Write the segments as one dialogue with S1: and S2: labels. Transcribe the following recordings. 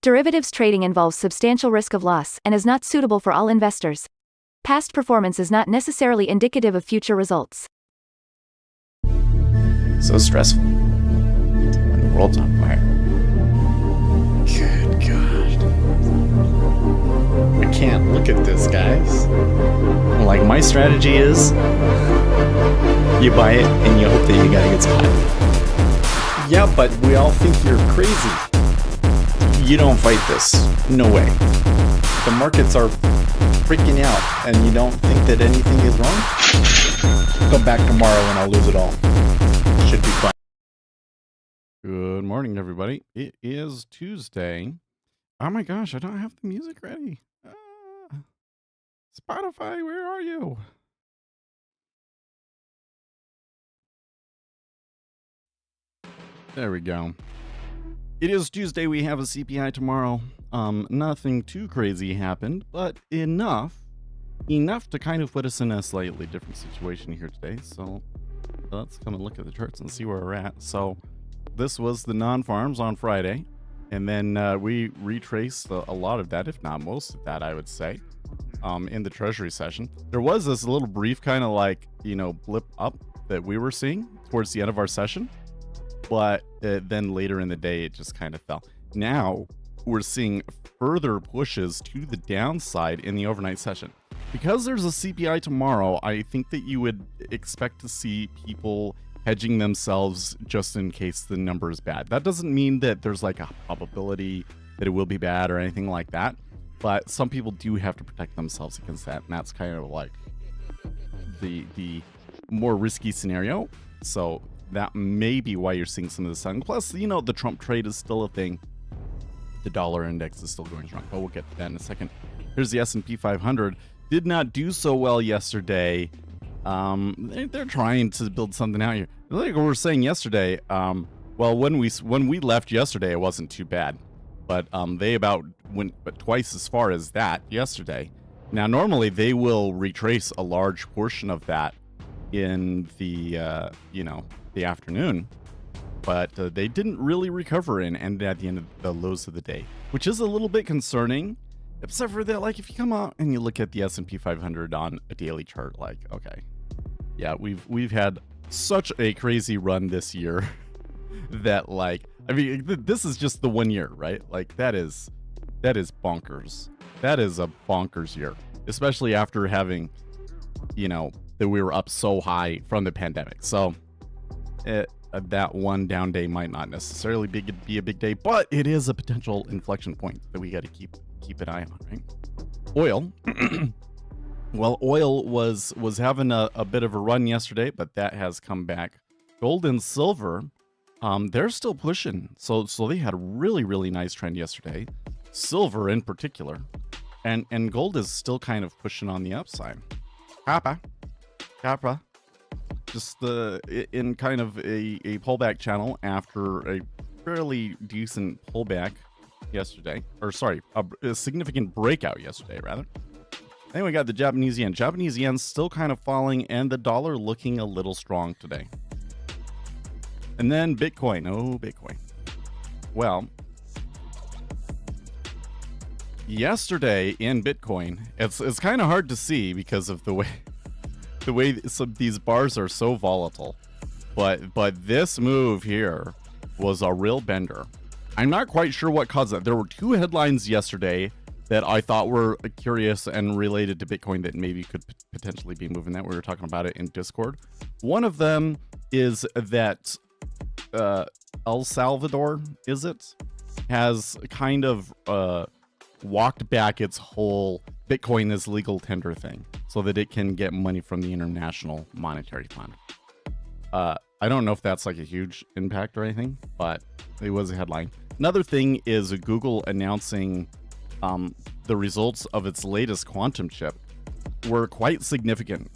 S1: Derivatives trading involves substantial risk of loss and is not suitable for all investors. Past performance is not necessarily indicative of future results.
S2: So stressful when the world's on fire. Good God. We can't look at this, guys. Like, my strategy is you buy it and you hope that you got a good spot. Yeah, but we all think you're crazy. You don't fight this. No way. The markets are freaking out and you don't think that anything is wrong? Come back tomorrow and I'll lose it all. Should be fun.
S3: Good morning, everybody. It is Tuesday. Oh my gosh, I don't have the music ready. Spotify, where are you? There we go. It is Tuesday. We have a CPI tomorrow. Nothing too crazy happened, but enough to kind of put us in a slightly different situation here today. So let's come and look at the charts and see where we're at. So this was the non-farms on Friday, and then we retraced a lot of that, if not most of that, I would say, in the treasury session. There was this little brief kind of like, blip up that we were seeing towards the end of our session, but then later in the day, it just kind of fell. Now we're seeing further pushes to the downside in the overnight session. Because there's a CPI tomorrow, I think that you would expect to see people hedging themselves just in case the number is bad. That doesn't mean that there's like a probability that it will be bad or anything like that, but some people do have to protect themselves against that, and that's kind of like the more risky scenario. So that may be why you're seeing some of the selling. Plus, the Trump trade is still a thing. The dollar index is still going strong, but we'll get to that in a second. Here's the S&P 500. Did not do so well yesterday. They're trying to build something out here. Like we were saying yesterday, well, when we left yesterday, it wasn't too bad, but they about went twice as far as that yesterday. Now, normally they will retrace a large portion of that in the the afternoon, but they didn't really recover and ended at the end of the lows of the day, which is a little bit concerning. Except for that, like if you come out and you look at the S&P 500 on a daily chart, like, okay, yeah, we've had such a crazy run this year that, like, I mean, this is just the 1 year, right? Like that is bonkers. That is a bonkers year, especially after having, that we were up so high from the pandemic. So that one down day might not necessarily be a big day, but it is a potential inflection point that we got to keep an eye on, right? Oil. Well, oil was having a bit of a run yesterday, but that has come back. Gold and silver, they're still pushing. So they had a really, really nice trend yesterday. Silver in particular. And gold is still kind of pushing on the upside. Copper. Just in kind of a pullback channel after a fairly decent pullback yesterday, or sorry, a significant breakout yesterday, rather. Then we got the Japanese yen. Japanese yen still kind of falling, and the dollar looking a little strong today. And then Bitcoin. Oh, Bitcoin. Well, yesterday in Bitcoin, it's kind of hard to see because of the way some of these bars are so volatile. But this move here was a real bender. I'm not quite sure what caused that. There were two headlines yesterday that I thought were curious and related to Bitcoin that maybe could potentially be moving that. We were talking about it in Discord. One of them is that El Salvador, has kind of walked back its whole Bitcoin is legal tender thing so that it can get money from the International Monetary Fund. I don't know if that's like a huge impact or anything, but it was a headline. Another thing is Google announcing the results of its latest quantum chip were quite significant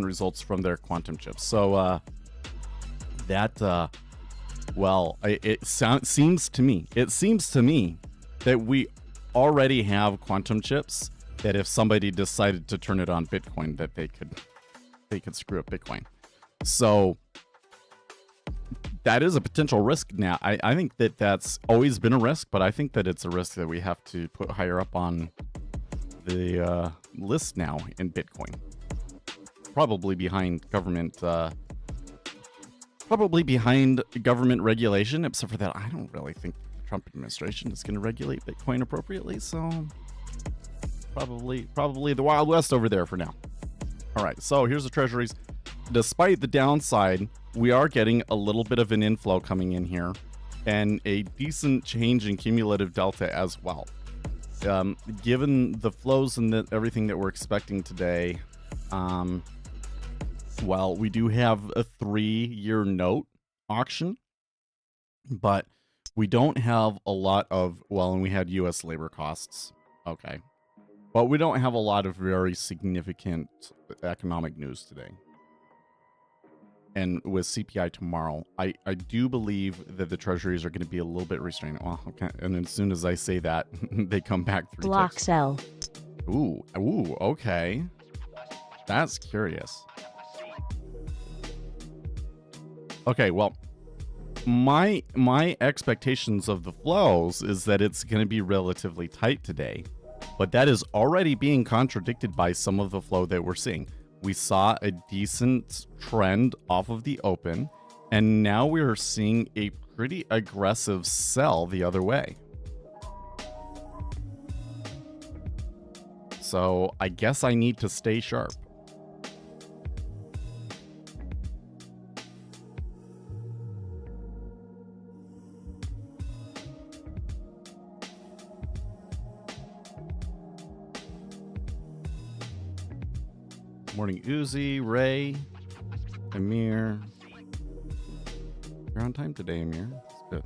S3: results from their quantum chips. So it seems to me that we already have quantum chips that if somebody decided to turn it on Bitcoin, that they could screw up Bitcoin. So that is a potential risk now. I think that that's always been a risk, but I think that it's a risk that we have to put higher up on the list now in Bitcoin. Probably behind government regulation, except for that I don't really think the Trump administration is going to regulate Bitcoin appropriately, so probably the Wild West over there for now. All right, so here's the treasuries. Despite the downside, we are getting a little bit of an inflow coming in here and a decent change in cumulative delta as well. Given the flows and everything that we're expecting today, well, we do have a 3-year note auction, but we don't have a lot of, well, and we had U.S. labor costs. Okay. But we don't have a lot of very significant economic news today. And with CPI tomorrow, I do believe that the treasuries are going to be a little bit restrained. Well, okay. And as soon as I say that, they come back 3
S4: Block
S3: ticks.
S4: sell.
S3: Ooh, okay. That's curious. Okay, well, my expectations of the flows is that it's going to be relatively tight today, but that is already being contradicted by some of the flow that we're seeing. We saw a decent trend off of the open, and now we are seeing a pretty aggressive sell the other way. So I guess I need to stay sharp. Morning, Uzi, Ray, Amir. You're on time today, Amir. It's good.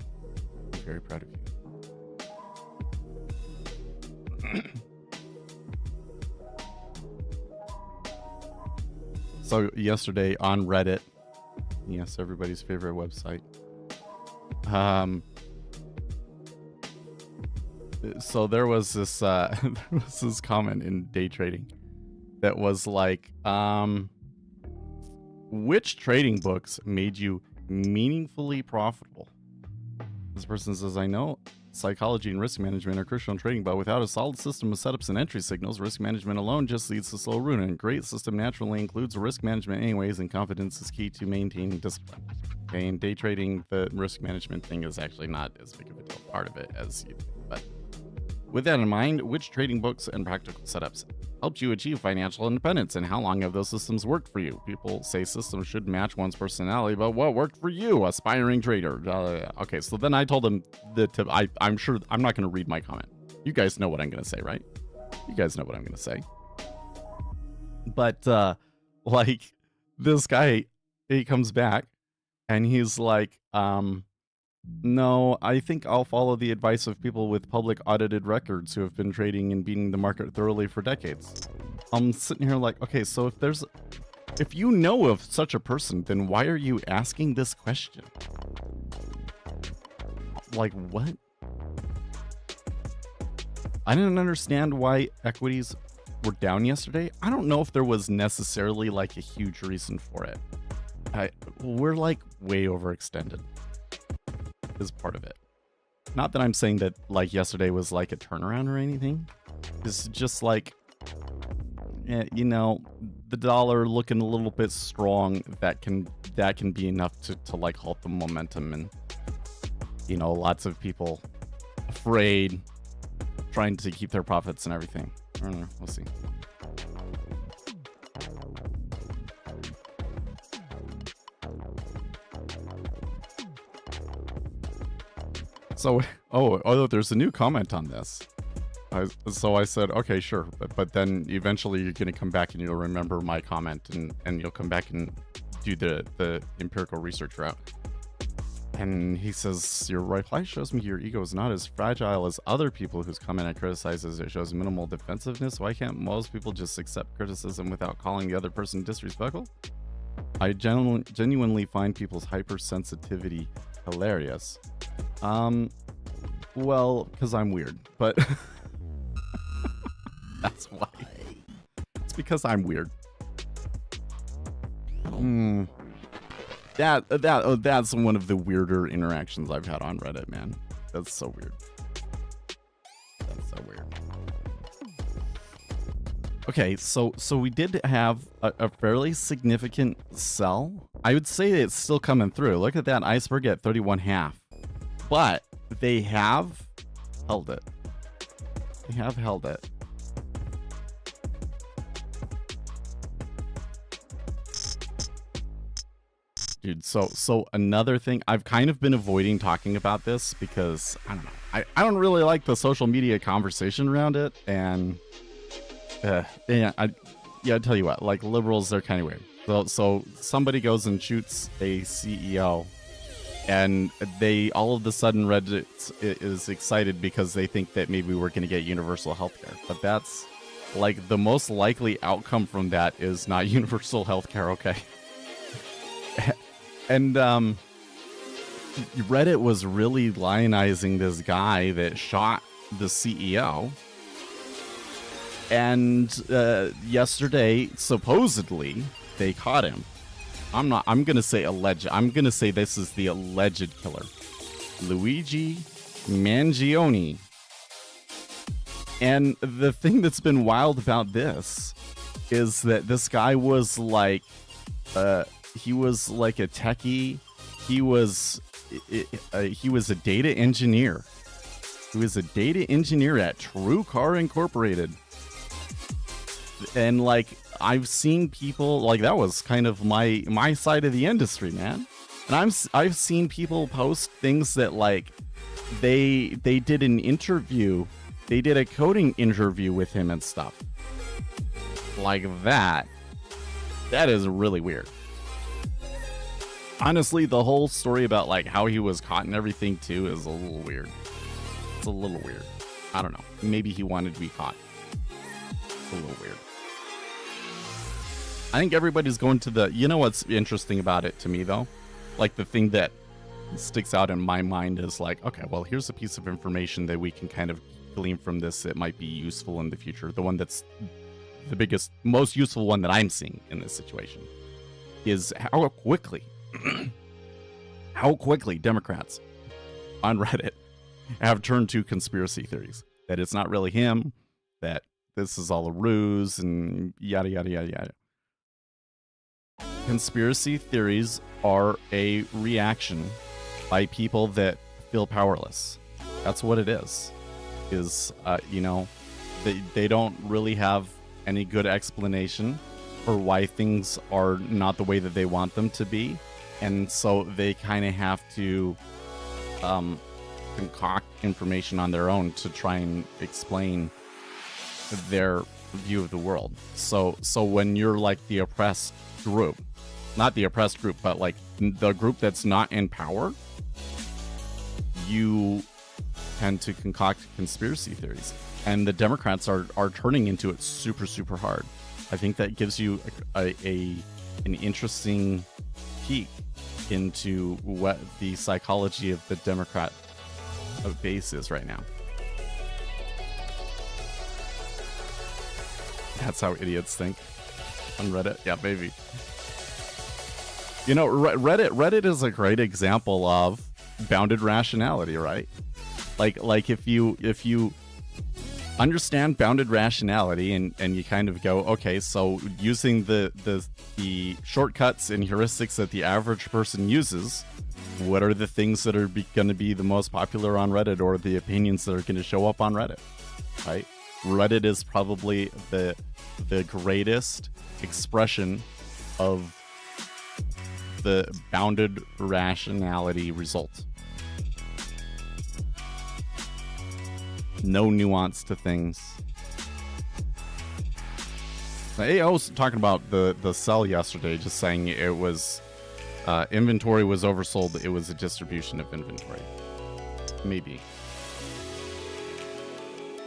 S3: I'm very proud of you. So yesterday on Reddit, yes, everybody's favorite website. So there was this comment in day trading that was like, which trading books made you meaningfully profitable? This person says, I know psychology and risk management are crucial in trading, but without a solid system of setups and entry signals, risk management alone just leads to slow ruin. And a great system naturally includes risk management anyways, and confidence is key to maintaining discipline. Okay, in day trading, the risk management thing is actually not as big of a part of it as you think. But with that in mind, which trading books and practical setups helped you achieve financial independence, and how long have those systems worked for you? People say systems should match one's personality, but what worked for you, aspiring trader? Okay, so then I told him that I'm sure I'm not going to read my comment. You guys know what I'm going to say, right? You guys know what I'm going to say. But like this guy, he comes back and he's like, no, I think I'll follow the advice of people with public audited records who have been trading and beating the market thoroughly for decades. I'm sitting here like, okay, so if you know of such a person, then why are you asking this question? Like, what? I didn't understand why equities were down yesterday. I don't know if there was necessarily like a huge reason for it. We're like way overextended. Is part of it. Not that I'm saying that like yesterday was like a turnaround or anything. It's just like, you know, the dollar looking a little bit strong. That can be enough to like halt the momentum, and you know, lots of people afraid, trying to keep their profits and everything. I don't know. We'll see. So, there's a new comment on this. So I said, okay, sure. But then eventually you're going to come back and you'll remember my comment, and you'll come back and do the empirical research route. And he says, your reply shows me your ego is not as fragile as other people whose comment I criticize, as it shows minimal defensiveness. Why can't most people just accept criticism without calling the other person disrespectful? I genuinely find people's hypersensitivity hilarious. Well, because I'm weird, but that's why. It's because I'm weird. That's one of the weirder interactions I've had on Reddit, man. That's so weird. That's so weird. Okay, so we did have a fairly significant sell. I would say it's still coming through. Look at that iceberg at 31.5. But they have held it. They have held it. Dude, so another thing, I've kind of been avoiding talking about this because, I don't know, I don't really like the social media conversation around it, and I tell you what, like, liberals, they're kind of weird. So somebody goes and shoots a CEO, and they all of a sudden Reddit is excited because they think that maybe we're going to get universal healthcare, but that's like the most likely outcome from that is not universal healthcare. Okay. And Reddit was really lionizing this guy that shot the CEO. And yesterday, supposedly, they caught him. I'm going to say alleged. I'm going to say this is the alleged killer. Luigi Mangione. And the thing that's been wild about this is that this guy was like... he was like a techie. He was a data engineer. He was a data engineer at True Car Incorporated. And like, I've seen people like, that was kind of my side of the industry, man. And I've seen people post things that like they did an interview. They did a coding interview with him and stuff like that. That is really weird. Honestly, the whole story about like how he was caught and everything too is a little weird. It's a little weird. I don't know. Maybe he wanted to be caught. It's a little weird. I think everybody's going to the... You know what's interesting about it to me though? Like the thing that sticks out in my mind is like, okay, well, here's a piece of information that we can kind of glean from this that might be useful in the future. The one that's the biggest, most useful one that I'm seeing in this situation is how quickly Democrats on Reddit have turned to conspiracy theories. That it's not really him, that this is all a ruse, and yada, yada, yada, yada. Conspiracy theories are a reaction by people that feel powerless. That's what it is. They don't really have any good explanation for why things are not the way that they want them to be. And so they kind of have to concoct information on their own to try and explain their view of the world. So when you're like the oppressed group, not the oppressed group, but like the group that's not in power, you tend to concoct conspiracy theories. And the Democrats are turning into it super, super hard. I think that gives you an interesting peek into what the psychology of the Democrat base is right now. That's how idiots think on Reddit. Yeah, maybe. You know, Reddit is a great example of bounded rationality, right? Like if you understand bounded rationality and you kind of go, okay, so using the shortcuts and heuristics that the average person uses, what are the things that are going to be the most popular on Reddit, or the opinions that are going to show up on Reddit, right? Reddit is probably the greatest expression of the bounded rationality result. No nuance to things. I was talking about the sell yesterday, just saying it was inventory was oversold. It was a distribution of inventory. Maybe.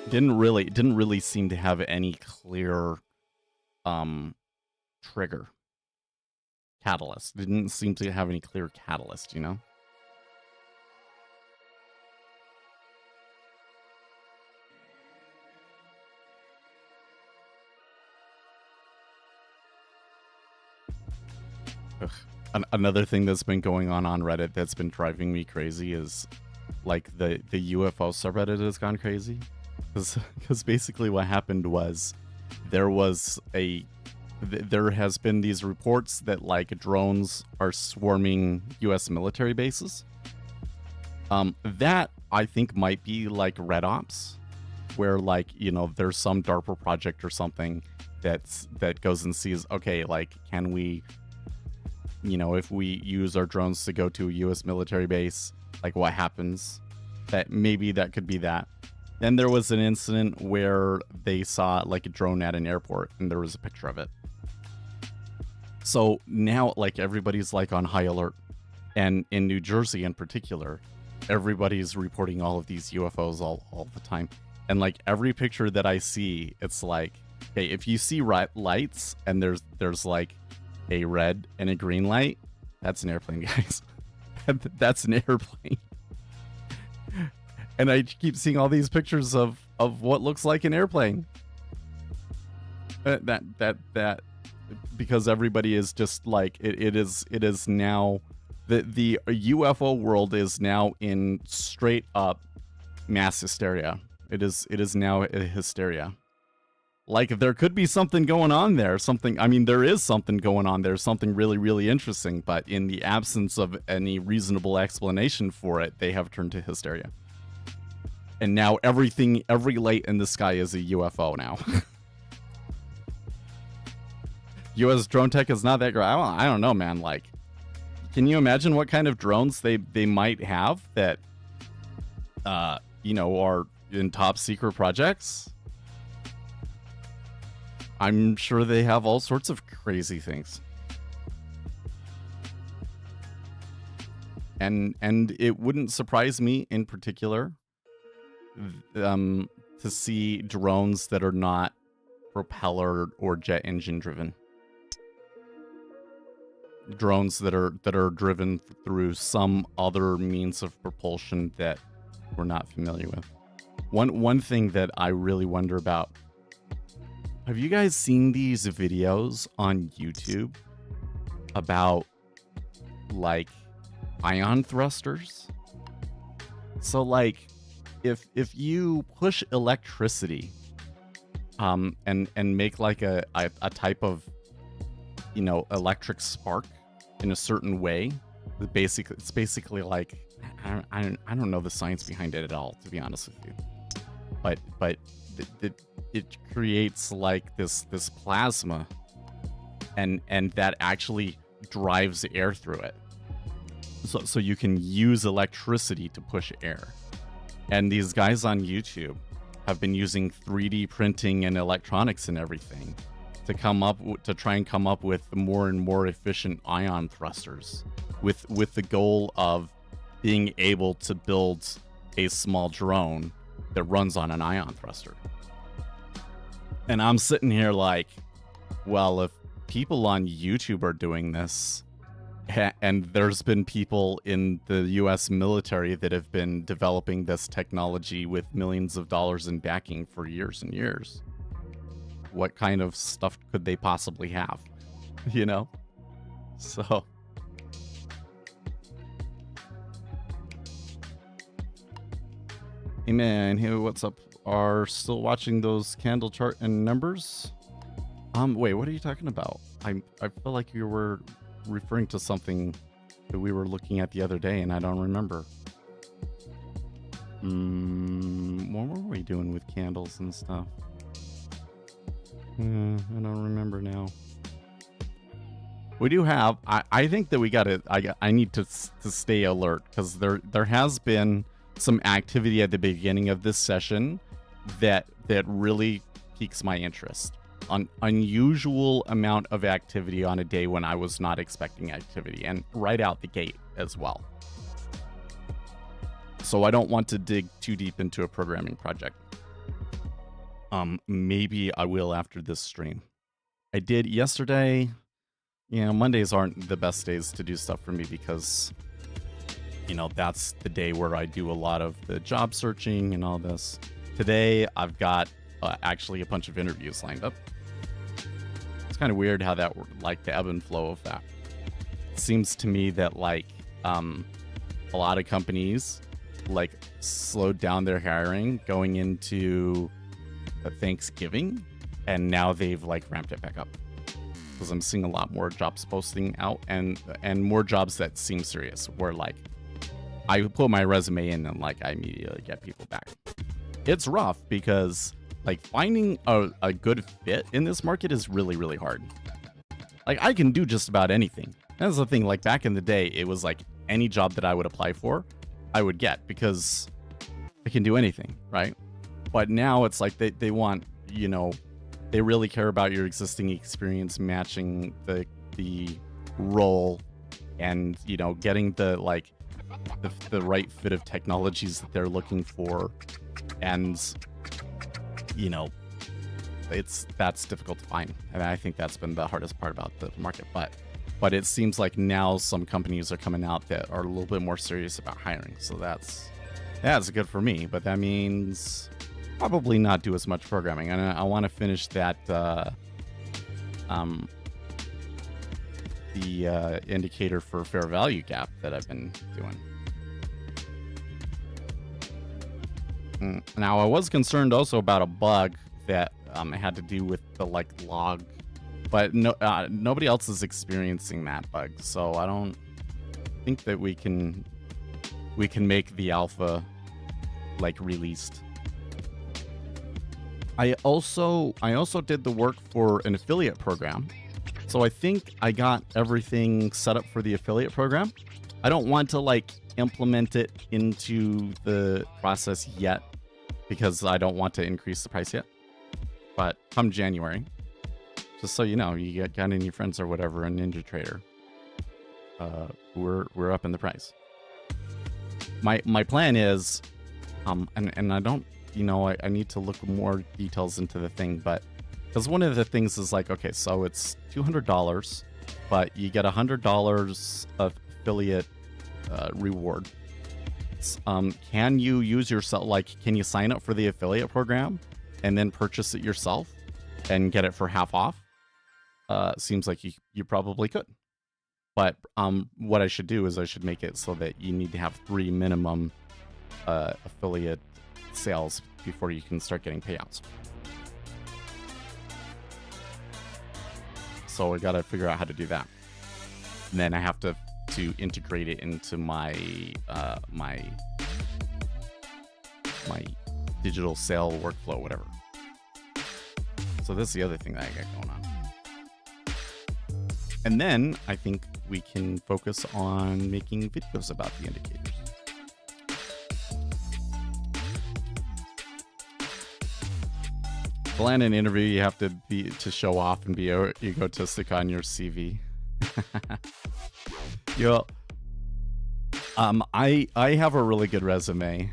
S3: Didn't really seem to have any clear trigger. Catalyst. Didn't seem to have any clear catalyst, you know? Ugh. Another thing that's been going on Reddit that's been driving me crazy is like the UFO subreddit has gone crazy, because basically what happened was there has been these reports that like drones are swarming US military bases. That I think might be like Red Ops, where like, you know, there's some DARPA project or something that goes and sees, okay, like, can we, you know, if we use our drones to go to a US military base, like what happens? That maybe that could be that. Then there was an incident where they saw like a drone at an airport and there was a picture of it. So now like everybody's like on high alert, and in New Jersey in particular, everybody's reporting all of these UFOs all the time. And like every picture that I see, it's like, okay, if you see lights and there's like a red and a green light, that's an airplane, guys. That's an airplane. And I keep seeing all these pictures of what looks like an airplane. That because everybody is just like it is now the UFO world is now in straight up mass hysteria. It is now a hysteria. Like there could be something going on there. There is something going on there, something really, really interesting, but in the absence of any reasonable explanation for it, they have turned to hysteria. And now every light in the sky is a UFO now. US drone tech is not that great. I don't know, man. Like, can you imagine what kind of drones they might have that, you know, are in top secret projects? I'm sure they have all sorts of crazy things. And it wouldn't surprise me in particular to see drones that are not propeller or jet engine driven. Drones that are driven through some other means of propulsion that we're not familiar with. One thing that I really wonder about, have you guys seen these videos on YouTube about like ion thrusters? So like if you push electricity and make like a type of, you know, electric spark in a certain way, it's basically like I don't know the science behind it at all, to be honest with you, but it creates like this plasma, and that actually drives air through it, so you can use electricity to push air. And these guys on YouTube have been using 3D printing and electronics and everything to try and come up with more and more efficient ion thrusters, with the goal of being able to build a small drone that runs on an ion thruster. And I'm sitting here like, well, if people on YouTube are doing this, and there's been people in the US military that have been developing this technology with millions of dollars in backing for years and years, what kind of stuff could they possibly have? You know? So hey man, hey, what's up? Are still watching those candle chart and numbers? Wait, what are you talking about? I feel like you were referring to something that we were looking at the other day, and I don't remember. What were we doing with candles and stuff? I don't remember now. We do have. I think that we gotta. I need to stay alert, because there has been some activity at the beginning of this session that really piques my interest. An unusual amount of activity on a day when I was not expecting activity, and right out the gate as well. So I don't want to dig too deep into a programming project. Maybe I will after this stream. I did yesterday. You know, Mondays aren't the best days to do stuff for me, because, you know, that's the day where I do a lot of the job searching and all this. Today, I've got actually a bunch of interviews lined up. It's kind of weird how that, like, the ebb and flow of that. seems to me that like a lot of companies like slowed down their hiring going into Thanksgiving, and now they've like ramped it back up, because I'm seeing a lot more jobs posting out, and more jobs that seem serious, where like I put my resume in and like I immediately get people back. It's rough because like finding a good fit in this market is really, really hard. Like I can do just about anything. That's the thing. Like back in the day, it was like any job that I would apply for, I would get, because I can do anything, right? But now it's like they want, you know, they really care about your existing experience matching the role, and you know, getting the like the right fit of technologies that they're looking for, and you know, that's difficult to find, and I think that's been the hardest part about the market. But it seems like now some companies are coming out that are a little bit more serious about hiring, so that's good for me. But that means probably not do as much programming, and I want to finish that the indicator for fair value gap that I've been doing. Now I was concerned also about a bug that had to do with the like log, but nobody else is experiencing that bug, so I don't think that we can make the alpha like released. I also did the work for an affiliate program, so I think I got everything set up for the affiliate program. I don't want to like implement it into the process yet, because I don't want to increase the price yet. But come January, just so you know, you got any friends or whatever in NinjaTrader, we're up in the price. My plan is, and I don't, you know, I need to look more details into the thing, but because one of the things is like, okay, so it's $200, but you get $100 of affiliate reward. Can you use yourself, like, can you sign up for the affiliate program and then purchase it yourself and get it for half off? Seems like you probably could. But what I should do is I should make it so that you need to have 3 minimum affiliate sales before you can start getting payouts. So I gotta figure out how to do that. And then I have to integrate it into my my digital sale workflow, whatever. So this is the other thing that I got going on. And then I think we can focus on making videos about the indicators. To land an interview, you have to show off and be egotistic on your CV. Yo, I have a really good resume.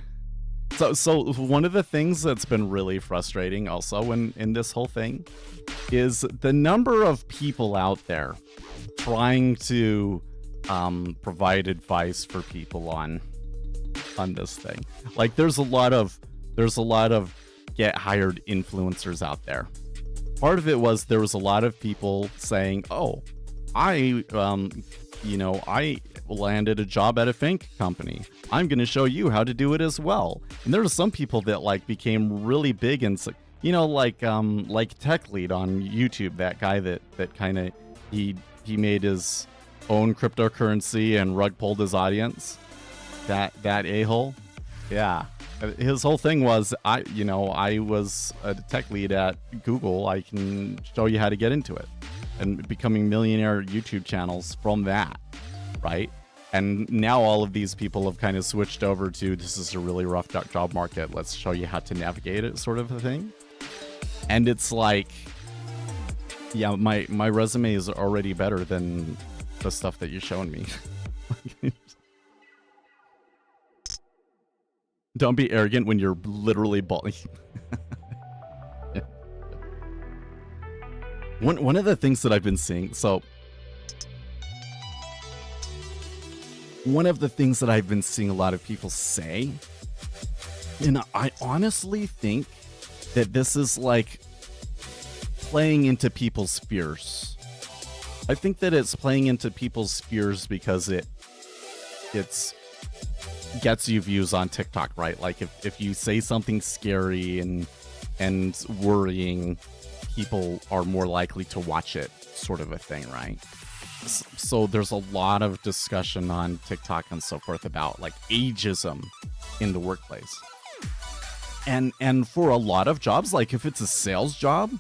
S3: So one of the things that's been really frustrating also in this whole thing is the number of people out there trying to provide advice for people on this thing. Like there's a lot of get hired influencers out there. Part of it was there was a lot of people saying, "Oh, I landed a job at a fink company. I'm going to show you how to do it as well." And there were some people that like became really big and, you know, like Tech Lead on YouTube, that guy that kind of he made his own cryptocurrency and rug pulled his audience. That a-hole. Yeah. His whole thing was, I was a tech lead at Google. I can show you how to get into it, and becoming millionaire YouTube channels from that, right? And now all of these people have kind of switched over to, this is a really rough job market, let's show you how to navigate it, sort of a thing. And it's like, yeah, my resume is already better than the stuff that you're showing me. Don't be arrogant when you're literally balling. One of the things that I've been seeing, one of the things that I've been seeing a lot of people say, and I honestly think that this is like playing into people's fears. I think that it's playing into people's fears because it's gets you views on TikTok, right? Like if you say something scary and worrying, people are more likely to watch it, sort of a thing, right? So there's a lot of discussion on TikTok and so forth about like ageism in the workplace. And for a lot of jobs, like if it's a sales job,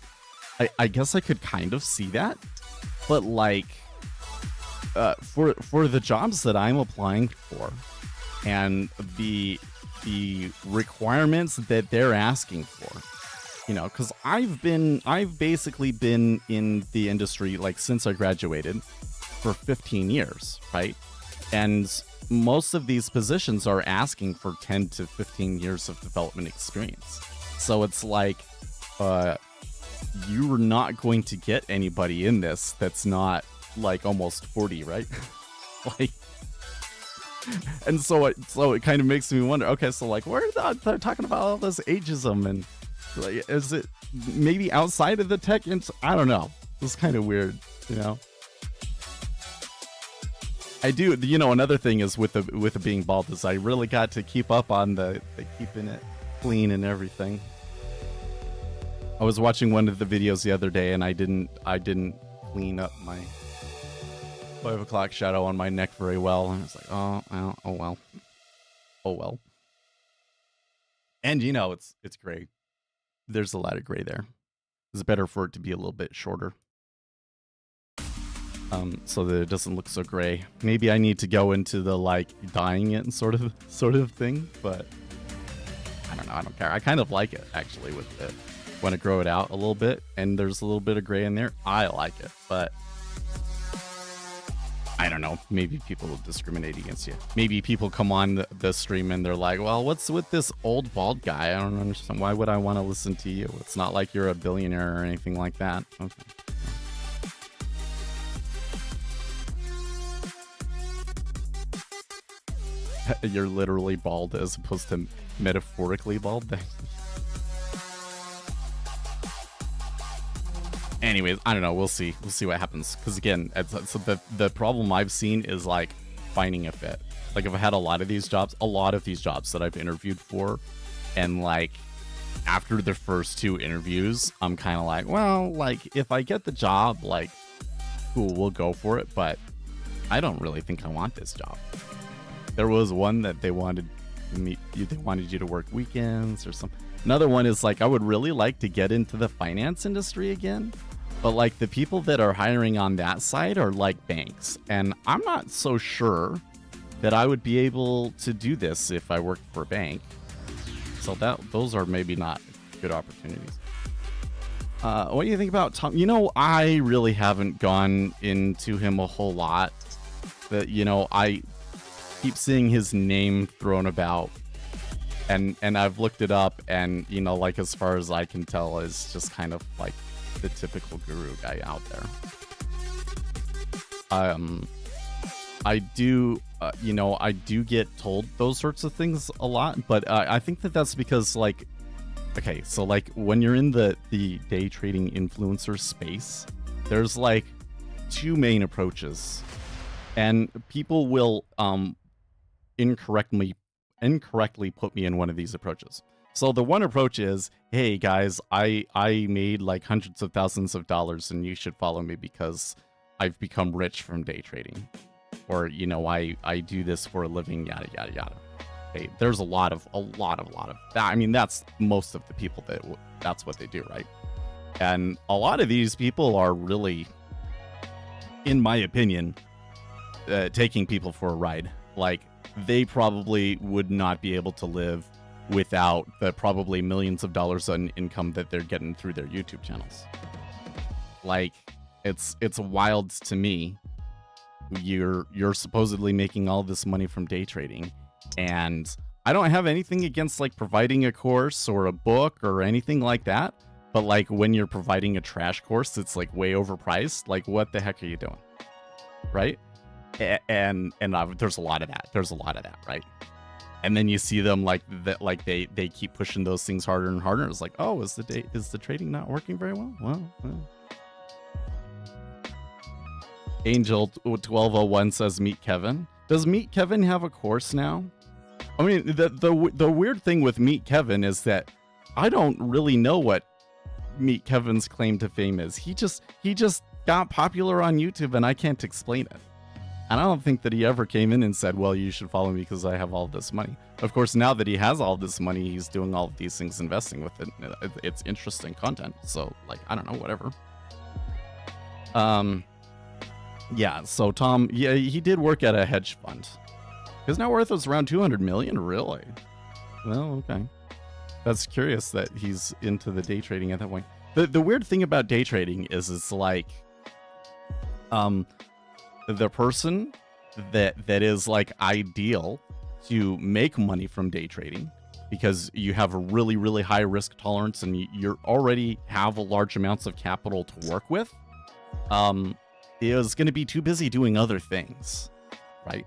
S3: I guess I could kind of see that. But like for the jobs that I'm applying for and the requirements that they're asking for, you know, because I've basically been in the industry like since I graduated for 15 years, right? And most of these positions are asking for 10 to 15 years of development experience. So it's like you're not going to get anybody in this that's not like almost 40, right? Like, and so it kind of makes me wonder, okay, so like where they're talking about all this ageism, and like, is it maybe outside of the tech? I don't know. It's kind of weird, you know. I do, you know, another thing is with the being bald is I really got to keep up on the keeping it clean and everything. I was watching one of the videos the other day and I didn't clean up my 5 o'clock shadow on my neck very well, and it's like, oh well. And you know, it's gray. There's a lot of gray there. It's better for it to be a little bit shorter. So that it doesn't look so gray. Maybe I need to go into the like dyeing it and sort of thing, but I don't know. I don't care. I kind of like it actually with it. Want to grow it out a little bit, and there's a little bit of gray in there. I like it, but I don't know. Maybe people will discriminate against you. Maybe people come on the stream and they're like, well, what's with this old bald guy? I don't understand. Why would I want to listen to you? It's not like you're a billionaire or anything like that. Okay. You're literally bald as opposed to metaphorically bald. Anyways, I don't know. We'll see. We'll see what happens. Because again, so the problem I've seen is like finding a fit. Like I've had a lot of these jobs that I've interviewed for, and like after the first 2 interviews, I'm kind of like, well, like if I get the job, like cool, we'll go for it. But I don't really think I want this job. There was one that they wanted you to work weekends or something. Another one is like, I would really like to get into the finance industry again, but like the people that are hiring on that side are like banks, and I'm not so sure that I would be able to do this if I worked for a bank. So those are maybe not good opportunities. What do you think about Tom? You know, I really haven't gone into him a whole lot. That, you know, I keep seeing his name thrown about, and I've looked it up, and you know, like as far as I can tell, is just kind of like the typical guru guy out there. I do get told those sorts of things a lot, but I think that's because like, okay, so like when you're in the day trading influencer space, there's like 2 main approaches, and people will incorrectly put me in one of these approaches. So the one approach is, hey guys, I made like hundreds of thousands of dollars and you should follow me because I've become rich from day trading, or you know, I do this for a living, yada yada yada. Okay, there's a lot of that. I mean, that's most of the people that's what they do, right? And a lot of these people are really, in my opinion, taking people for a ride. Like, they probably would not be able to live without the probably millions of dollars in income that they're getting through their YouTube channels. Like, it's wild to me. You're supposedly making all this money from day trading, and I don't have anything against like providing a course or a book or anything like that, but like when you're providing a trash course that's like way overpriced, like what the heck are you doing, right? And there's a lot of that, right? And then you see them like that, like they keep pushing those things harder and harder. It's like, oh, is the trading not working very well? Well, Angel 1201 says Meet Kevin. Does Meet Kevin have a course now? I mean, the weird thing with Meet Kevin is that I don't really know what Meet Kevin's claim to fame is. He just got popular on YouTube and I can't explain it. And I don't think that he ever came in and said, well, you should follow me because I have all this money. Of course, now that he has all this money, he's doing all of these things, investing with it. It's interesting content. So, like, I don't know, whatever. Yeah, so Tom, yeah, he did work at a hedge fund. His net worth was around 200 million, really? Well, okay. That's curious that he's into the day trading at that point. The weird thing about day trading is it's like, the person that is like ideal to make money from day trading, because you have a really, really high risk tolerance and you already have large amounts of capital to work with, is going to be too busy doing other things, right?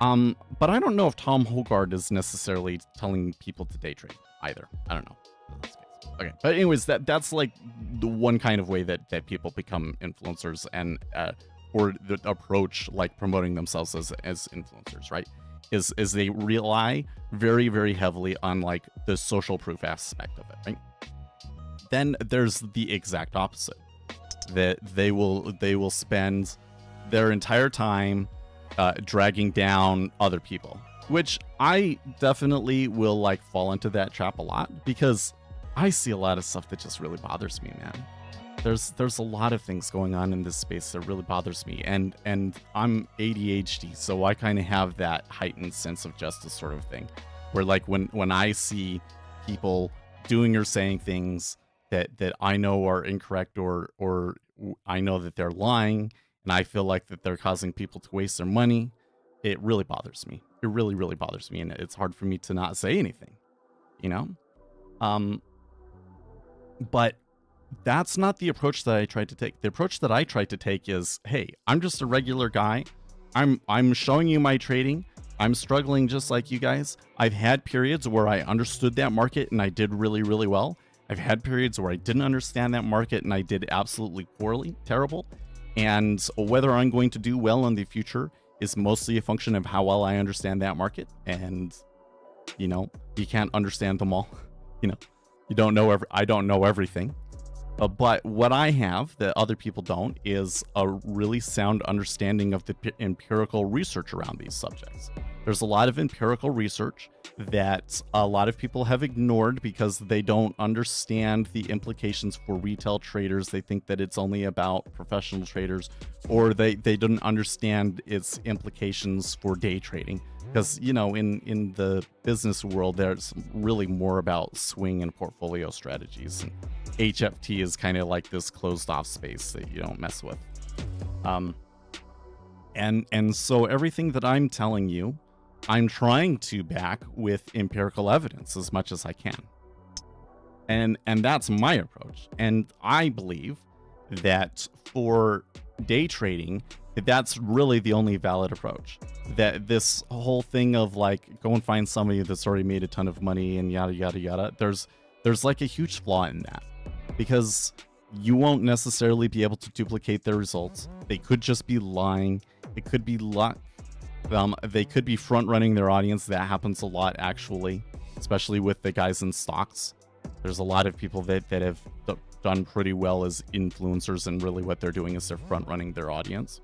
S3: But I don't know if Tom Hogard is necessarily telling people to day trade either. I don't know. Okay, but anyways, that's like the one kind of way that people become influencers and or the approach like promoting themselves as influencers, right? Is they rely very, very heavily on like the social proof aspect of it, right? Then there's the exact opposite, that they will spend their entire time dragging down other people, which I definitely will like fall into that trap a lot, because I see a lot of stuff that just really bothers me, man. There's a lot of things going on in this space that really bothers me, and I'm ADHD, so I kind of have that heightened sense of justice sort of thing, where like when I see people doing or saying things that I know are incorrect, or I know that they're lying, and I feel like that they're causing people to waste their money, it really bothers me. It really, really bothers me, and it's hard for me to not say anything, you know? But that's not the approach that I tried to take. The approach that I tried to take is, hey, I'm just a regular guy. I'm showing you my trading. I'm struggling just like you guys. I've had periods where I understood that market and I did really, really well. I've had periods where I didn't understand that market and I did absolutely poorly, terrible. And whether I'm going to do well in the future is mostly a function of how well I understand that market. And, you know, you can't understand them all. You know, you don't know I don't know everything. But what I have that other people don't is a really sound understanding of the empirical research around these subjects. There's a lot of empirical research that a lot of people have ignored because they don't understand the implications for retail traders. They think that it's only about professional traders, or they don't understand its implications for day trading. Because, you know, in the business world, there's really more about swing and portfolio strategies. And HFT is kind of like this closed off space that you don't mess with. And so everything that I'm telling you, I'm trying to back with empirical evidence as much as I can. And that's my approach. And I believe that for day trading, that's really the only valid approach. That this whole thing of like, go and find somebody that's already made a ton of money and yada, yada, yada. There's like a huge flaw in that, because you won't necessarily be able to duplicate their results. They could just be lying. It could be luck. They could be front running their audience. That happens a lot, actually, especially with the guys in stocks. There's a lot of people that have done pretty well as influencers, and really what they're doing is they're front running their audience.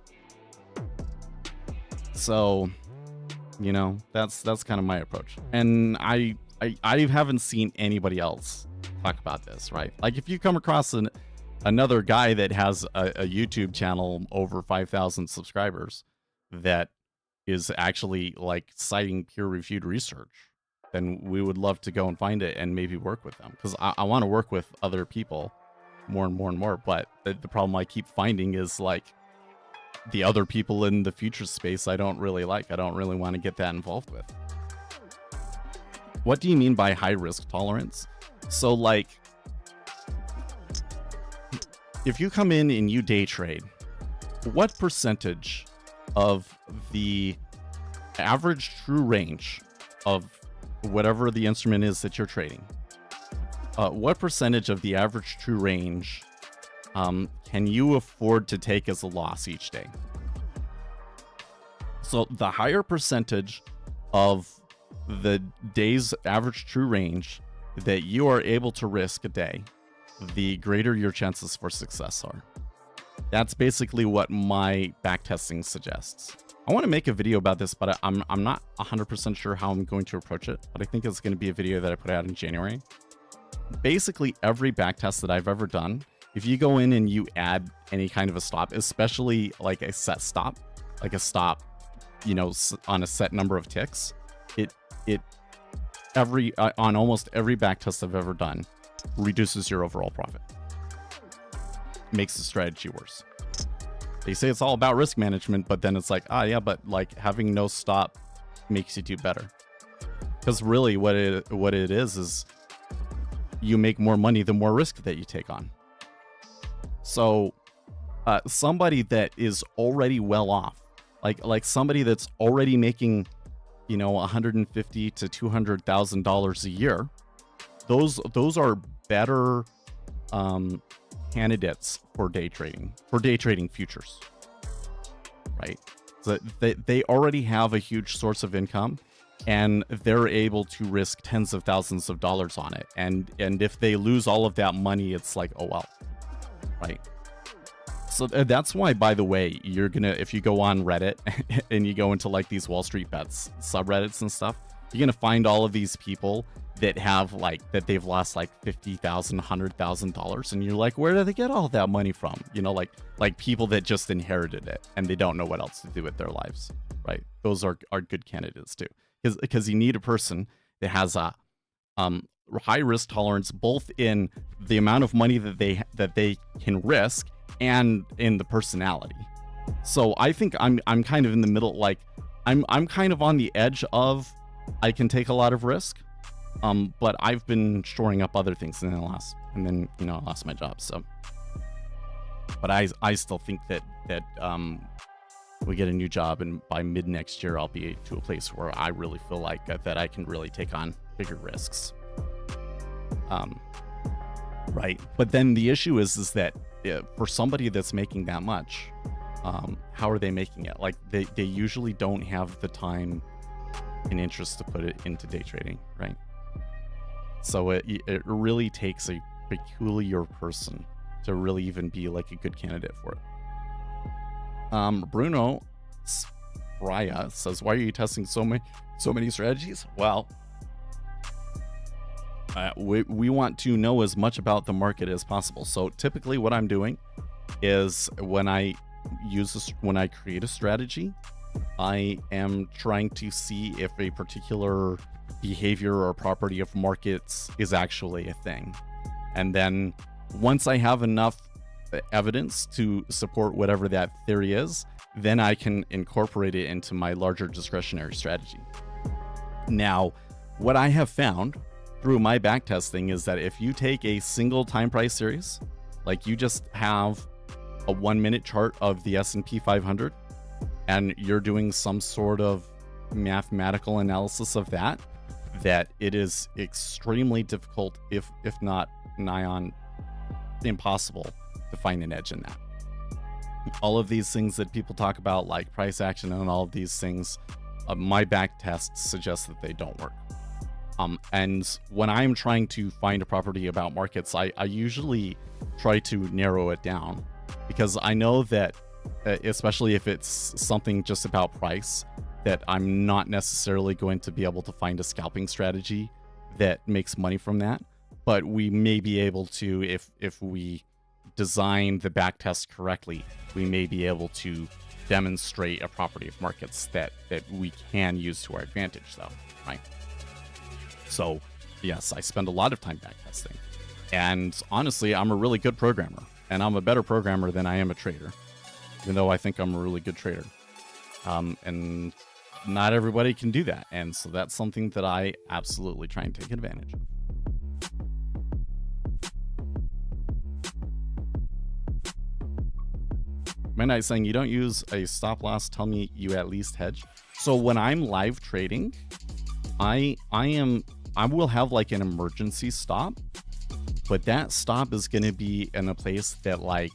S3: So, you know, that's kind of my approach. And I haven't seen anybody else talk about this, right? Like, if you come across another guy that has a YouTube channel over 5,000 subscribers that is actually like citing peer-reviewed research, then we would love to go and find it and maybe work with them, because I want to work with other people more and more and more. But the problem I keep finding is like the other people in the future space I don't really like. I don't really want to get that involved with. What do you mean by high risk tolerance? So like, if you come in and you day trade, what percentage of the average true range of whatever the instrument is that you're trading, what percentage of the average true range can you afford to take as a loss each day? So the higher percentage of the day's average true range that you are able to risk a day, the greater your chances for success are. That's basically what my backtesting suggests. I want to make a video about this, but I'm not 100% sure how I'm going to approach it, but I think it's going to be a video that I put out in January. Basically, every backtest that I've ever done, if you go in and you add any kind of a stop, especially like a set stop, like a stop, you know, on a set number of ticks, on almost every backtest I've ever done, reduces your overall profit. Makes the strategy worse. They say it's all about risk management, but then it's like, yeah, but like having no stop makes you do better. Because really what it is you make more money the more risk that you take on. So somebody that is already well off, like somebody that's already making, you know, $150,000 to $200,000 a year, those are better candidates for day trading futures, right? So they already have a huge source of income, and they're able to risk tens of thousands of dollars on it. And if they lose all of that money, it's like, oh well, right? So that's why, by the way, you're gonna, if you go on Reddit and you go into like these Wall Street Bets subreddits and stuff, you're gonna find all of these people that have like, that they've lost like $50,000, $100,000, and you're like, where do they get all that money from? You know, like people that just inherited it and they don't know what else to do with their lives, right? Those are good candidates too, because you need a person that has a high risk tolerance, both in the amount of money that they can risk and in the personality. So I think I'm kind of in the middle. Like I'm kind of on the edge of, I can take a lot of risk, but I've been shoring up other things and then you know, I lost my job. So, but I still think that we get a new job, and by mid next year I'll be to a place where I really feel like that I can really take on bigger risks. Right. But then the issue is that for somebody that's making that much, how are they making it? Like they usually don't have the time and interest to put it into day trading, right? So it really takes a peculiar person to really even be like a good candidate for it. Bruno Spraya says, why are you testing so many strategies? Well, we want to know as much about the market as possible. So typically what I'm doing is when I create a strategy, I am trying to see if a particular behavior or property of markets is actually a thing. And then once I have enough evidence to support whatever that theory is, then I can incorporate it into my larger discretionary strategy. Now, what I have found through my backtesting is that if you take a single time price series, like you just have a 1 minute chart of the S&P 500, and you're doing some sort of mathematical analysis of that it is extremely difficult, if not nigh on impossible, to find an edge in that. All of these things that people talk about, like price action and all of these things, my back tests suggest that they don't work. And when I'm trying to find a property about markets, I usually try to narrow it down, because I know that especially if it's something just about price, that I'm not necessarily going to be able to find a scalping strategy that makes money from that. But we may be able to, if we design the backtest correctly, we may be able to demonstrate a property of markets that we can use to our advantage, though, right? So yes, I spend a lot of time backtesting, and honestly, I'm a really good programmer, and I'm a better programmer than I am a trader, even though I think I'm a really good trader. And not everybody can do that, and so that's something that I absolutely try and take advantage of. Midnight saying, you don't use a stop loss, tell me you at least hedge. So when I'm live trading, I will have like an emergency stop, but that stop is going to be in a place that like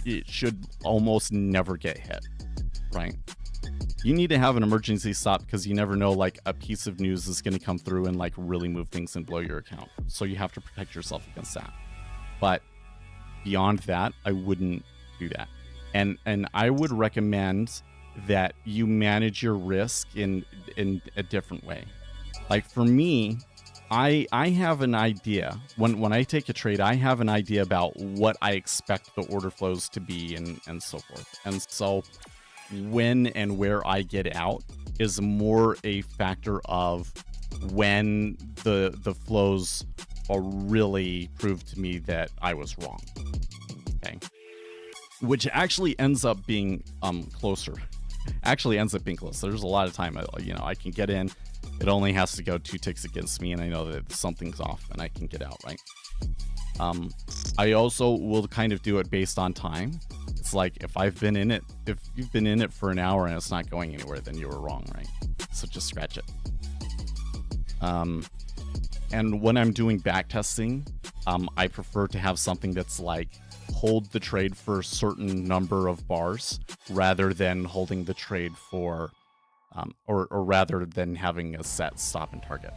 S3: it should almost never get hit, right? You need to have an emergency stop because you never know, like a piece of news is going to come through and like really move things and blow your account. So you have to protect yourself against that. But beyond that, I wouldn't do that. And I would recommend that you manage your risk in a different way. Like for me, I have an idea. When I take a trade, I have an idea about what I expect the order flows to be and so forth. And so when and where I get out is more a factor of when the flows are really proved to me that I was wrong. Okay. Which actually ends up being closer. There's a lot of time, I can get in. It only has to go 2 ticks against me, and I know that something's off, and I can get out, right? I also will kind of do it based on time. It's like if you've been in it for an hour and it's not going anywhere, then you were wrong, right? So just scratch it. And when I'm doing back testing, I prefer to have something that's like hold the trade for a certain number of bars rather than holding the trade for or rather than having a set stop and target.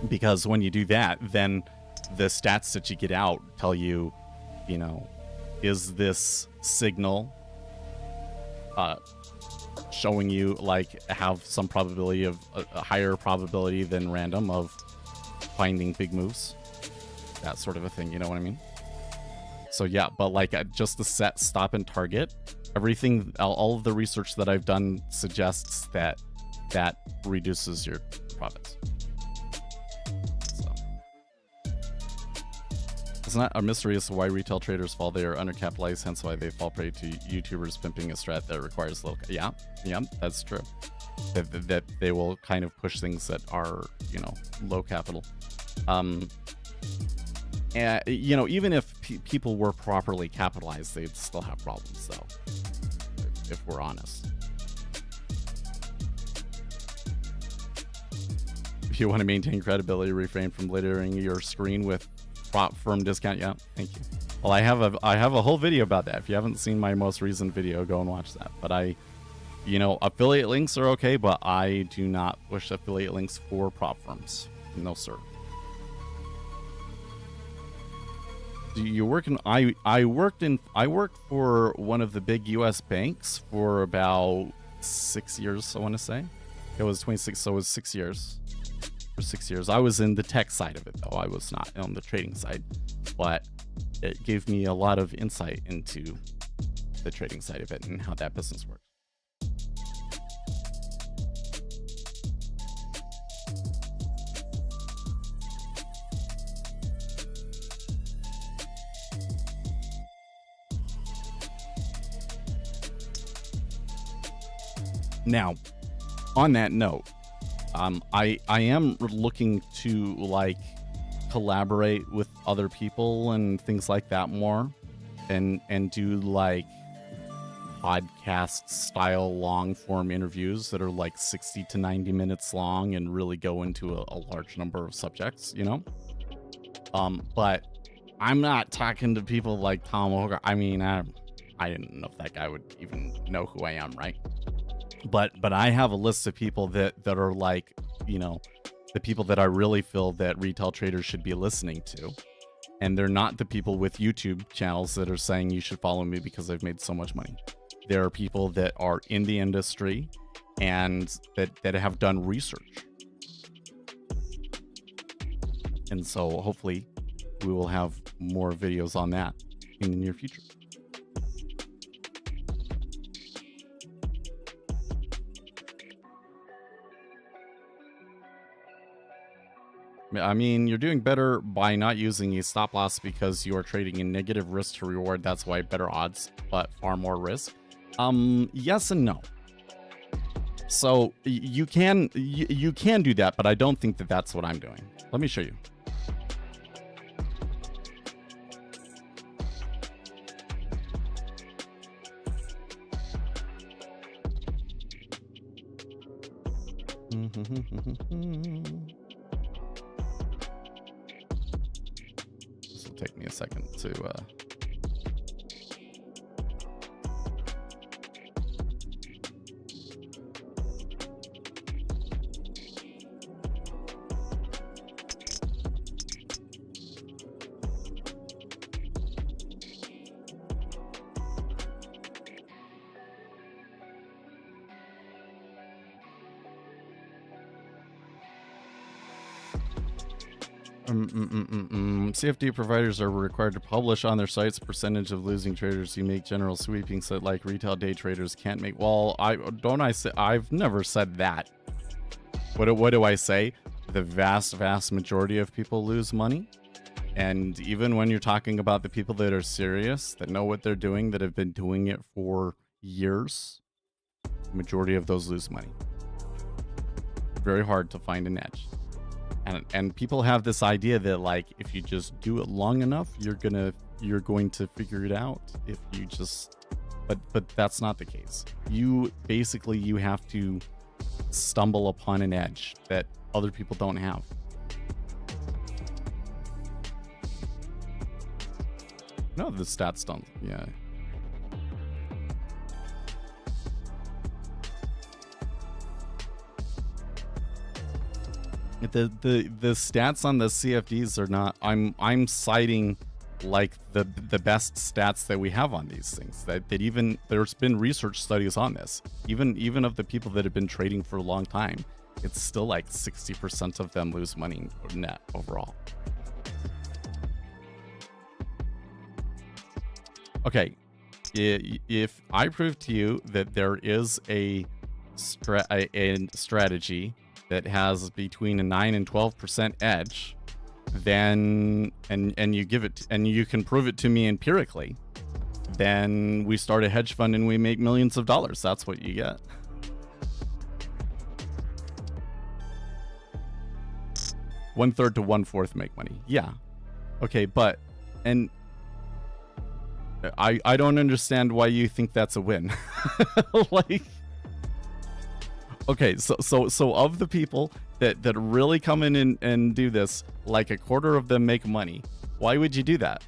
S3: Because when you do that, then the stats that you get out tell you, is this signal showing you like have some probability of a higher probability than random of finding big moves, that sort of a thing, you know what I mean? So yeah, but like just the set stop and target, everything, all of the research that I've done suggests that reduces your profits. So it's not a mystery as to why retail traders fall. They are undercapitalized, hence why they fall prey to YouTubers pimping a strat that requires little. Yeah, that's true. That they will kind of push things that are low capital. And even if people were properly capitalized, they'd still have problems, though, if we're honest. If you want to maintain credibility, refrain from littering your screen with prop firm discount. Yeah, thank you. Well, I have a whole video about that. If you haven't seen my most recent video, go and watch that. But affiliate links are okay, but I do not push affiliate links for prop firms. No, sir. You work in I worked for one of the big US banks for about 6 years, I want to say. It was 26, so it was 6 years. For 6 years. I was in the tech side of it, though. I was not on the trading side, but it gave me a lot of insight into the trading side of it and how that business works. Now, on that note, I am looking to like collaborate with other people and things like that more, and do like podcast style long form interviews that are like 60 to 90 minutes long and really go into a large number of subjects, but I'm not talking to people like Tom Hoger. I mean, I didn't know if that guy would even know who I am, right? But I have a list of people that are like, the people that I really feel that retail traders should be listening to. And they're not the people with YouTube channels that are saying you should follow me because I've made so much money. There are people that are in the industry and that have done research. And so hopefully we will have more videos on that in the near future. I mean, you're doing better by not using a stop loss because you are trading in negative risk to reward. That's why better odds, but far more risk. Yes and no. So you can do that, but I don't think that that's what I'm doing. Let me show you. take me a second to CFD providers are required to publish on their sites percentage of losing traders who make general sweepings that like retail day traders can't make. Well, I've never said that. What do I say? The vast majority of people lose money. And even when you're talking about the people that are serious, that know what they're doing, that have been doing it for years, the majority of those lose money. Very hard to find an edge. And people have this idea that like if you just do it long enough, you're going to figure it out. If you just, but that's not the case. You have to stumble upon an edge that other people don't have. No, the stats don't. Yeah. The stats on the CFDs are not. I'm citing like the best stats that we have on these things. That even there's been research studies on this. Even of the people that have been trading for a long time, it's still like 60% of them lose money net overall. Okay, if I prove to you that there is a strategy that has between a 9 and 12% edge, then and you give it and you can prove it to me empirically, then we start a hedge fund and we make millions of dollars. That's what you get. One third to 1/4 make money. Yeah. Okay, but and I don't understand why you think that's a win. Like, okay, so of the people that really come in and do this, like a quarter of them make money. Why would you do that?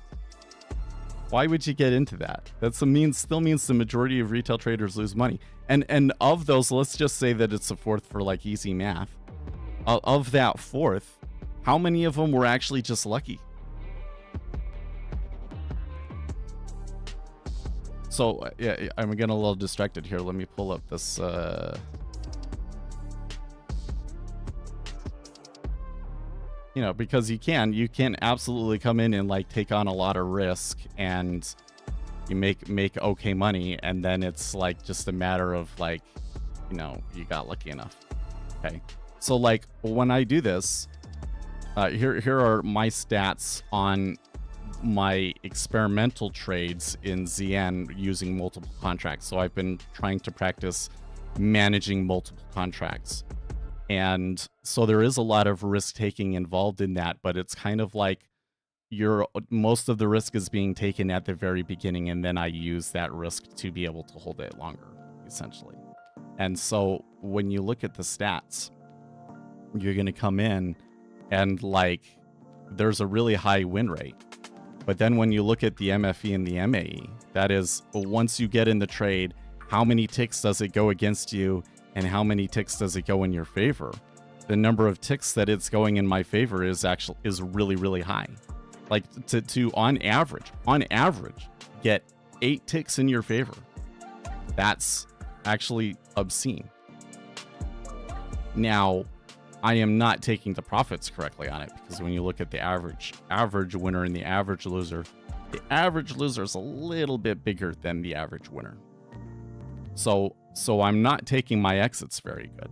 S3: Why would you get into that? That still means the majority of retail traders lose money. And of those, let's just say that it's a fourth for like easy math. Of that fourth, how many of them were actually just lucky? So yeah, I'm getting a little distracted here. Let me pull up this. You know, because you can absolutely come in and like take on a lot of risk and you make okay money, and then it's like just a matter of like, you know, you got lucky enough. Okay, so like when I do this, here are my stats on my experimental trades in ZN using multiple contracts. So I've been trying to practice managing multiple contracts. And so there is a lot of risk taking involved in that, but it's kind of like most of the risk is being taken at the very beginning, and then I use that risk to be able to hold it longer, essentially. And so when you look at the stats, you're going to come in and like there's a really high win rate. But then when you look at the MFE and the MAE, that is, once you get in the trade, how many ticks does it go against you and how many ticks does it go in your favor? The number of ticks that it's going in my favor is really, really high. Like to on average, get 8 ticks in your favor. That's actually obscene. Now, I am not taking the profits correctly on it, because when you look at the average winner and the average loser is a little bit bigger than the average winner. So I'm not taking my exits very good.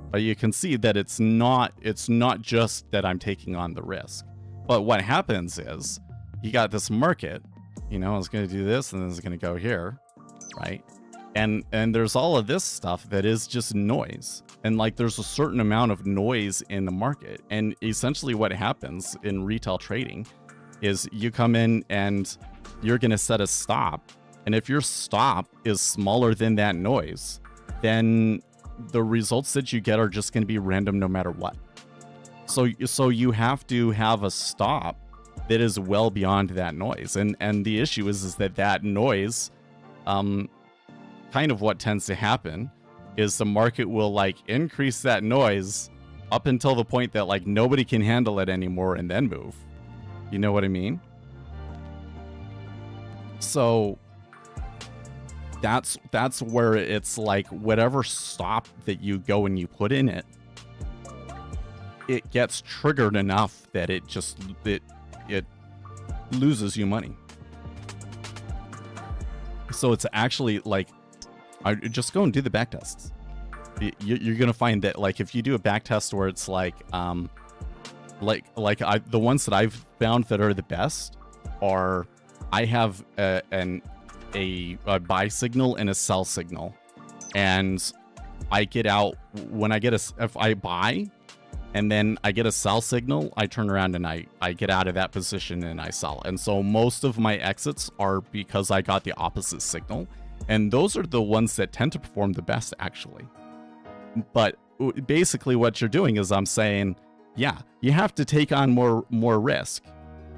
S3: But you can see that it's not just that I'm taking on the risk. But what happens is you got this market, you know, it's going to do this and then it's going to go here, right? And there's all of this stuff that is just noise. And like there's a certain amount of noise in the market. And essentially what happens in retail trading is you come in and you're going to set a stop. And if your stop is smaller than that noise, then the results that you get are just going to be random no matter what. So you have to have a stop. And if your stop is smaller than that noise, then the results that you get are just going to be random no matter what. So you have to have a stop. And if your stop is smaller than that noise, then the results that you get are just going to be random no matter what. So you have to have a stop. And if your stop is smaller than that noise, then the results that you get are just going to be random no matter what. So you have to have a stop. that is well beyond that noise. And the issue is that noise, kind of what tends to happen is the market will like increase that noise up until the point that like nobody can handle it anymore and then move. You know what I mean? So that's where it's like whatever stop that you go and you put in it, it gets triggered enough that it loses you money. So it's actually like, I just go and do the back tests. You're gonna find that like if you do a back test where it's like the ones that I've found that are the best are I have a buy signal and a sell signal, and I get out when I get if I buy and then I get a sell signal, I turn around and I get out of that position and I sell. And so most of my exits are because I got the opposite signal, and those are the ones that tend to perform the best actually. But basically what you're doing is I'm saying, yeah, you have to take on more risk.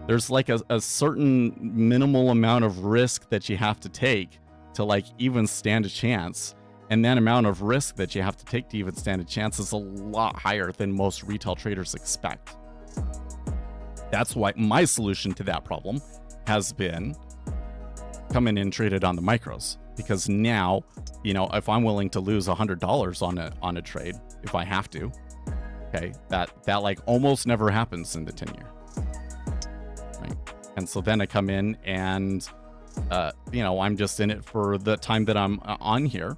S3: There's like a certain minimal amount of risk that you have to take to like even stand a chance. And that amount of risk that you have to take to even stand a chance is a lot higher than most retail traders expect. That's why my solution to that problem has been come in and trade it on the micros. Because now, you know, if I'm willing to lose $100 on a trade, if I have to, okay, that like almost never happens in the 10-year. Right? And so then I come in and, you know, I'm just in it for the time that I'm on here,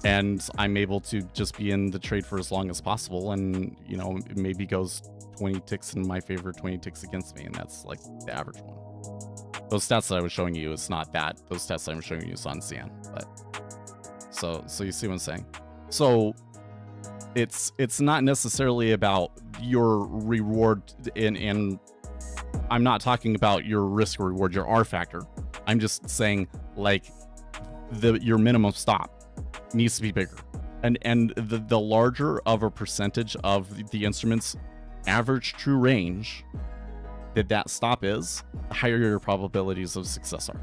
S3: and I'm able to just be in the trade for as long as possible. And, you know, it maybe goes 20 ticks in my favor, 20 ticks against me. And that's like the average one. Those stats that I was showing you, it's not that. Those stats I'm showing you is on CN. But so you see what I'm saying? So it's not necessarily about your reward, and I'm not talking about your risk reward, your R factor. I'm just saying like your minimum stop needs to be bigger, and the larger of a percentage of the instrument's average true range that stop is, the higher your probabilities of success are.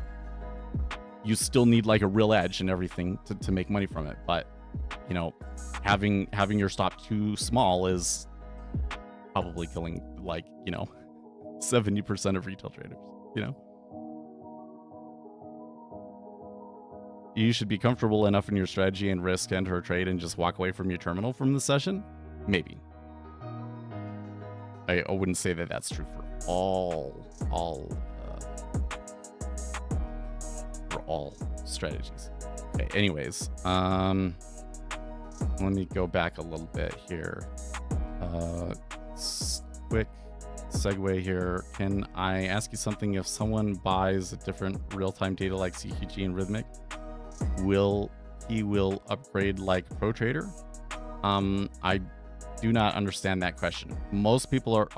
S3: You still need like a real edge and everything to make money from it, but you know, having your stop too small is probably killing like, you know, 70% of retail traders, you know. You should be comfortable enough in your strategy and risk enter a trade and just walk away from your terminal from the session. Maybe. I wouldn't say that that's true for all strategies. Okay, anyways, let me go back a little bit here. Quick segue here. Can I ask you something? If someone buys a different real-time data like CQG and Rhythmic, will upgrade like Pro Trader? I do not understand that question. Most people are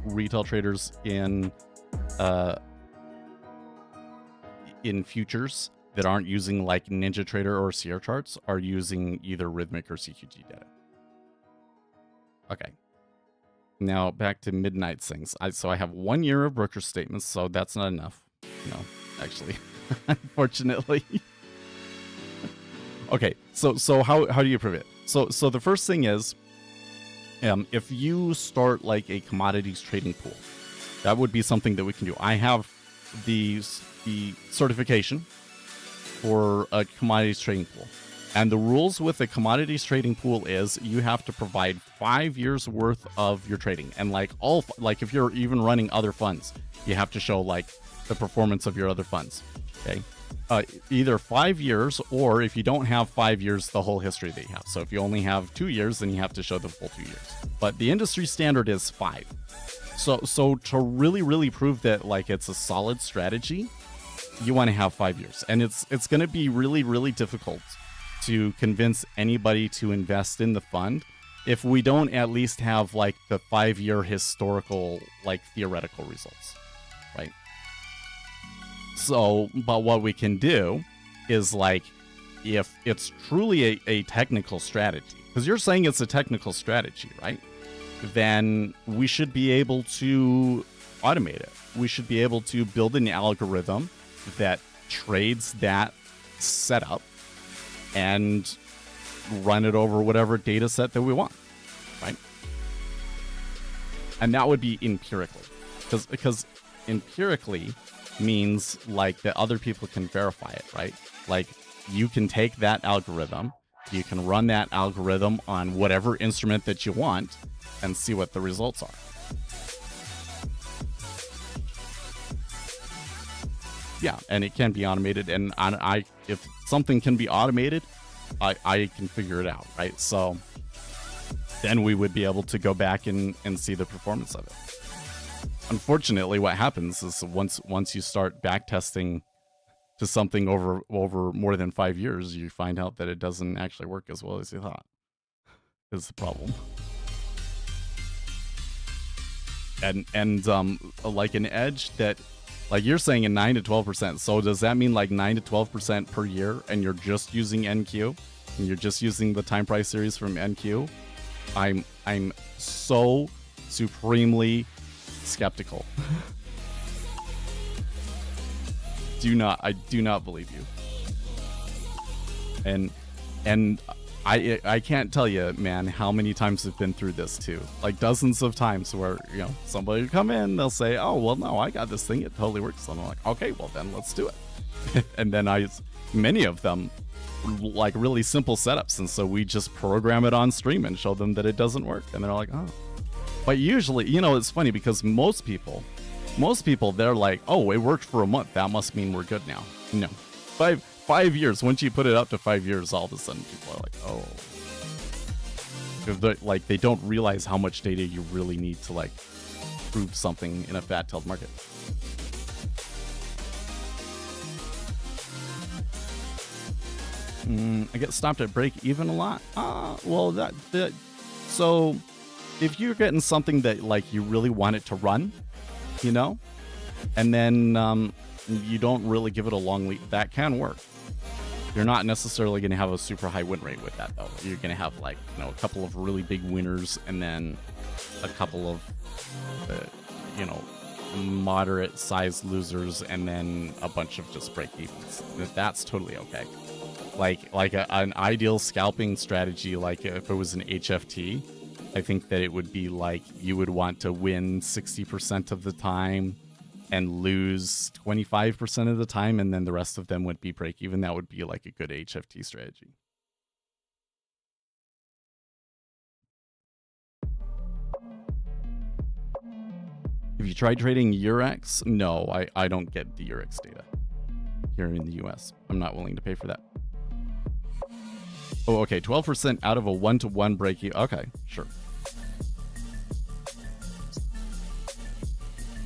S3: retail traders in futures that aren't using like NinjaTrader or Sierra charts are using either Rhythmic or CQG data. Okay. Now back to Midnight things. So I have 1 year of broker statements, so that's not enough. No, actually, unfortunately. Okay, so how do you prove it? So the first thing is, if you start like a commodities trading pool, that would be something that we can do. I have the certification for a commodities trading pool, and the rules with a commodities trading pool is you have to provide 5 years worth of your trading, and like if you're even running other funds, you have to show like the performance of your other funds. Okay. Either 5 years, or if you don't have 5 years, the whole history that you have. So if you only have 2 years, then you have to show the full 2 years. But the industry standard is 5. So to really prove that like it's a solid strategy, you want to have 5 years. And it's going to be really difficult to convince anybody to invest in the fund if we don't at least have like the 5-year historical like theoretical results, right? So, but what we can do is like, if it's truly a technical strategy, because you're saying it's a technical strategy, right? Then we should be able to automate it. We should be able to build an algorithm that trades that setup and run it over whatever data set that we want, right? And that would be empirically, because empirically means like that other people can verify it, right? Like you can take that algorithm, you can run that algorithm on whatever instrument that you want and see what the results are. Yeah, and it can be automated, and I if something can be automated, I can figure it out, right? So then we would be able to go back and see the performance of it. Unfortunately, what happens is once you start backtesting to something over more than 5 years, you find out that it doesn't actually work as well as you thought. Is the problem. And like an edge that, like you're saying, a 9 to 12%. So does that mean like 9 to 12% per year, and you're just using NQ, and you're just using the time price series from NQ? I'm so supremely skeptical. I do not believe you. And I can't tell you, man, how many times I've been through this too. Like dozens of times where, somebody will come in, they'll say, oh, well, no, I got this thing. It totally works. And I'm like, okay, well, then let's do it. And then many of them, like really simple setups. And so we just program it on stream and show them that it doesn't work. And they're like, oh. But usually, it's funny because most people, they're like, oh, it worked for a month. That must mean we're good now. No. 5 years. Once you put it up to 5 years, all of a sudden people are like, oh. Like they don't realize how much data you really need to like prove something in a fat-tailed market. I get stopped at break even a lot. Well, so if you're getting something that like you really want it to run, and then you don't really give it a long lead, that can work. You're not necessarily going to have a super high win rate with that, though. You're going to have like a couple of really big winners, and then a couple of moderate sized losers, and then a bunch of just break evens. That's totally okay. Like an ideal scalping strategy, like if it was an HFT, I think that it would be like you would want to win 60% of the time and lose 25% of the time, and then the rest of them would be break even. That would be like a good HFT strategy. Have you tried trading Eurex? No, I don't get the Eurex data here in the US. I'm not willing to pay for that. Oh, okay, 12% out of a 1-to-1 break even. Okay, sure.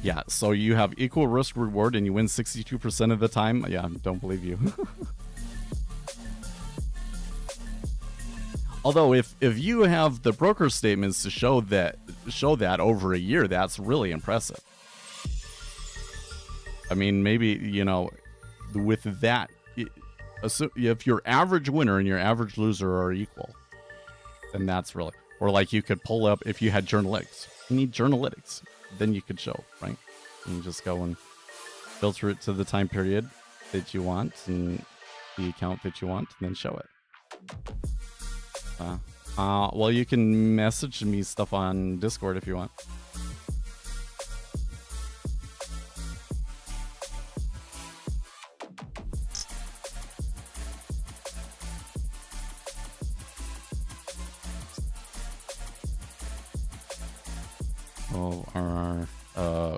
S3: Yeah, so you have equal risk reward and you win 62% of the time. Yeah, don't believe you. Although if you have the broker statements to show that over a year, that's really impressive. I mean, maybe, with that, if your average winner and your average loser are equal, then that's really, or like you could pull up, if you had journalytics, you need journalytics, then you could show, right? You just go and filter it to the time period that you want and the account that you want, and then show it. Well, you can message me stuff on Discord if you want.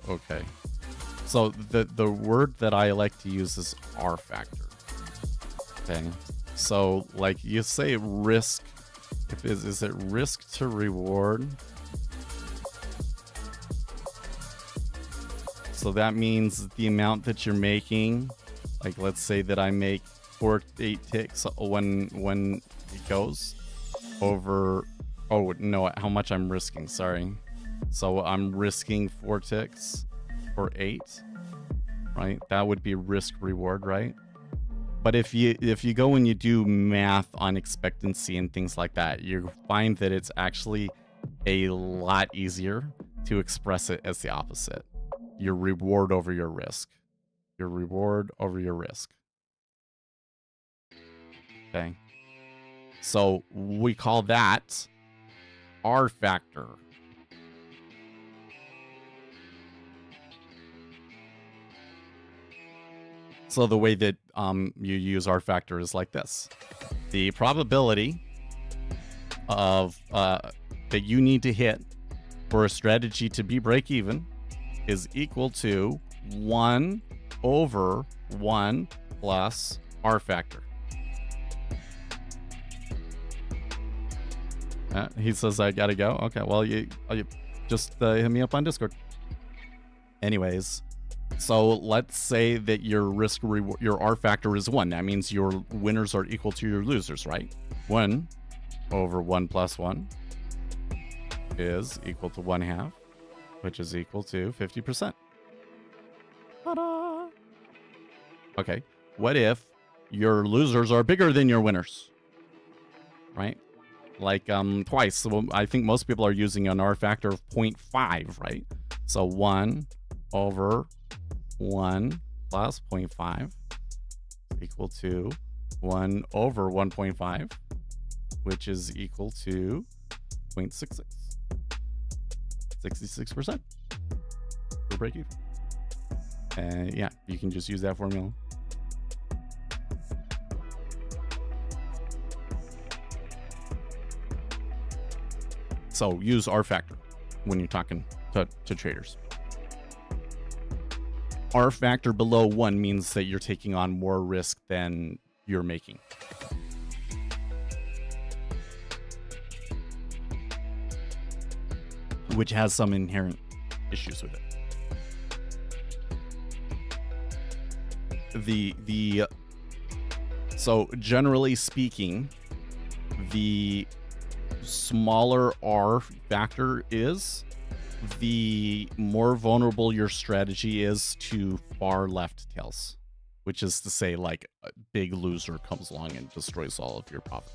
S3: Okay. So the word that I like to use is R factor. Okay. So like you say risk, is it risk to reward? So that means the amount that you're making, like let's say that I make 4 to 8 ticks when it goes over, oh no, how much I'm risking, sorry. So I'm risking 4 ticks for 8, right? That would be risk reward, right? But if you go and you do math on expectancy and things like that, you find that it's actually a lot easier to express it as the opposite. your reward over your risk. Your reward over your risk. Okay. So we call that R factor. So the way that you use R factor is like this. The probability of that you need to hit for a strategy to be break even is equal to 1 over 1 plus R factor. He says I gotta go. Okay, well you just hit me up on Discord. Anyways, so let's say that your risk reward, your R factor is 1. That means your winners are equal to your losers, right? 1 over 1 plus 1 is equal to 1/2, which is equal to 50%. Ta-da! Okay, what if your losers are bigger than your winners? Right? Like twice. So I think most people are using an R factor of 0.5, right? So 1 over 1 plus 0.5 is equal to 1 over 1.5, which is equal to 0.66. 66% for break even. And yeah, you can just use that formula. So use R factor when you're talking to traders. R factor below 1 means that you're taking on more risk than you're making. Which has some inherent issues with it. So generally speaking, the smaller R factor is, the more vulnerable your strategy is to far left tails, which is to say, like, a big loser comes along and destroys all of your profit.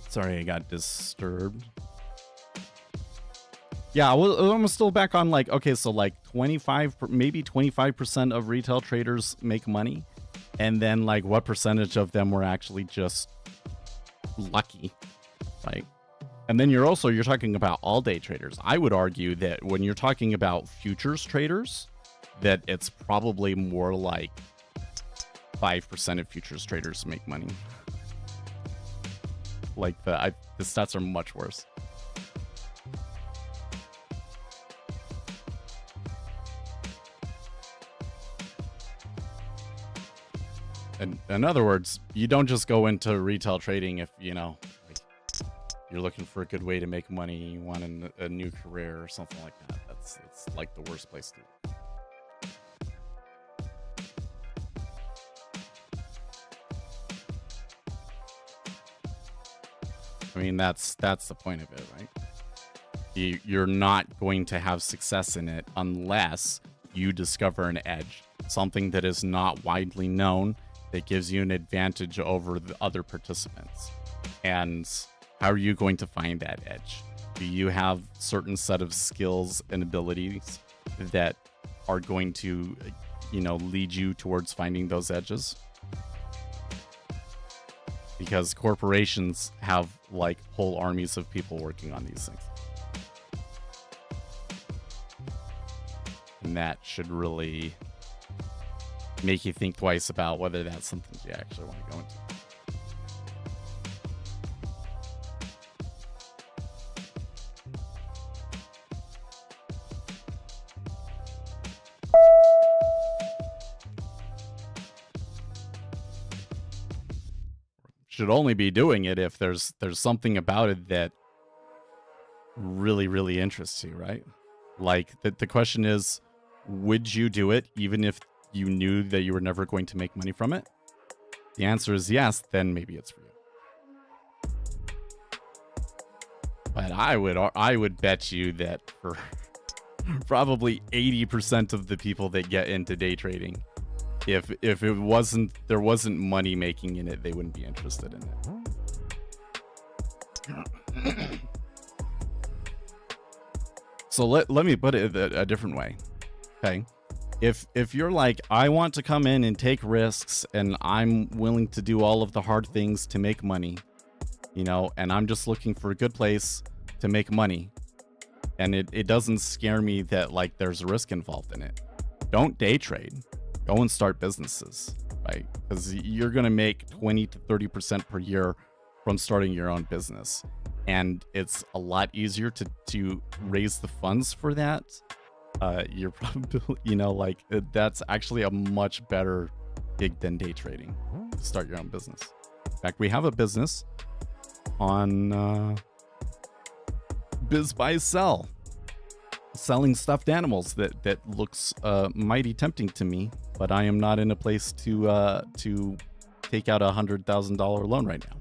S3: Sorry, I got disturbed. Yeah, I'm still back on, like, okay, so like 25% of retail traders make money, and then like what percentage of them were actually just lucky, right? And then you're talking about all day traders. I would argue that when you're talking about futures traders, that it's probably more like 5% of futures traders make money. Like the stats are much worse. And in other words, you don't just go into retail trading if, you know, like, you're looking for a good way to make money, you want a new career or something like that. It's like the worst place to look. I mean, that's the point of it, right? You're not going to have success in it unless you discover an edge, something that is not widely known, that gives you an advantage over the other participants. And how are you going to find that edge? Do you have certain set of skills and abilities that are going to, you know, lead you towards finding those edges? Because corporations have like whole armies of people working on these things. And that should really make you think twice about whether that's something you actually want to go into. Should only be doing it if there's something about it that really, really interests you, right? Like the question is, would you do it even if you knew that you were never going to make money from it? The answer is yes, then maybe it's for you. But I would bet you that for probably 80% of the people that get into day trading, if there wasn't money making in it, they wouldn't be interested in it. So let me put it a different way. Okay. If you're like, I want to come in and take risks and I'm willing to do all of the hard things to make money, you know, and I'm just looking for a good place to make money, and it doesn't scare me that like there's risk involved in it, don't day trade. Go and start businesses, right? Because you're going to make 20 to 30% per year from starting your own business. And it's a lot easier to raise the funds for that. You're probably, you know, like that's actually a much better gig than day trading. Start your own business. In fact, we have a business on Biz Buy Sell, selling stuffed animals that looks mighty tempting to me, but I am not in a place to take out $100,000 loan right now.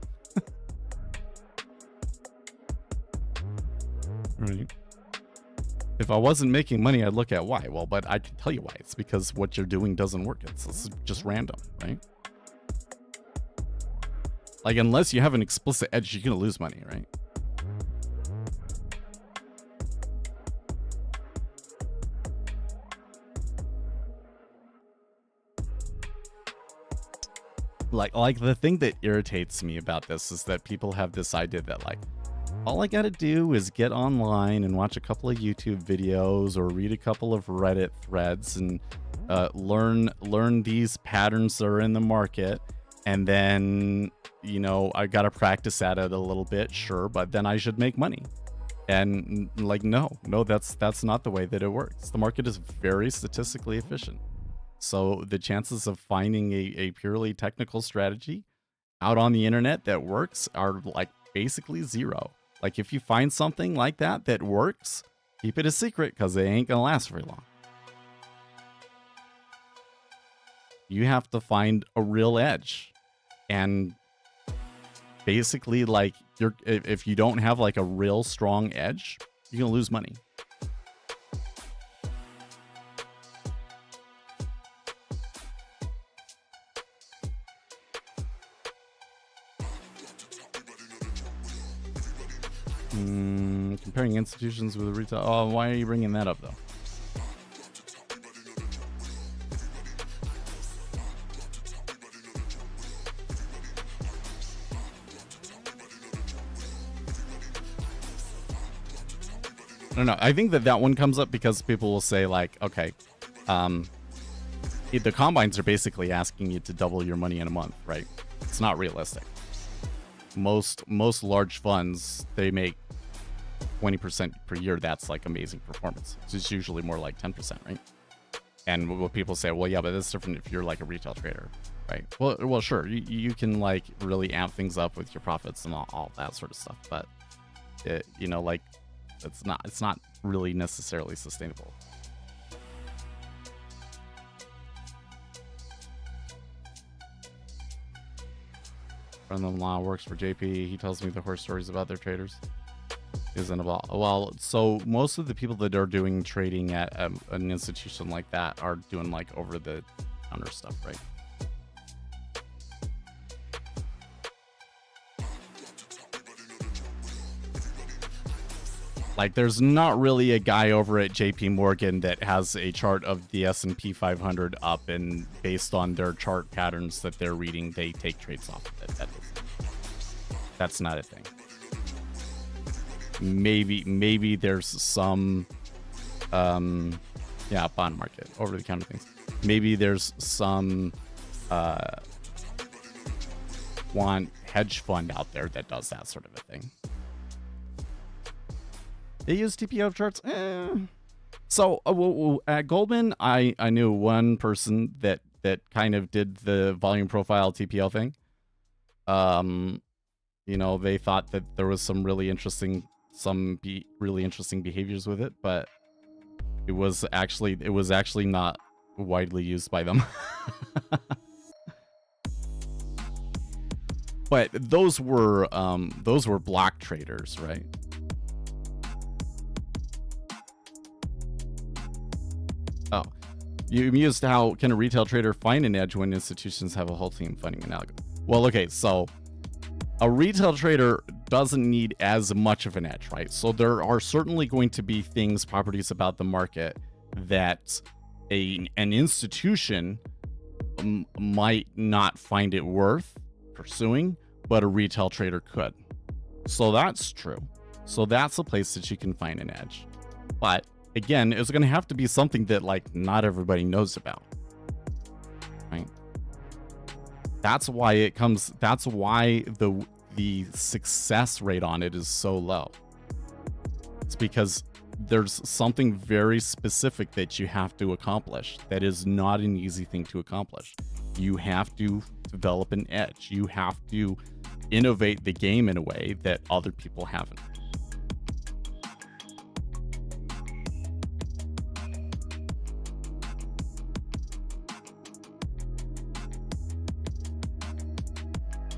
S3: Right. If I wasn't making money, I'd look at why. Well, but I can tell you why. It's because what you're doing doesn't work. It's just random, right? Like, unless you have an explicit edge, you're gonna lose money, right? Like the thing that irritates me about this is that people have this idea that like, all I gotta do is get online and watch a couple of YouTube videos or read a couple of Reddit threads and learn these patterns that are in the market, and then, you know, I gotta practice at it a little bit, sure, but then I should make money. And like, no, that's not the way that it works. The market is very statistically efficient. So the chances of finding a purely technical strategy out on the internet that works are like basically zero. Like, if you find something like that works, keep it a secret because it ain't gonna last very long. You have to find a real edge, and basically, like, if you don't have like a real strong edge, you're gonna lose money. Comparing institutions with retail. Oh, why are you bringing that up, though? I don't know. I think that one comes up because people will say, like, okay, the combines are basically asking you to double your money in a month, right? It's not realistic. Most large funds, they make 20% per year. That's like amazing performance. It's usually more like 10%, right? And what people say, well, yeah, but that's different if you're like a retail trader, right? Well, sure, you can like really amp things up with your profits and all that sort of stuff, but you know, like, it's not really necessarily sustainable. Friend-in-law works for JP. He tells me the horror stories about their traders. Isn't about, well, so most of the people that are doing trading at an institution like that are doing like over the counter stuff, right? Like, there's not really a guy over at JP Morgan that has a chart of the S&P 500 up, and based on their chart patterns that they're reading, they take trades off of it. That's not a thing. Maybe there's some bond market, over the counter things. Maybe there's some quant hedge fund out there that does that sort of a thing. They use TPO charts. So at Goldman, I knew one person that kind of did the volume profile TPO thing. You know, they thought that there was some really interesting behaviors with it, but it was actually not widely used by them. But those were block traders, right? Oh, you amused how can a retail trader find an edge when institutions have a whole team funding an algo? Well, okay, so a retail trader doesn't need as much of an edge, right? So there are certainly going to be things, properties about the market that an institution might not find it worth pursuing, but a retail trader could. So that's true. So that's a place that you can find an edge. But again, it's going to have to be something that like not everybody knows about, right? That's why it comes, that's why the success rate on it is so low. It's because there's something very specific that you have to accomplish that is not an easy thing to accomplish. You have to develop an edge. You have to innovate the game in a way that other people haven't.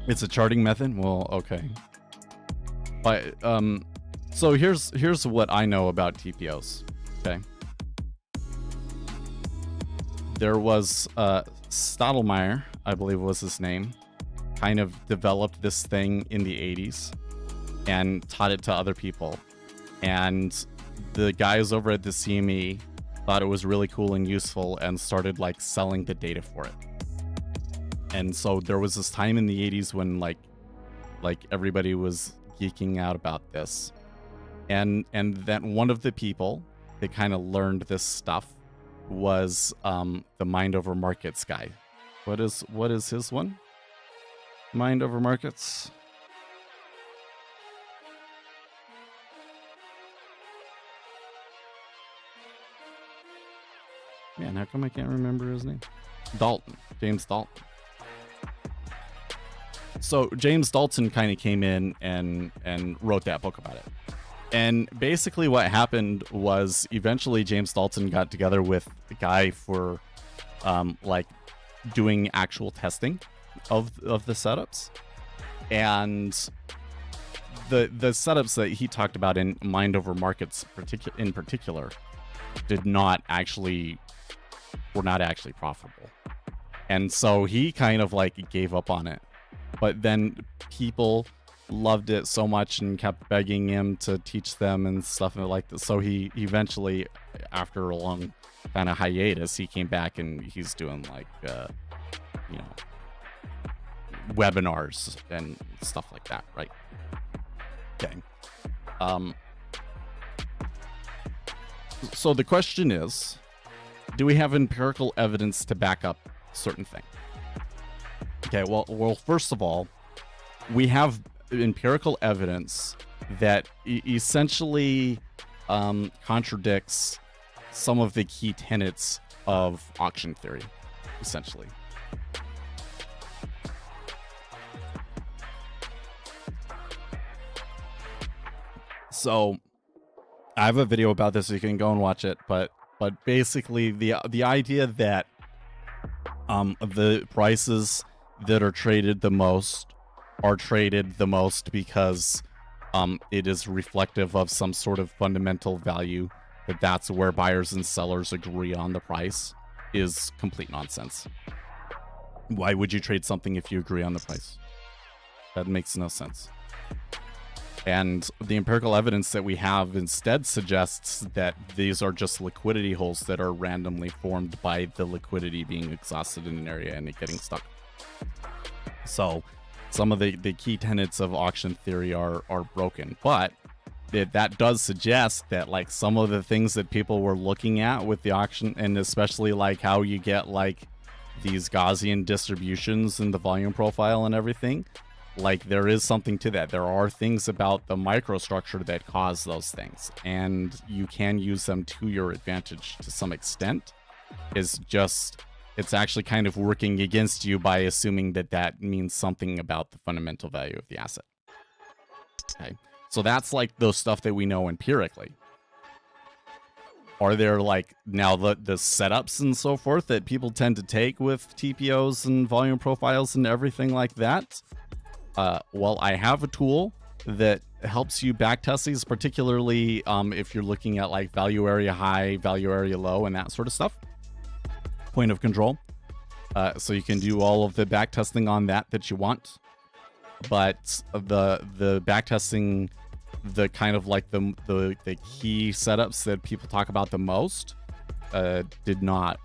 S3: It's a charting method? Well, okay. But so here's what I know about TPOs. Okay. There was Stottlemyre, I believe was his name, kind of developed this thing in the 80s and taught it to other people. And the guys over at the CME thought it was really cool and useful and started like selling the data for it. And so there was this time in the 80s when like everybody was geeking out about this. And then one of the people that kind of learned this stuff was the Mind Over Markets guy. What is his one? Mind Over Markets. Man, how come I can't remember his name? Dalton. James Dalton. So James Dalton kind of came in and wrote that book about it. And basically what happened was eventually James Dalton got together with the guy for like doing actual testing of the setups. And the setups that he talked about in Mind Over Markets in particular were not actually profitable. And so he kind of like gave up on it. But then people loved it so much and kept begging him to teach them and stuff like that. So he eventually, after a long kind of hiatus, he came back and he's doing like, webinars and stuff like that, right? Okay. So the question is, do we have empirical evidence to back up certain things? Okay, well, first of all, we have empirical evidence that essentially contradicts some of the key tenets of auction theory, essentially. So I have a video about this, so you can go and watch it, but basically the idea that the prices that are traded the most are traded the most because it is reflective of some sort of fundamental value, that's where buyers and sellers agree on the price, is complete nonsense. Why would you trade something if you agree on the price? That makes no sense. And the empirical evidence that we have instead suggests that these are just liquidity holes that are randomly formed by the liquidity being exhausted in an area and it getting stuck. So some of the key tenets of auction theory are broken, but that does suggest that like some of the things that people were looking at with the auction, and especially like how you get like these Gaussian distributions in the volume profile and everything, like there is something to that. There are things about the microstructure that cause those things, and you can use them to your advantage to some extent. It's actually kind of working against you by assuming that means something about the fundamental value of the asset. Okay, so that's like the stuff that we know empirically. Are there like now the setups and so forth that people tend to take with TPOs and volume profiles and everything like that? Well, I have a tool that helps you backtest these, particularly if you're looking at like value area high, value area low, and that sort of stuff. Point of control. So you can do all of the backtesting on that you want. but the backtesting, the kind of like the key setups that people talk about the most, did not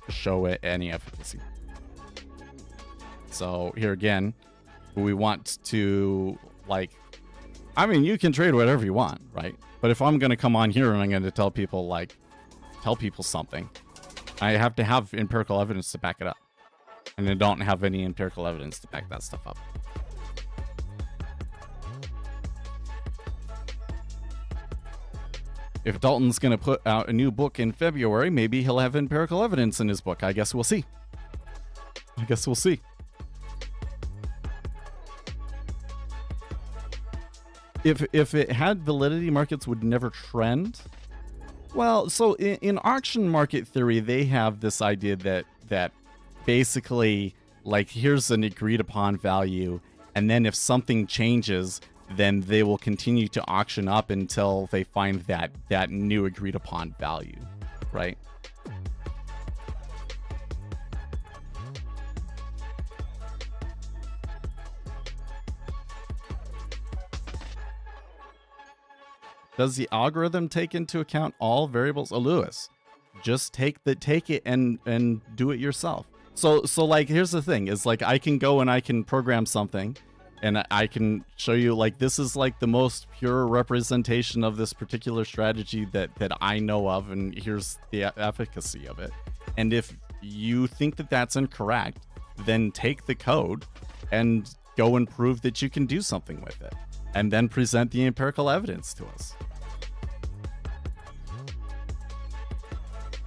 S3: show it any efficacy. So here again, we want to, like, I mean, you can trade whatever you want, right? But if I'm going to come on here and I'm going to tell people something, I have to have empirical evidence to back it up. And I don't have any empirical evidence to back that stuff up. If Dalton's going to put out a new book in February, maybe he'll have empirical evidence in his book. I guess we'll see. If it had validity, markets would never trend. Well, so in auction market theory, they have this idea that basically, like, here's an agreed upon value, and then if something changes, then they will continue to auction up until they find that new agreed upon value, right? Does the algorithm take into account all variables? Oh, Lewis, just take it and do it yourself. So like, here's the thing, is like, I can go and I can program something, and I can show you, like, this is like the most pure representation of this particular strategy that I know of, and here's the efficacy of it. And if you think that that's incorrect, then take the code and go and prove that you can do something with it, and then present the empirical evidence to us.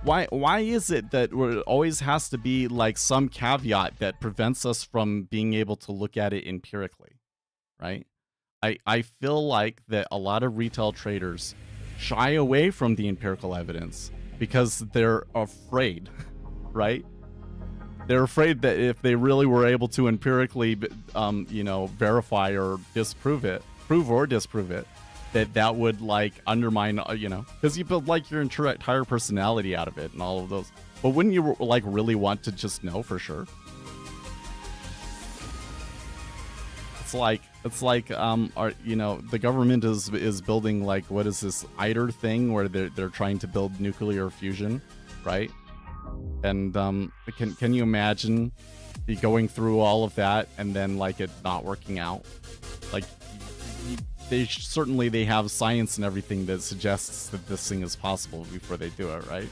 S3: Why is it that it always has to be like some caveat that prevents us from being able to look at it empirically, right? I feel like that a lot of retail traders shy away from the empirical evidence because they're afraid, right? They're afraid that if they really were able to empirically, verify or prove or disprove it, that would, like, undermine, because you build, like, your entire personality out of it and all of those. But wouldn't you, like, really want to just know for sure? It's like the government is building, like, what is this ITER thing where they're trying to build nuclear fusion, right? And can you imagine going through all of that and then, like, it not working out? Like, they have science and everything that suggests that this thing is possible before they do it, right?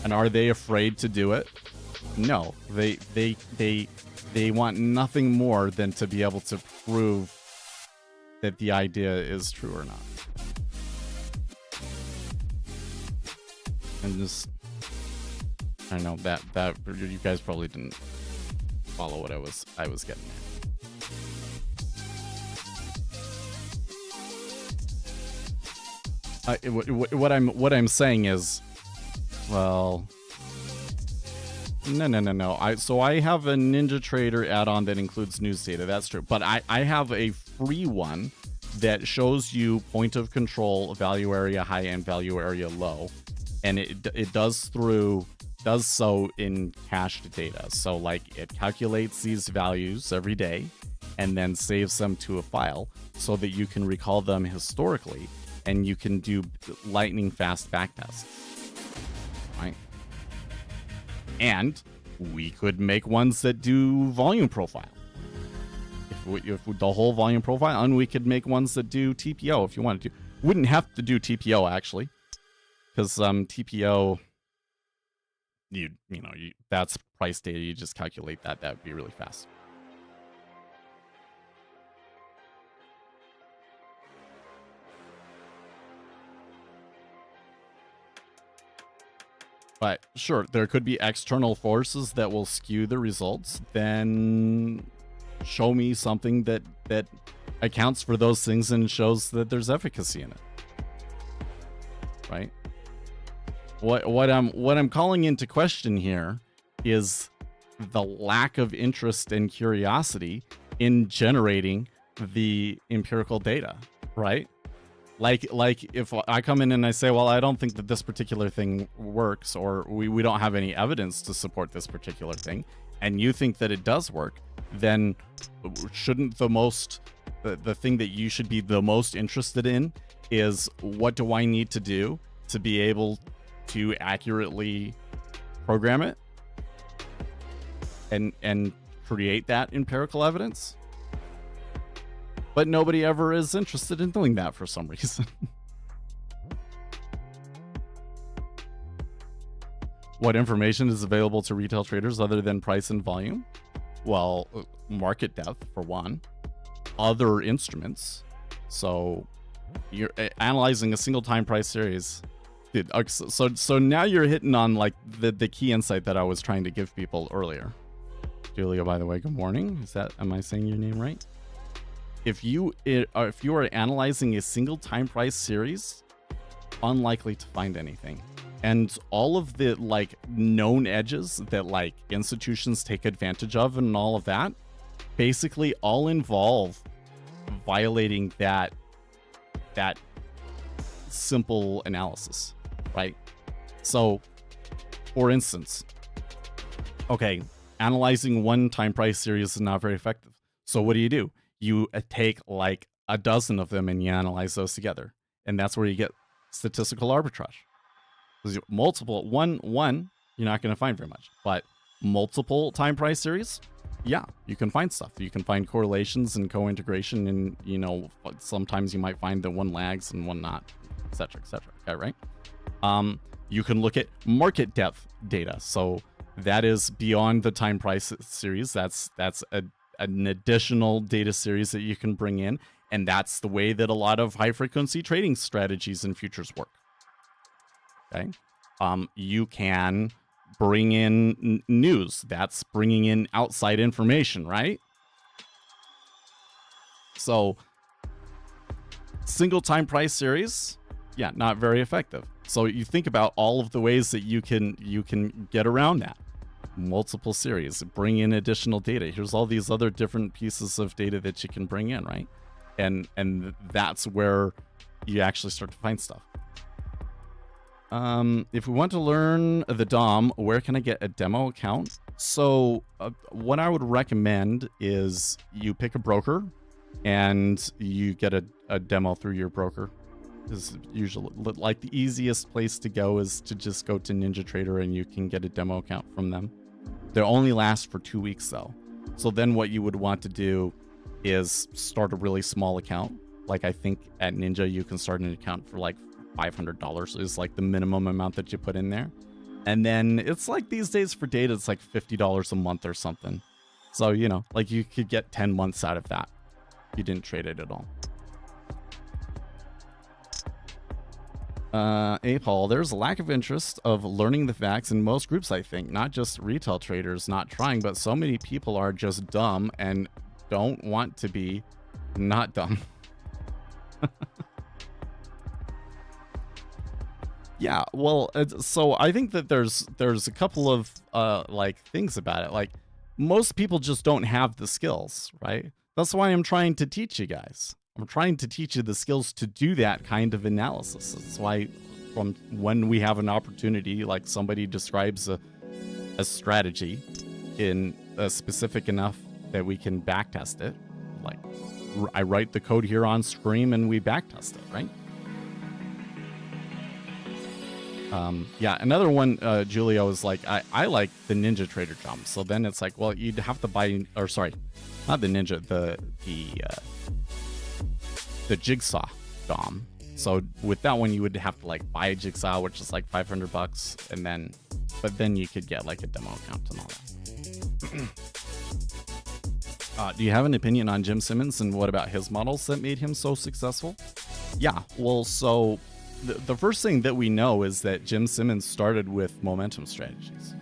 S3: And are they afraid to do it? No, they want nothing more than to be able to prove that the idea is true or not. And just, I don't know, that you guys probably didn't follow what I was getting at. What I'm saying is, well, no. I have a NinjaTrader add-on that includes news data. That's true, but I have a free one that shows you point of control, value area high and value area low, and it does so in cached data. So, like, it calculates these values every day and then saves them to a file so that you can recall them historically. And you can do lightning fast backtests, right? And we could make ones that do volume profile. If the whole volume profile, and we could make ones that do TPO if you wanted to. Wouldn't have to do TPO actually, because TPO, that's price data. You just calculate that. That would be really fast. But sure, there could be external forces that will skew the results. Then show me something that accounts for those things and shows that there's efficacy in it. Right? What I'm calling into question here is the lack of interest and curiosity in generating the empirical data, right? Like if I come in and I say, well, I don't think that this particular thing works, or we don't have any evidence to support this particular thing, and you think that it does work, then shouldn't the thing that you should be the most interested in is, what do I need to do to be able to accurately program it and create that empirical evidence? But nobody ever is interested in doing that for some reason. What information is available to retail traders other than price and volume? Well, market depth for one, other instruments. So you're analyzing a single time price series. Dude, so now you're hitting on like the key insight that I was trying to give people earlier. Julia, by the way, good morning. Am I saying your name right? If you are analyzing a single time price series, unlikely to find anything. And all of the like known edges that like institutions take advantage of and all of that basically all involve violating that simple analysis, right? So for instance, okay, analyzing one time price series is not very effective. So what do? You take like a dozen of them and you analyze those together. And that's where you get statistical arbitrage. Multiple, one, you're not going to find very much. But multiple time price series, yeah, you can find stuff. You can find correlations and co-integration, and, you know, sometimes you might find that one lags and one not, etc., etc. Okay, right? You can look at market depth data. So that is beyond the time price series. That's an additional data series that you can bring in, and that's the way that a lot of high frequency trading strategies and futures work. Okay, you can bring in news. That's bringing in outside information, right? So single time price series, yeah, not very effective. So you think about all of the ways that you can get around that. Multiple series, bring in additional data. Here's all these other different pieces of data that you can bring in, right? And that's where you actually start to find stuff. If we want to learn the DOM, where can I get a demo account? So what I would recommend is you pick a broker and you get a demo through your broker. Is usually like the easiest place to go is to just go to NinjaTrader and you can get a demo account from them. They only last for 2 weeks though. So then what you would want to do is start a really small account. Like I think at Ninja you can start an account for like $500 is like the minimum amount that you put in there. And then it's like these days for data, it's like $50 a month or something. So, you know, like you could get 10 months out of that. You didn't trade it at all. Paul, there's a lack of interest of learning the facts in most groups, I think. Not just retail traders not trying, but so many people are just dumb and don't want to be not dumb. Yeah, well, so I think that there's a couple of like things about it. Like most people just don't have the skills, right? That's why I'm trying to teach you guys. I'm trying to teach you the skills to do that kind of analysis. That's why from when we have an opportunity, like somebody describes a strategy in a specific enough that we can backtest it. Like I write the code here on screen and we backtest it, right? Yeah, another one, Julia was like, I like the NinjaTrader DOM. So then it's like, well, you'd have to buy, or sorry, not the Ninja, the Jigsaw DOM. So with that one, you would have to like buy a Jigsaw, which is like $500, and then, but then you could get like a demo account and all that. Do you have an opinion on Jim Simmons and what about his models that made him so successful? Yeah, well, so the first thing that we know is that Jim Simmons started with momentum strategies.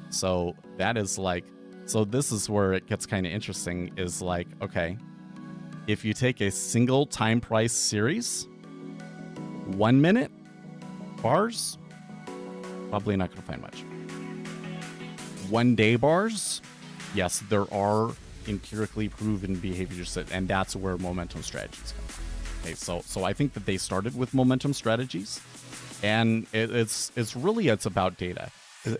S3: So that is like, so this is where it gets kind of interesting is like, okay, if you take a single time price series, 1 minute bars, probably not going to find much. 1 day bars, yes, there are empirically proven behaviors, and that's where momentum strategies come from. Okay, so I think that they started with momentum strategies, and it's about data.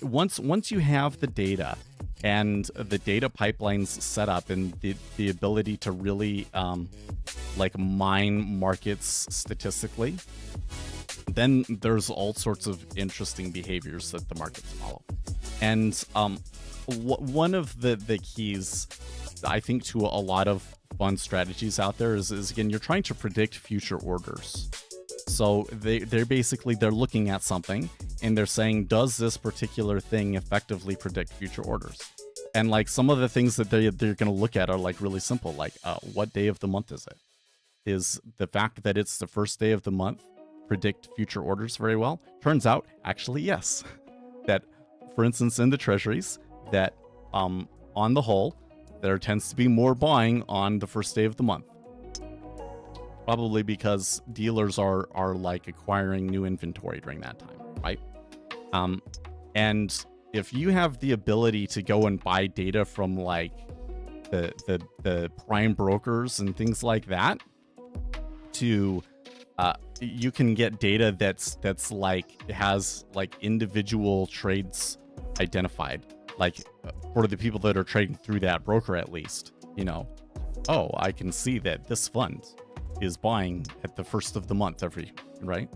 S3: once you have the data and the data pipelines set up and the ability to really like mine markets statistically, then there's all sorts of interesting behaviors that the markets follow. And one of the keys, I think, to a lot of fun strategies out there is again, you're trying to predict future orders. So they're looking at something and they're saying, does this particular thing effectively predict future orders? And like some of the things that they're going to look at are like really simple, like what day of the month is it? Is the fact that it's the first day of the month predict future orders very well? Turns out, actually, yes. That, for instance, in the treasuries, that on the whole, there tends to be more buying on the first day of the month. Probably because dealers are like acquiring new inventory during that time, right? And if you have the ability to go and buy data from like the prime brokers and things like that, to you can get data that's like has like individual trades identified, like for the people that are trading through that broker, at least, you know, oh, I can see that this fund is buying at the first of the month every, right?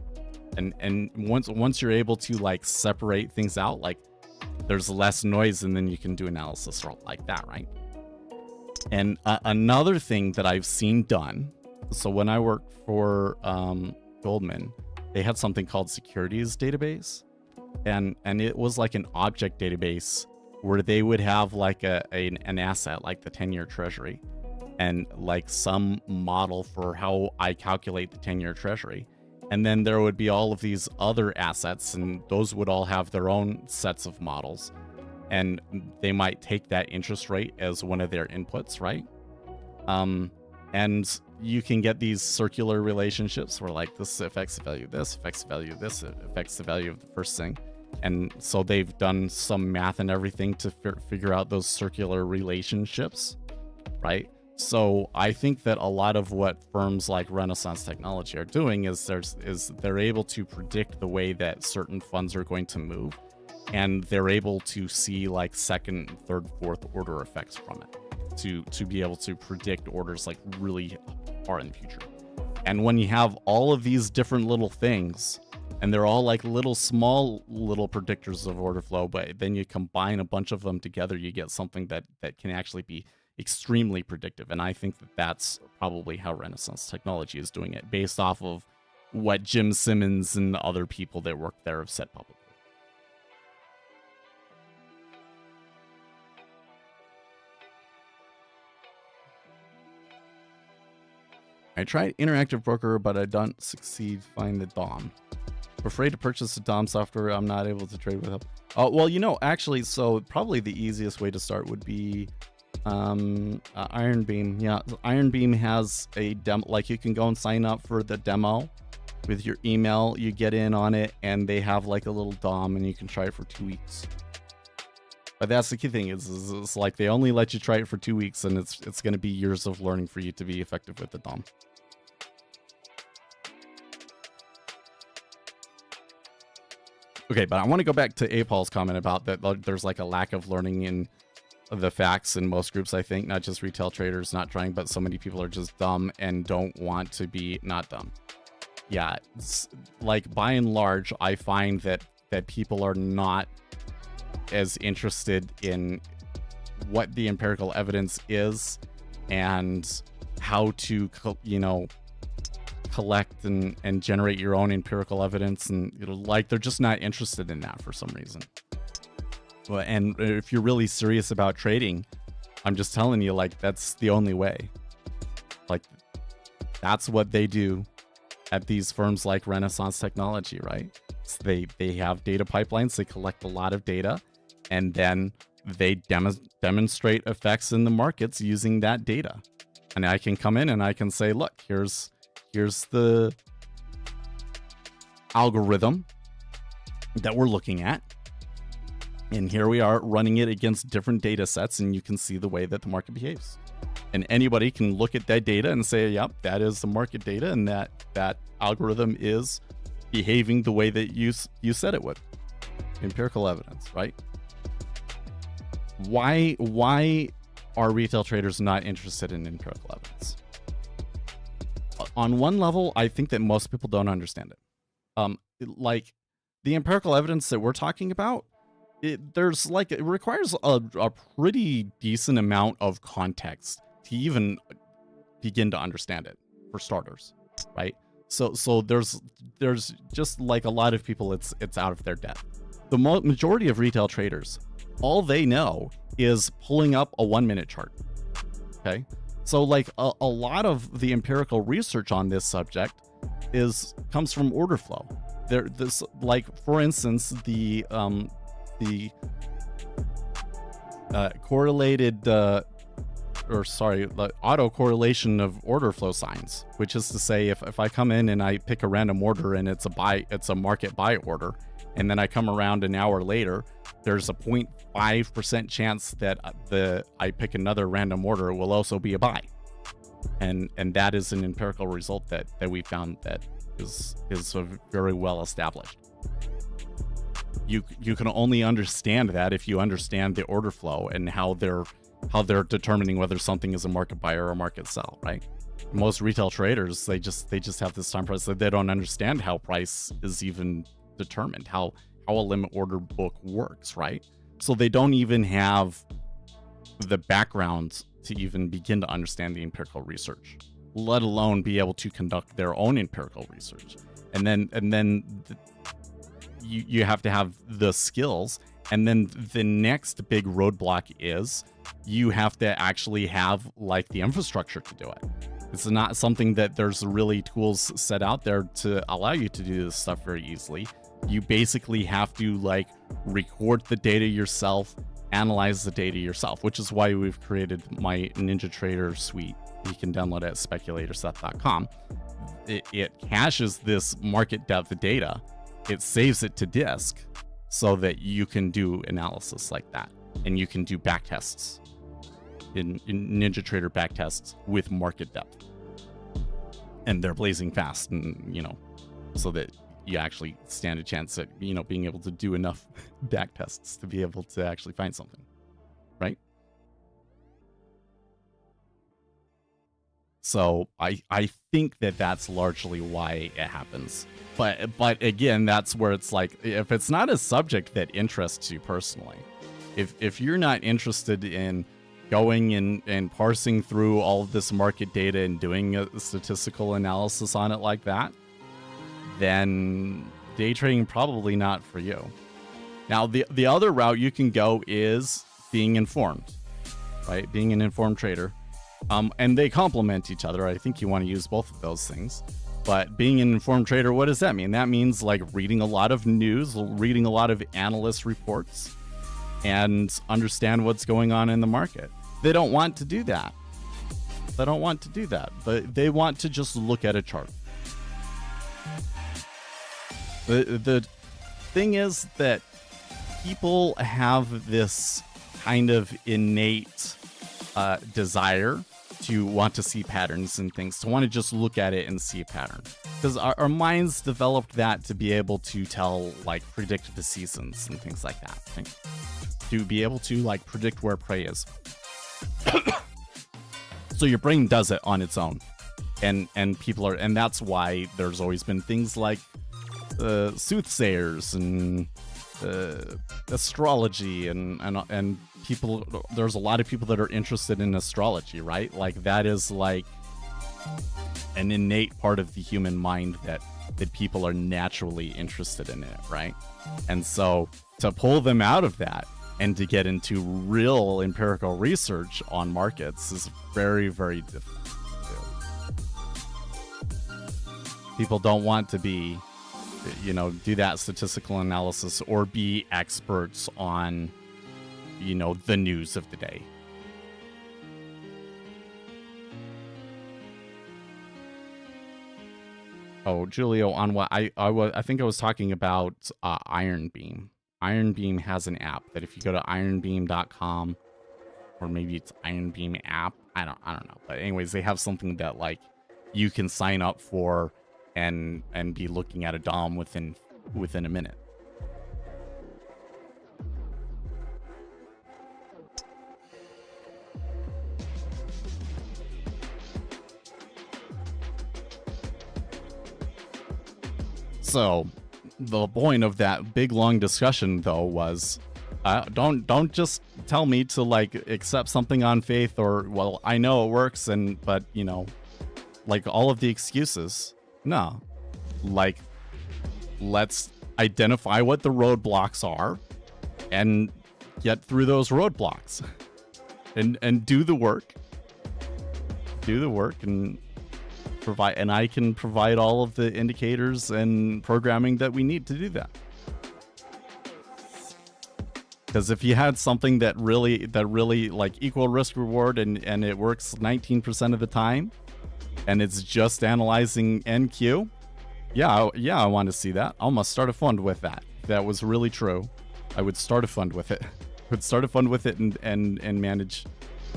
S3: And once you're able to like separate things out, like there's less noise, and then you can do analysis like that, right? And another thing that I've seen done, so when I worked for Goldman, they had something called securities database, and it was like an object database where they would have like an asset like the 10-year treasury and like some model for how I calculate the 10-year treasury. And then there would be all of these other assets, and those would all have their own sets of models. And they might take that interest rate as one of their inputs, right? And you can get these circular relationships where like this affects the value of this, affects the value of this, it affects the value of the first thing. And so they've done some math and everything to figure out those circular relationships, right? So I think that a lot of what firms like Renaissance Technology are doing is they're able to predict the way that certain funds are going to move, and they're able to see like second, third, fourth order effects from it to be able to predict orders like really far in the future. And when you have all of these different little things, and they're all like small little predictors of order flow, but then you combine a bunch of them together, you get something that can actually be extremely predictive. And I think that that's probably how Renaissance Technology is doing it, based off of what Jim Simmons and other people that work there have said publicly. I tried Interactive Broker, but I don't succeed find the DOM. Afraid to purchase the DOM software. I'm not able to trade with help. Oh, well, you know, actually, so probably the easiest way to start would be Iron Beam. Yeah, Iron Beam has a demo. Like, you can go and sign up for the demo with your email. You get in on it, and they have like a little DOM, and you can try it for 2 weeks. But that's the key thing is it's like they only let you try it for 2 weeks, and it's going to be years of learning for you to be effective with the DOM. Okay, but I want to go back to Apol's comment about that there's like a lack of learning in the facts in most groups, I think, not just retail traders not trying, but so many people are just dumb and don't want to be not dumb. Yeah, it's like by and large, I find that people are not as interested in what the empirical evidence is and how to, you know, collect and generate your own empirical evidence, and like they're just not interested in that for some reason. Well, and if you're really serious about trading, I'm just telling you, like, that's the only way. Like, that's what they do at these firms like Renaissance Technology, right? So they have data pipelines, they collect a lot of data, and then they demonstrate effects in the markets using that data. And I can come in and I can say, look, here's the algorithm that we're looking at, and here we are running it against different data sets, and you can see the way that the market behaves. And anybody can look at that data and say, yep, that is the market data, and that algorithm is behaving the way that you said it would. Empirical evidence, right? Why are retail traders not interested in empirical evidence? On one level, I think that most people don't understand it. Like the empirical evidence that we're talking about, it requires a pretty decent amount of context to even begin to understand it, for starters, right? So there's just like a lot of people, it's out of their depth. The majority of retail traders, all they know is pulling up a 1-minute chart. Okay, so like a lot of the empirical research on this subject comes from order flow. This, like, for instance, the correlated autocorrelation of order flow signs, which is to say, if I come in and I pick a random order and it's a market buy order, and then I come around an hour later, there's a 0.5% chance that I pick another random order will also be a buy, and that is an empirical result that we found that is very well established. You can only understand that if you understand the order flow and how they're determining whether something is a market buy or a market sell, right? Most retail traders, they just have this time price that they don't understand how price is even determined, how a limit order book works, right? So they don't even have the background to even begin to understand the empirical research, let alone be able to conduct their own empirical research. And then you have to have the skills. And then the next big roadblock is you have to actually have like the infrastructure to do it. It's not something that there's really tools set out there to allow you to do this stuff very easily. You basically have to like record the data yourself, analyze the data yourself, which is why we've created my NinjaTrader suite. You can download it at speculatorseth.com. It caches this market depth data. It saves it to disk so that you can do analysis like that. And you can do backtests in NinjaTrader backtests with market depth. And they're blazing fast, and so that you actually stand a chance at being able to do enough backtests to be able to actually find something, right? So I think that's largely why it happens. But again, that's where it's like, if it's not a subject that interests you personally, if you're not interested in going and parsing through all of this market data and doing a statistical analysis on it like that, then day trading probably not for you. Now, the other route you can go is being informed, right? Being an informed trader. And they complement each other. I think you want to use both of those things. But being an informed trader, what does that mean? That means like reading a lot of news, reading a lot of analyst reports, and understand what's going on in the market. They don't want to do that. But they want to just look at a chart. The thing is that people have this kind of innate desire to want to see patterns and things, to want to just look at it and see a pattern, because our minds developed that to be able to predict the seasons and things like that, right? To be able to like predict where prey is. So your brain does it on its own, and that's why there's always been things like soothsayers and astrology and people. There's a lot of people that are interested in astrology, right? Like that is like an innate part of the human mind that people are naturally interested in it, right? And so to pull them out of that and to get into real empirical research on markets is very, very difficult to do. People don't want to be, do that statistical analysis or be experts on, the news of the day. Oh, Julio, on what I think I was talking about Iron Beam. Iron Beam has an app that if you go to ironbeam.com, or maybe it's Iron Beam app, I don't know. But anyways, they have something that like you can sign up for and be looking at a DOM within a minute. So the point of that big long discussion though was don't just tell me to like accept something on faith, or well, I know it works, but you know, like all of the excuses. No, like let's identify what the roadblocks are and get through those roadblocks and do the work and provide, and I can provide all of the indicators and programming that we need to do that. Because if you had something that really like equal risk reward and it works 19% of the time and it's just analyzing NQ, I want to see that. I almost start a fund with that. If that was really true, I would start a fund with it. And manage,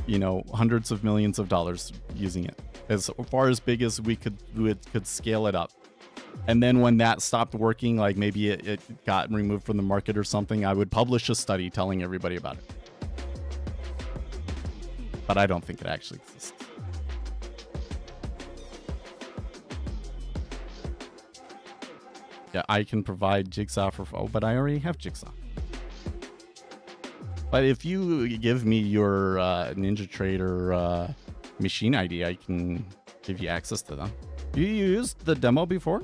S3: you know, hundreds of millions of dollars using it as far as big as we could scale it up. And then when that stopped working, like maybe it got removed from the market or something, I would publish a study telling everybody about it. But I don't think it actually exists. Yeah, I can provide Jigsaw but I already have Jigsaw. But if you give me your NinjaTrader machine ID, I can give you access to them. You used the demo before?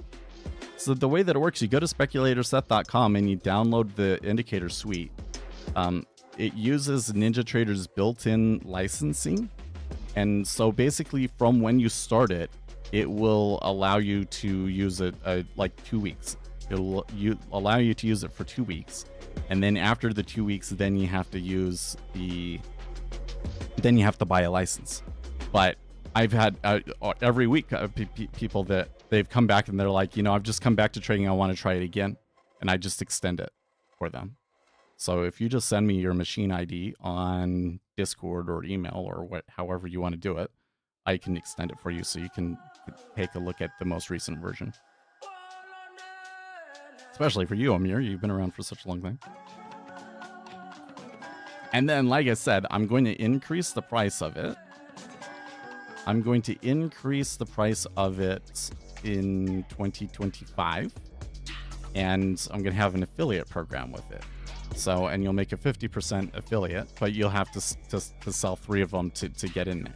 S3: So the way that it works, you go to speculatorseth.com and you download the indicator suite. It uses NinjaTrader's built-in licensing. And so basically from when you start it, it will allow you to use it like 2 weeks. It'll allow you to use it for 2 weeks. And then after the 2 weeks, then you have to buy a license. But I've had every week people that they've come back and they're like, you know, I've just come back to trading. I want to try it again. And I just extend it for them. So if you just send me your machine ID on Discord or email or however you want to do it, I can extend it for you so you can take a look at the most recent version. Especially for you, Amir. You've been around for such a long time. And then, like I said, I'm going to increase the price of it. I'm going to increase the price of it in 2025. And I'm going to have an affiliate program with it. So, and you'll make a 50% affiliate, but you'll have to sell 3 of them to get in there,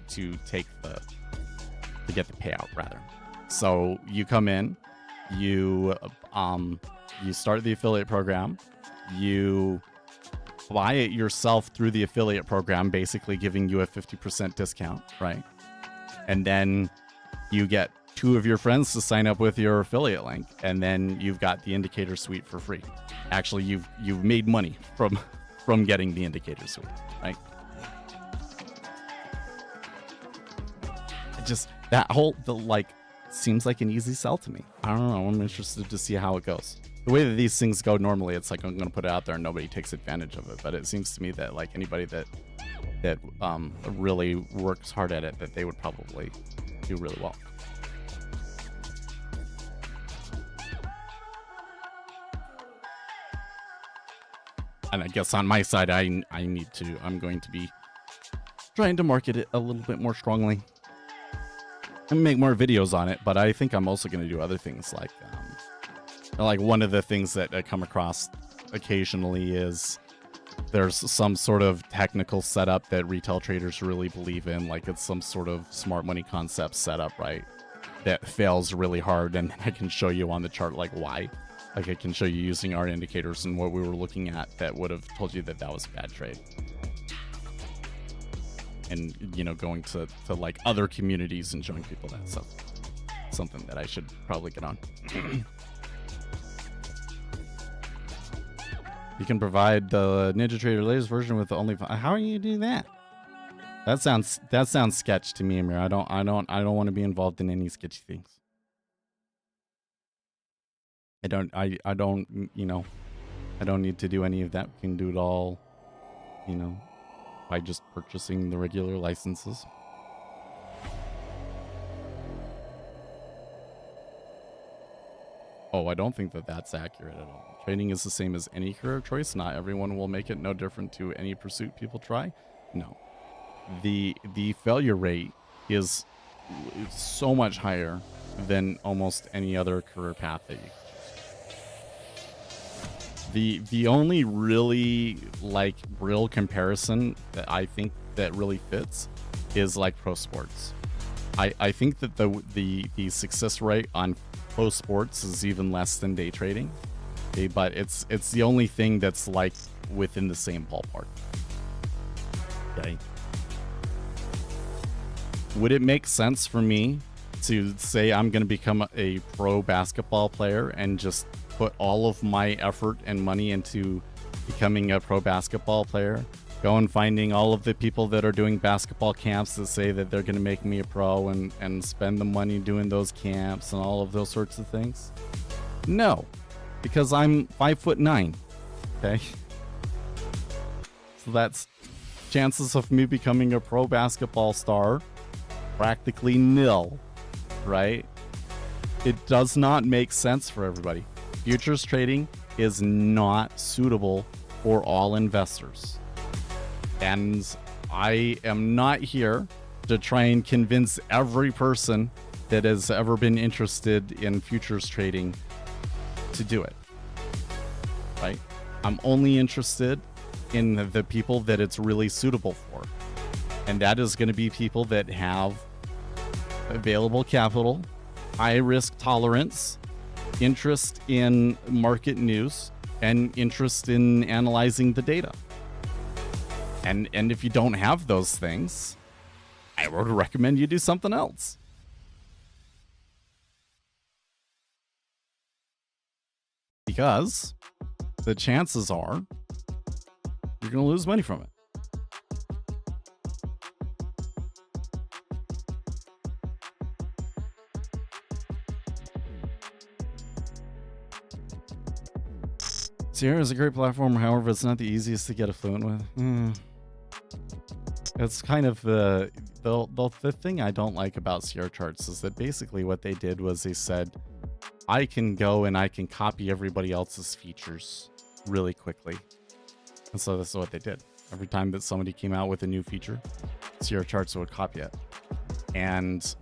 S3: to get the payout rather. So you come in, you start the affiliate program, you buy it yourself through the affiliate program, basically giving you a 50% discount, right? And then you get 2 of your friends to sign up with your affiliate link, and then you've got the indicator suite for free. Actually, you've made money from getting the indicator suite, right? Seems like an easy sell to me. I don't know. I'm interested to see how it goes. The way that these things go normally, it's like I'm going to put it out there and nobody takes advantage of it. But it seems to me that like anybody that really works hard at it, that they would probably do really well. And I guess on my side, I'm going to be trying to market it a little bit more strongly and make more videos on it. But I think I'm also going to do other things like one of the things that I come across occasionally is there's some sort of technical setup that retail traders really believe in. Like it's some sort of smart money concept setup, right? That fails really hard. And I can show you on the chart, like why. Like I can show you using our indicators and what we were looking at that would have told you that that was a bad trade. And, you know, going to like other communities and showing people that stuff. Something that I should probably get on. You can provide the NinjaTrader latest version with the only. How are you do that? That sounds sketch to me, Amir. I don't want to be involved in any sketchy things. I don't, you know, I don't need to do any of that. We can do it all, you know, by just purchasing the regular licenses. Oh, I don't think that that's accurate at all. Trading is the same as any career choice. Not everyone will make it. No different to any pursuit people try. No. The failure rate is so much higher than almost any other career path that you could. The only really like real comparison that I think that really fits is like pro sports. I think that the success rate on pro sports is even less than day trading. Okay, but it's the only thing that's like within the same ballpark. Okay. Would it make sense for me to say I'm going to become a pro basketball player and just put all of my effort and money into becoming a pro basketball player? Go and finding all of the people that are doing basketball camps that say that they're going to make me a pro and spend the money doing those camps and all of those sorts of things? No, because I'm 5'9". Okay. So that's chances of me becoming a pro basketball star practically nil, right? It does not make sense for everybody. Futures trading is not suitable for all investors. And I am not here to try and convince every person that has ever been interested in futures trading to do it, right? I'm only interested in the people that it's really suitable for. And that is going to be people that have available capital, high risk tolerance, interest in market news, and interest in analyzing the data. And if you don't have those things, I would recommend you do something else. Because the chances are you're going to lose money from it. Sierra is a great platform, however, it's not the easiest to get fluent with. It's kind of the thing I don't like about Sierra charts is that basically what they did was they said, I can go and I can copy everybody else's features really quickly. And so this is what they did. Every time that somebody came out with a new feature, Sierra charts would copy it. And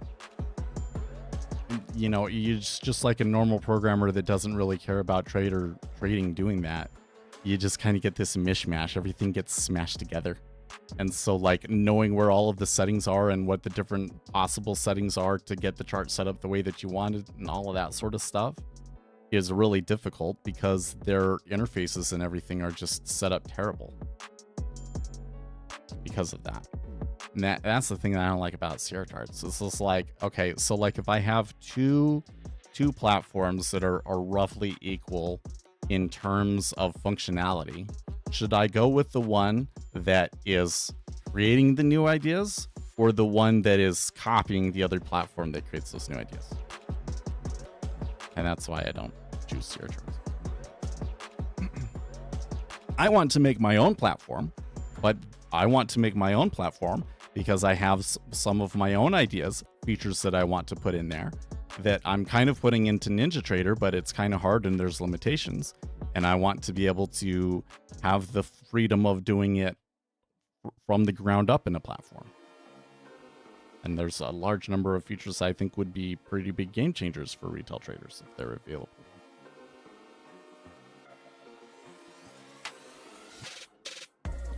S3: you know, you just like a normal programmer that doesn't really care about trading doing that. You just kind of get this mishmash. Everything gets smashed together. And so like knowing where all of the settings are and what the different possible settings are to get the chart set up the way that you wanted and all of that sort of stuff is really difficult because their interfaces and everything are just set up terrible because of that. And that's the thing that I don't like about Sierra charts. It's just like, okay, so like if I have two platforms that are roughly equal in terms of functionality, should I go with the one that is creating the new ideas or the one that is copying the other platform that creates those new ideas? And that's why I don't choose Sierra charts. I want to make my own platform, but I want to make my own platform because I have some of my own ideas, features that I want to put in there that I'm kind of putting into NinjaTrader, but it's kind of hard and there's limitations. And I want to be able to have the freedom of doing it from the ground up in a platform. And there's a large number of features I think would be pretty big game changers for retail traders if they're available.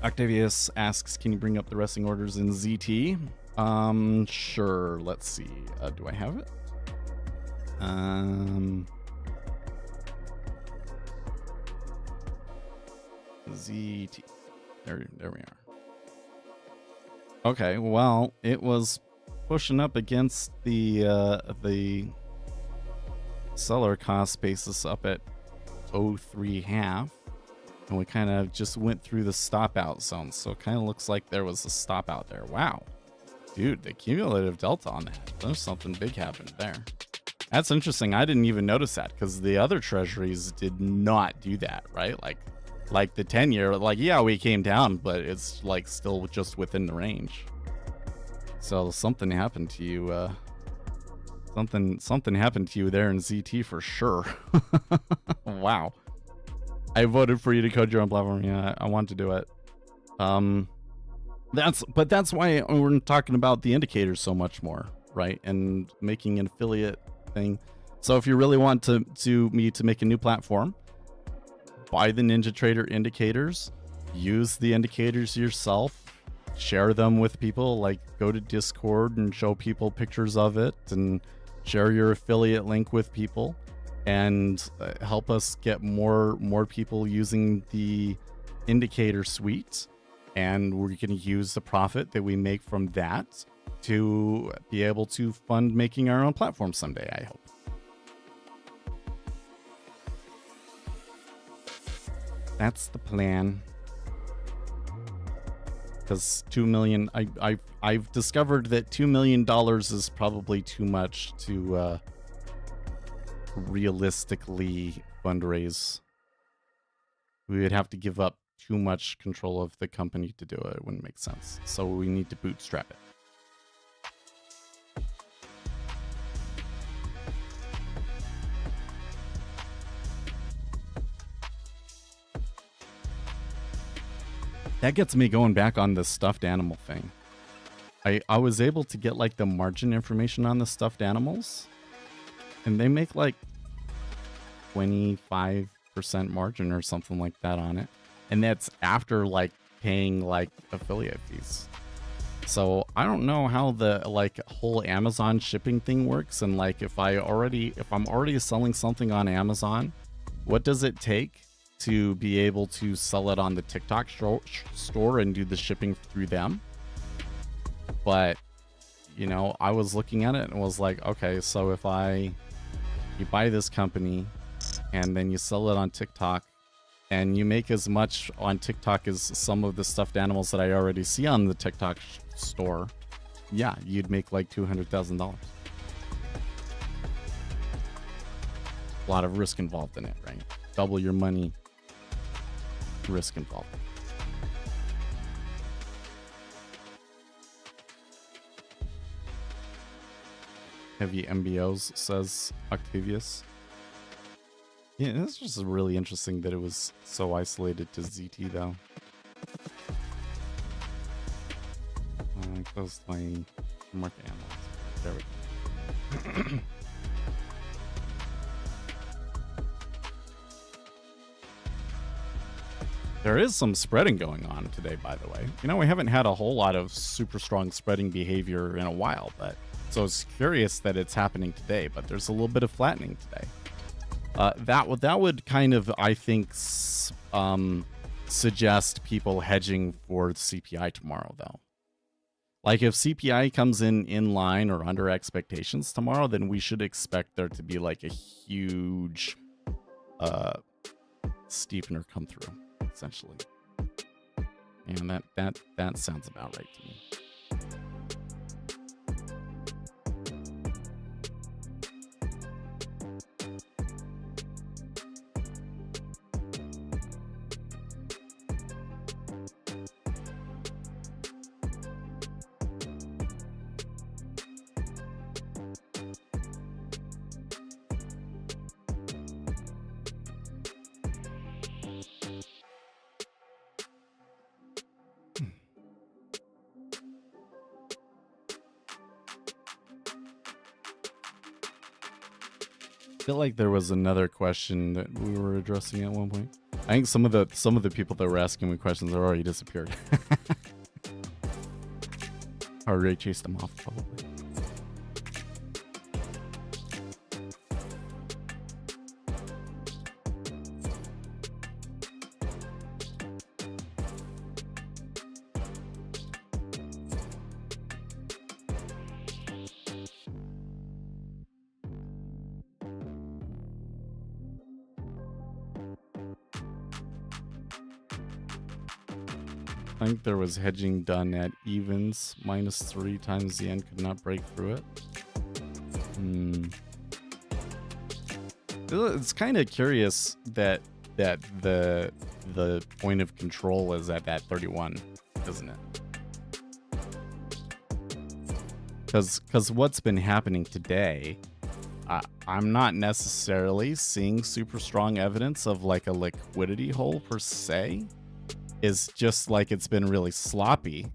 S3: Octavius asks, can you bring up the resting orders in ZT? Sure. Let's see. Do I have it? ZT. There we are. Okay. Well, it was pushing up against the seller cost basis up at 0.3 and we kind of just went through the stop out zone, so it kind of looks like there was a stop out there. Wow, dude, the cumulative delta on that, there's something big happened there. That's interesting. I didn't even notice that because the other treasuries did not do that, right? Like the 10-year, like, yeah, we came down, but it's like still just within the range. So something happened to you. Something happened to you there in ZT for sure. Wow. I voted for you to code your own platform. Yeah, I want to do it. That's why we're talking about the indicators so much more, right? And making an affiliate thing. So if you really want me to make a new platform, buy the NinjaTrader indicators, use the indicators yourself, share them with people, like go to Discord and show people pictures of it and share your affiliate link with people, and help us get more people using the indicator suite. And we're going to use the profit that we make from that to be able to fund making our own platform someday, I hope. That's the plan. Because $2 million, I've discovered that $2 million is probably too much to realistically fundraise. We would have to give up too much control of the company to do it. It wouldn't make sense. So we need to bootstrap it. That gets me going back on the stuffed animal thing. I was able to get like the margin information on the stuffed animals, and they make like 25% margin or something like that on it. And that's after like paying like affiliate fees. So I don't know how the like whole Amazon shipping thing works. And like if I'm already selling something on Amazon, what does it take to be able to sell it on the TikTok store and do the shipping through them? But, you know, I was looking at it and was like, okay, so if you buy this company and then you sell it on TikTok and you make as much on TikTok as some of the stuffed animals that I already see on the TikTok store, yeah, you'd make like $200,000. A lot of risk involved in it, right? Double your money. Risk involved. Heavy MBOs, says Octavius. Yeah, it's just really interesting that it was so isolated to ZT though. Close my market analysis. There we go. There is some spreading going on today, by the way. You know, we haven't had a whole lot of super strong spreading behavior in a while, but so it's curious that it's happening today, but there's a little bit of flattening today. That would kind of, I think, suggest people hedging for CPI tomorrow, though. Like if CPI comes in line or under expectations tomorrow, then we should expect there to be like a huge steepener come through. Essentially, and that sounds about right to me. I feel like there was another question that we were addressing at one point. I think some of the people that were asking me questions are already disappeared. Or Ray chased them off, probably. I think there was hedging done at evens, -3 times the end could not break through it. It's kind of curious that the point of control is at that 31, isn't it? Because what's been happening today, I'm not necessarily seeing super strong evidence of like a liquidity hole per se. Is just like it's been really sloppy.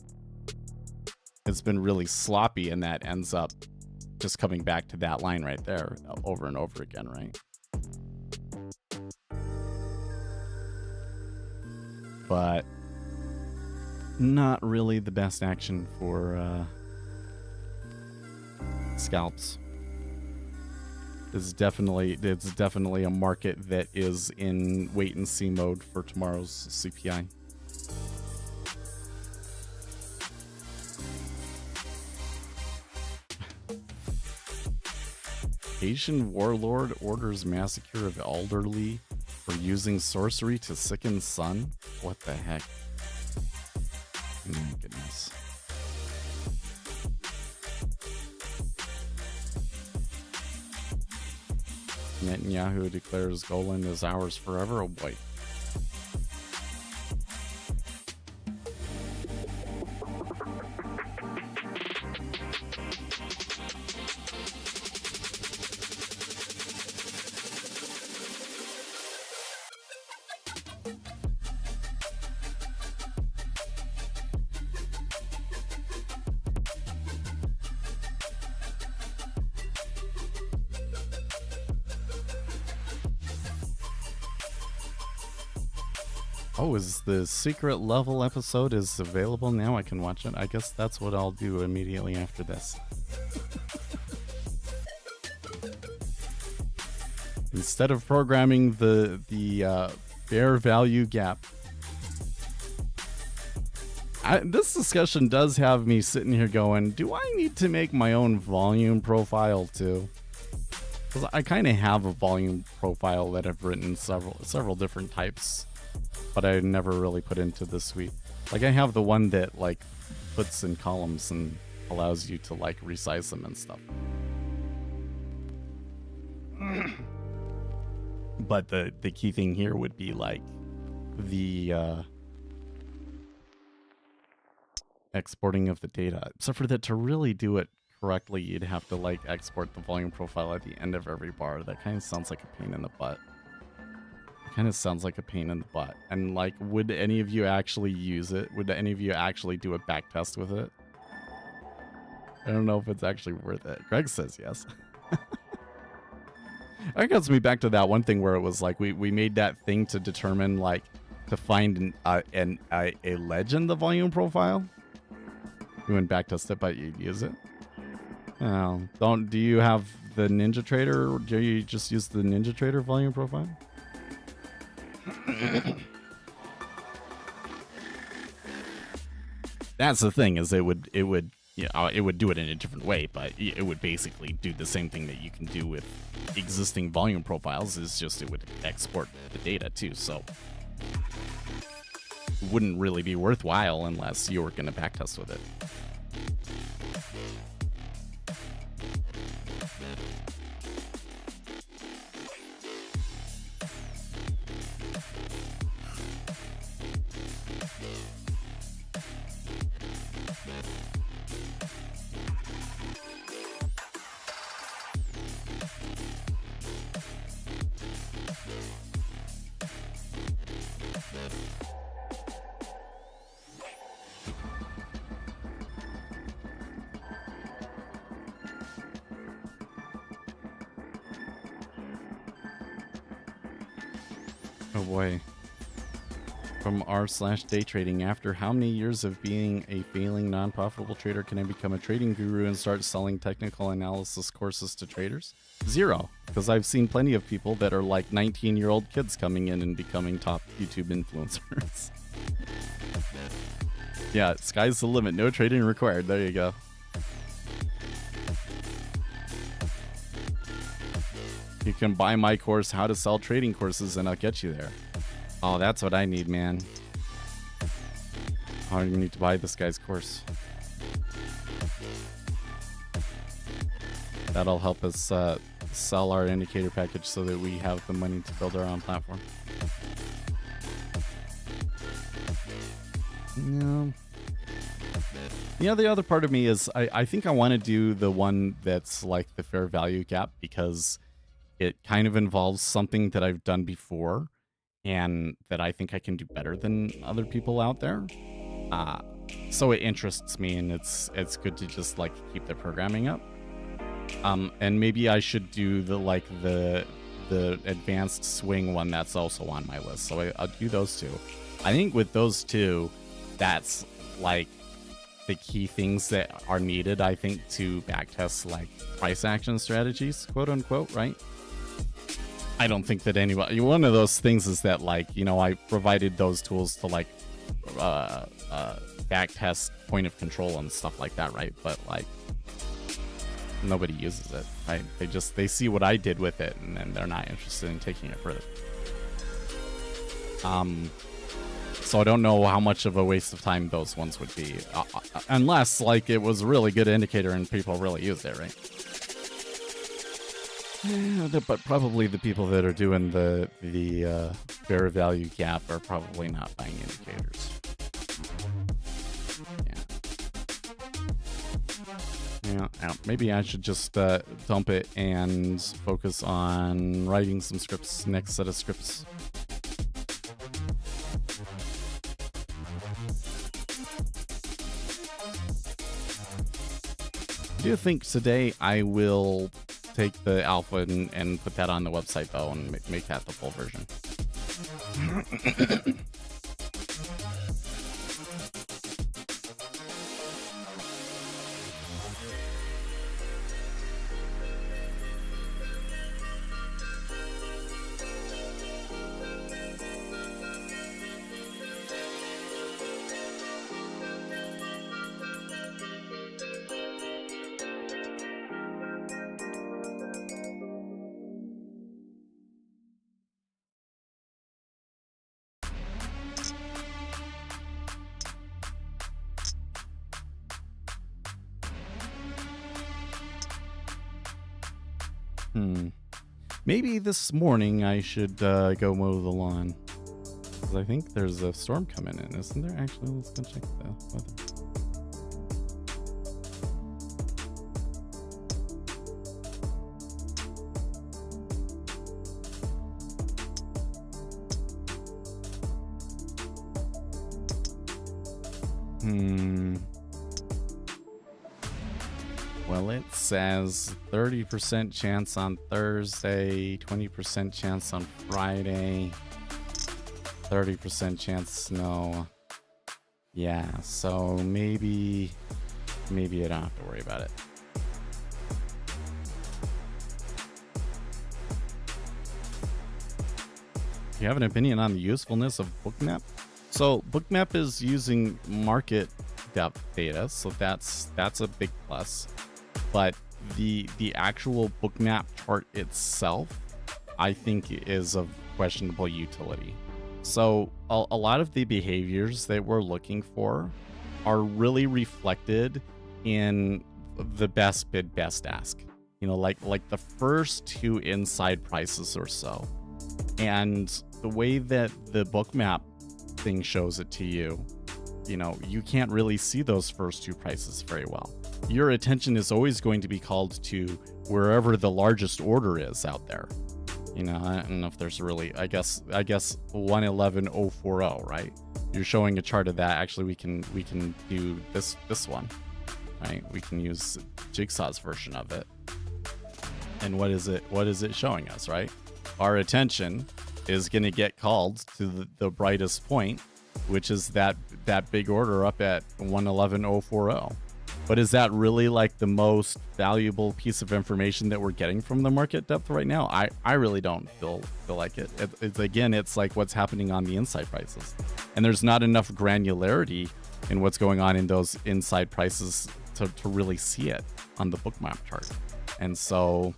S3: It's been really sloppy, and that ends up just coming back to that line right there over and over again, right? But not really the best action for scalps. It's definitely a market that is in wait and see mode for tomorrow's CPI. Asian warlord orders massacre of elderly for using sorcery to sicken son? What the heck? Oh my goodness. Netanyahu declares Golan is ours forever. Oh boy. Oh, is the secret level episode is available now? I can watch it. I guess that's what I'll do immediately after this. Instead of programming the fair value gap. This discussion does have me sitting here going, do I need to make my own volume profile too? Because I kind of have a volume profile that I've written several different types, but I never really put into the suite. Like I have the one that like puts in columns and allows you to like resize them and stuff. But the key thing here would be like the exporting of the data. Except for that, to really do it correctly, you'd have to like export the volume profile at the end of every bar. That kind of sounds like a pain in the butt. Kind of sounds like a pain in the butt. And like, would any of you actually use it? Would any of you actually do a back test with it? I don't know if it's actually worth it. Greg says yes. That gets me back to that one thing where it was like we made that thing to determine like to find a ledge in the volume profile. You wouldn't back test it, but you'd use it. Oh, do you have the NinjaTrader, or do you just use the NinjaTrader volume profile? That's the thing, is it would do it in a different way, but it would basically do the same thing that you can do with existing volume profiles. Is just it would export the data too, so it wouldn't really be worthwhile unless you were going to backtest with it. Oh boy. From r/day trading, after how many years of being a failing non-profitable trader can I become a trading guru and start selling technical analysis courses to traders? 0, because I've seen plenty of people that are like 19-year-old kids coming in and becoming top YouTube influencers. Yeah, sky's the limit. No trading required. There you go. You can buy my course, How to Sell Trading Courses, and I'll get you there. Oh, that's what I need, man. Oh, you need to buy this guy's course. That'll help us sell our indicator package so that we have the money to build our own platform. Yeah. Yeah, the other part of me is I think I want to do the one that's like the fair value gap, because it kind of involves something that I've done before and that I think I can do better than other people out there. So it interests me, and it's good to just like keep the programming up. And maybe I should do the advanced swing one that's also on my list. So I'll do those two. I think with those two, that's like the key things that are needed, I think, to backtest like price action strategies, quote unquote, right? I don't think that anybody, one of those things is that, like, you know, I provided those tools to like backtest point of control and stuff like that, right? But like nobody uses it, right? They see what I did with it, and then they're not interested in taking it further. So I don't know how much of a waste of time those ones would be, unless like it was a really good indicator and people really used it, right? Yeah, but probably the people that are doing the fair value gap are probably not buying indicators. Yeah, maybe I should just dump it and focus on writing some scripts, next set of scripts. I do think today I will take the alpha and put that on the website, though, and make that the full version. Maybe this morning I should go mow the lawn. Because I think there's a storm coming in, isn't there? Actually, let's go check the weather. Well, it says 30% chance on Thursday, 20% chance on Friday, 30% chance snow. Yeah, so maybe I don't have to worry about it. Do you have an opinion on the usefulness of Bookmap? So Bookmap is using market depth data, so that's a big plus. But the actual Bookmap chart itself, I think, is of questionable utility. So a lot of the behaviors that we're looking for are really reflected in the best bid, best ask. You know, like the first two inside prices or so. And the way that the Bookmap thing shows it to you, you know, you can't really see those first two prices very well. Your attention is always going to be called to wherever the largest order is out there. You know, I don't know if there's really, I guess 111040, right? You're showing a chart of that. Actually, we can do this one, right? We can use Jigsaw's version of it. And what is it showing us, right? Our attention is going to get called to the brightest point, which is that big order up at 111040. But is that really like the most valuable piece of information that we're getting from the market depth right now? I really don't feel like it. It's like what's happening on the inside prices. And there's not enough granularity in what's going on in those inside prices to really see it on the Bookmap chart. And so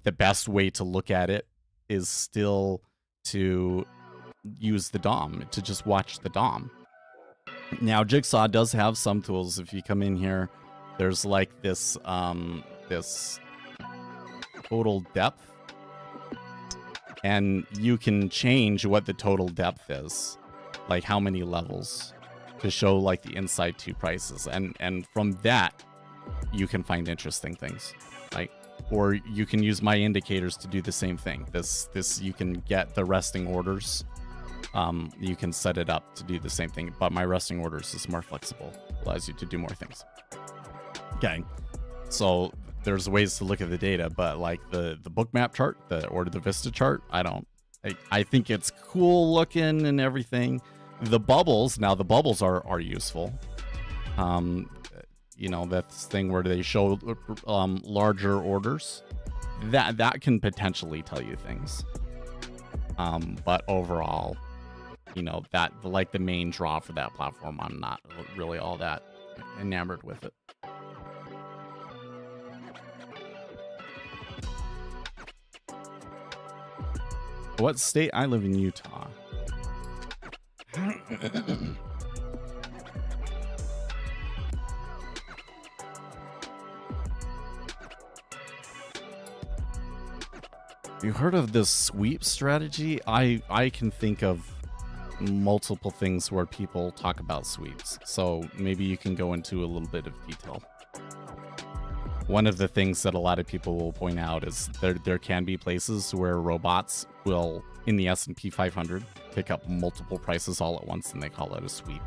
S3: the best way to look at it is still to use the DOM, to just watch the DOM. Now, Jigsaw does have some tools. If you come in here, there's like this this total depth, and you can change what the total depth is, like how many levels, to show like the inside two prices, and from that you can find interesting things, right? Or you can use my indicators to do the same thing. This you can get the resting orders. You can set it up to do the same thing, but my resting orders is more flexible, allows you to do more things. Okay, so there's ways to look at the data, but like the book map chart, or the Vista chart, I think it's cool looking and everything. The bubbles, now the bubbles are useful. You know, that's thing where they show larger orders. That can potentially tell you things. But overall, you know, that like the main draw for that platform, I'm not really all that enamored with it. What state? I live in Utah. You heard of this sweep strategy? I can think of multiple things where people talk about sweeps, so maybe you can go into a little bit of detail. One of the things that a lot of people will point out is there can be places where robots will, in the S&P 500, pick up multiple prices all at once, and they call it a sweep.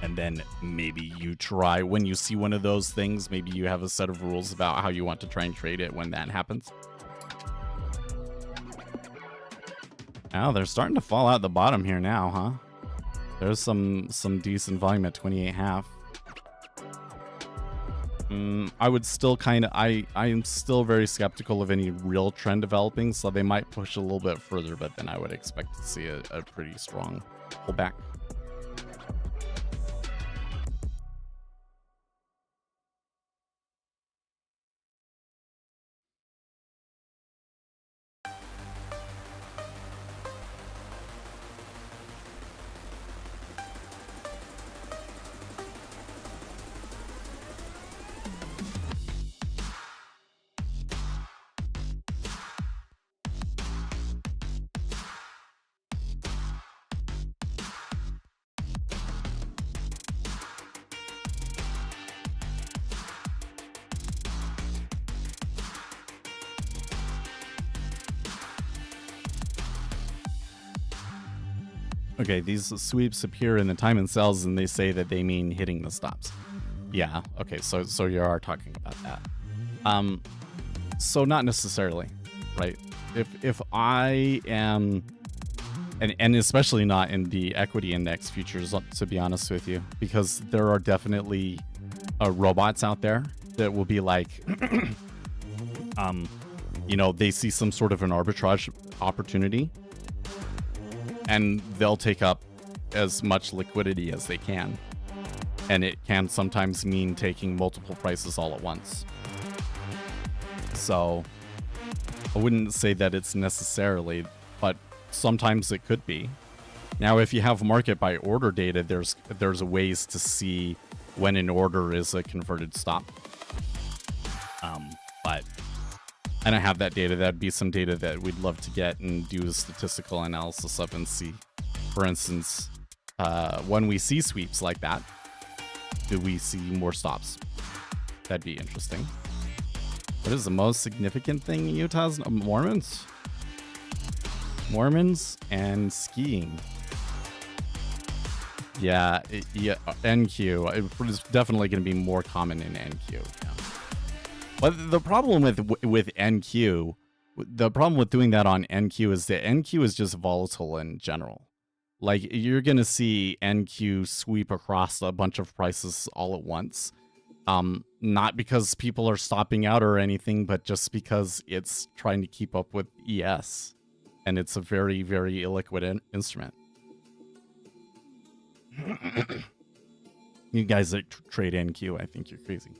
S3: And then maybe you try, when you see one of those things, maybe you have a set of rules about how you want to try and trade it when that happens. Now they're starting to fall out the bottom here now, huh? There's some decent volume at 28.5. I would still kind of, I am still very skeptical of any real trend developing, so they might push a little bit further, but then I would expect to see a pretty strong pullback. Okay, these sweeps appear in the time and sells, and they say that they mean hitting the stops. Yeah, okay, so you are talking about that. So not necessarily, right? If I am, and especially not in the equity index futures, to be honest with you, because there are definitely robots out there that will be like, you know, they see some sort of an arbitrage opportunity, and they'll take up as much liquidity as they can. And it can sometimes mean taking multiple prices all at once. So I wouldn't say that it's necessarily, but sometimes it could be. Now, if you have market by order data, there's ways to see when an order is a converted stop. But I don't have that data. That'd be some data that we'd love to get and do a statistical analysis of and see. For instance, when we see sweeps like that, do we see more stops? That'd be interesting. What is the most significant thing in Utah's Mormons? Mormons and skiing. Yeah, NQ. It's definitely going to be more common in NQ. Yeah. But the problem with NQ, the problem with doing that on NQ is that NQ is just volatile in general. Like, you're going to see NQ sweep across a bunch of prices all at once. Not because people are stopping out or anything, but just because it's trying to keep up with ES. And it's a very, very illiquid instrument. You guys that trade NQ, I think you're crazy.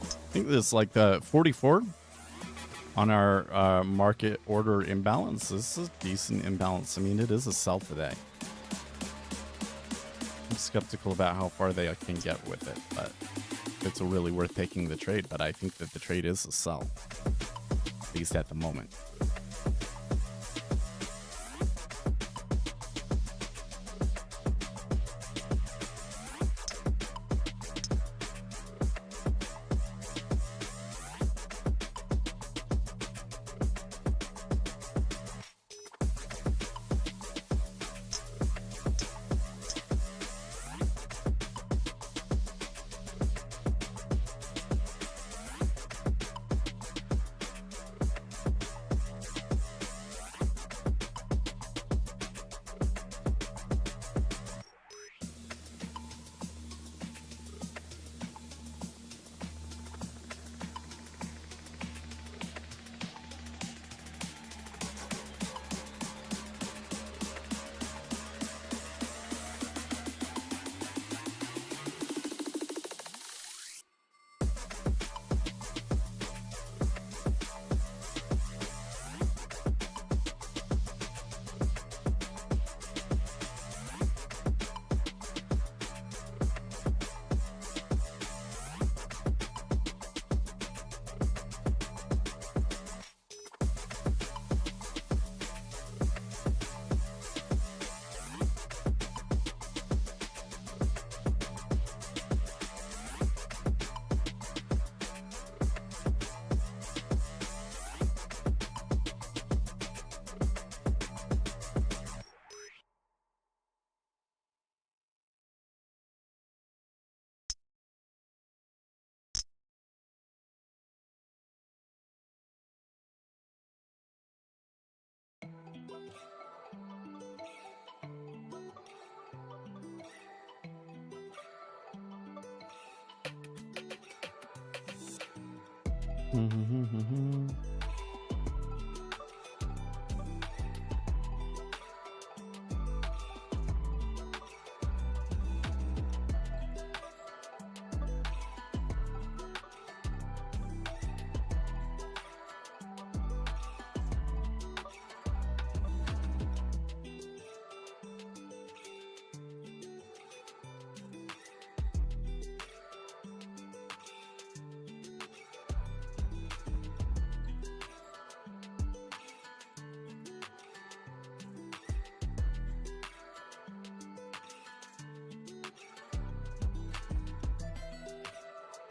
S3: I think this is like the 44 on our market order imbalance. This is a decent imbalance. I mean, it is a sell today. I'm skeptical about how far they can get with it, but it's really worth taking the trade. But I think that the trade is a sell, at least at the moment.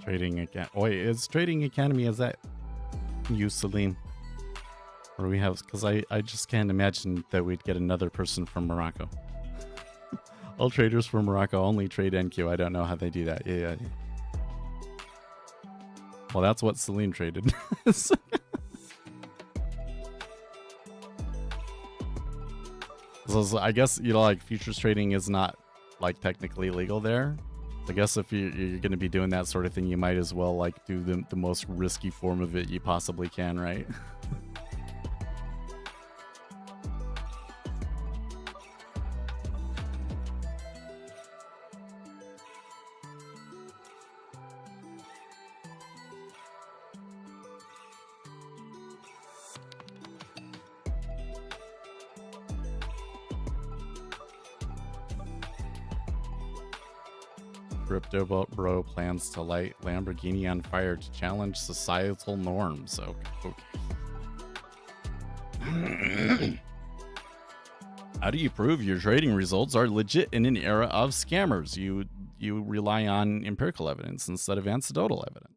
S3: Trading Academy. Wait, is Trading Academy, is that you, Celine? Or do we have, because I just can't imagine that we'd get another person from Morocco. All traders from Morocco only trade NQ. I don't know how they do that. Yeah. Well, that's what Celine traded. So I guess, like futures trading is not like technically legal there. I guess if you're going to be doing that sort of thing, you might as well like do the most risky form of it you possibly can, right? Crypto Bro plans to light Lamborghini on fire to challenge societal norms. Okay. How do you prove your trading results are legit in an era of scammers? You rely on empirical evidence instead of anecdotal evidence.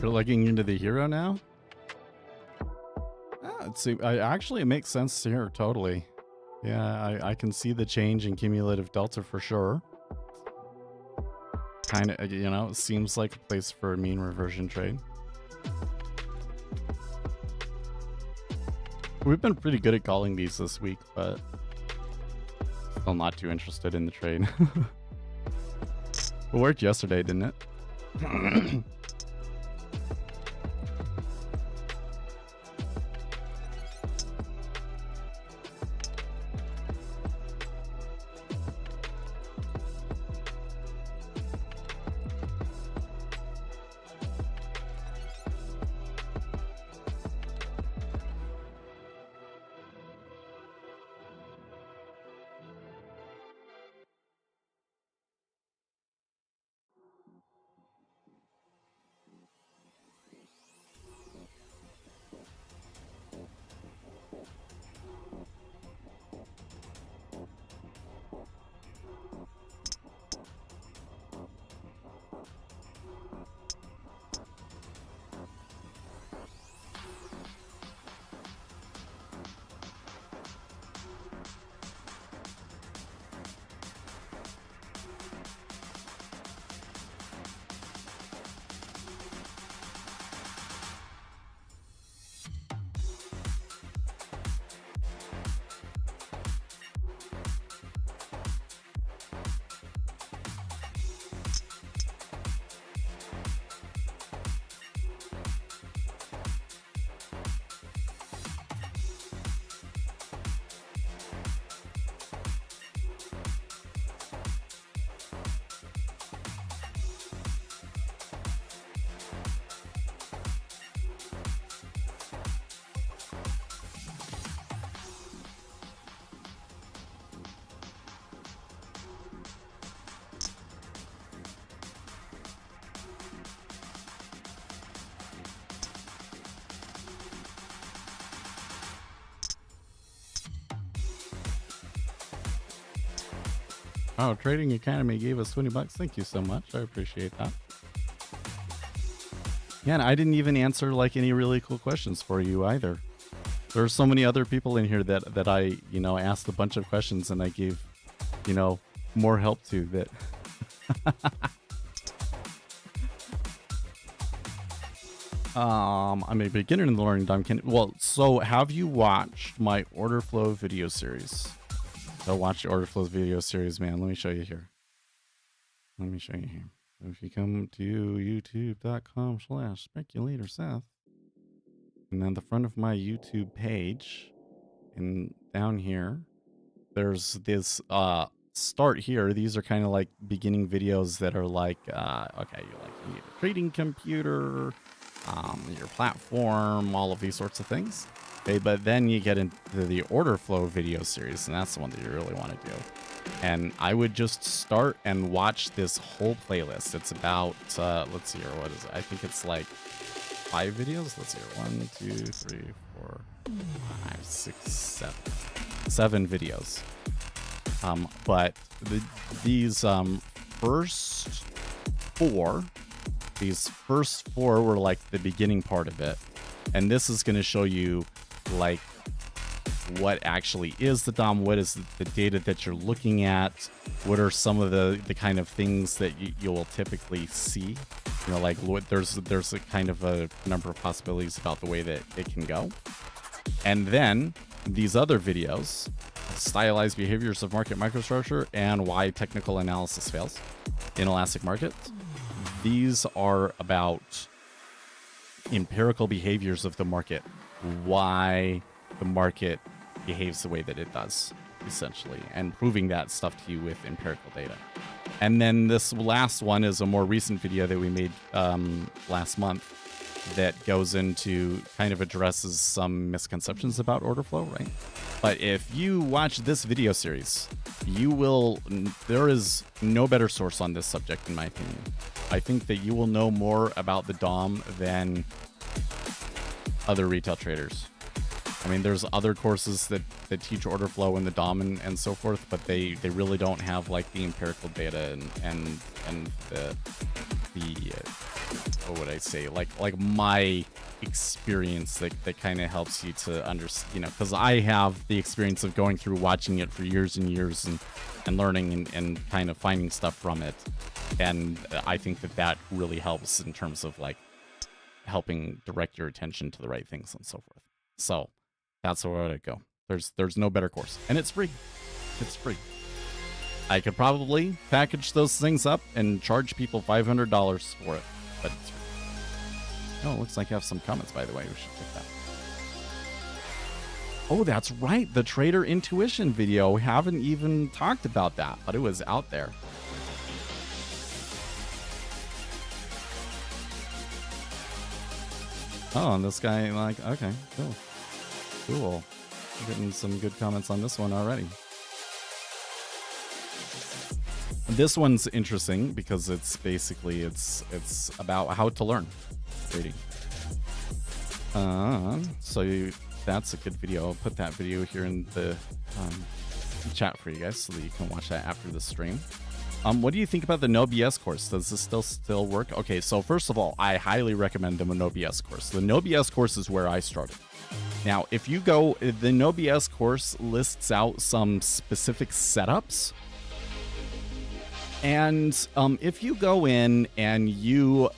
S3: You're looking into the hero now? Let's see. Actually, it makes sense here, totally. Yeah, I can see the change in cumulative delta for sure. Kind of, you know, it seems like a place for a mean reversion trade. We've been pretty good at calling these this week, but still not too interested in the trade. It worked yesterday, didn't it? Oh, Trading Academy gave us 20 bucks. Thank you so much. I appreciate that. Yeah, and I didn't even answer like any really cool questions for you either. There are so many other people in here that I, you know, asked a bunch of questions and I gave, you know, more help to that. I'm a beginner in the learning time. Well, so have you watched my order flow video series? So watch the order flow video series, man. Let me show you here. Let me show you here. If you come to youtube.com/speculator Seth, and then the front of my YouTube page, and down here, there's this start here. These are kind of like beginning videos that are like, okay, you need a trading computer, your platform, all of these sorts of things. Okay, but then you get into the order flow video series, and that's the one that you really want to do. And I would just start and watch this whole playlist. It's about, let's see here, what is it? I think it's like 5 videos. Let's see here, 1, 2, 3, 4, 5, 6, 7 videos. But these first four were like the beginning part of it. And this is going to show you like what actually is the DOM, what is the data that you're looking at, what are some of the kind of things that you will typically see. You know, like there's a kind of a number of possibilities about the way that it can go. And then these other videos, stylized behaviors of market microstructure and why technical analysis fails in elastic markets. These are about empirical behaviors of the market, why the market behaves the way that it does, essentially, and proving that stuff to you with empirical data. And then this last one is a more recent video that we made last month that goes into kind of addresses some misconceptions about order flow, right? But if you watch this video series, there is no better source on this subject, in my opinion. I think that you will know more about the DOM than other retail traders. I mean, there's other courses that teach order flow and the DOM and so forth, but they really don't have like the empirical data and the
S2: what would I say, like my experience that kind of helps you to understand, you know, because I have the experience of going through watching it for years and years and learning and kind of finding stuff from it. And I think that really helps in terms of like helping direct your attention to the right things and so forth. So that's where I'd go. There's no better course, and it's free. It's free. I could probably package those things up and charge people $500 for it, but it's free. Oh, it looks like I have some comments, by the way. We should check that. Oh, that's right. The Trader Intuition video. We haven't even talked about that, but it was out there. Oh, and this guy, like, okay, cool. Cool. I'm getting some good comments on this one already. This one's interesting because it's basically, it's about how to learn trading. That's a good video. I'll put that video here in the chat for you guys so that you can watch that after the stream. What do you think about the No BS course? Does this still work? Okay, so first of all, I highly recommend the No BS course. The No BS course is where I started. Now, if you go, the No BS course lists out some specific setups. And if you go in and you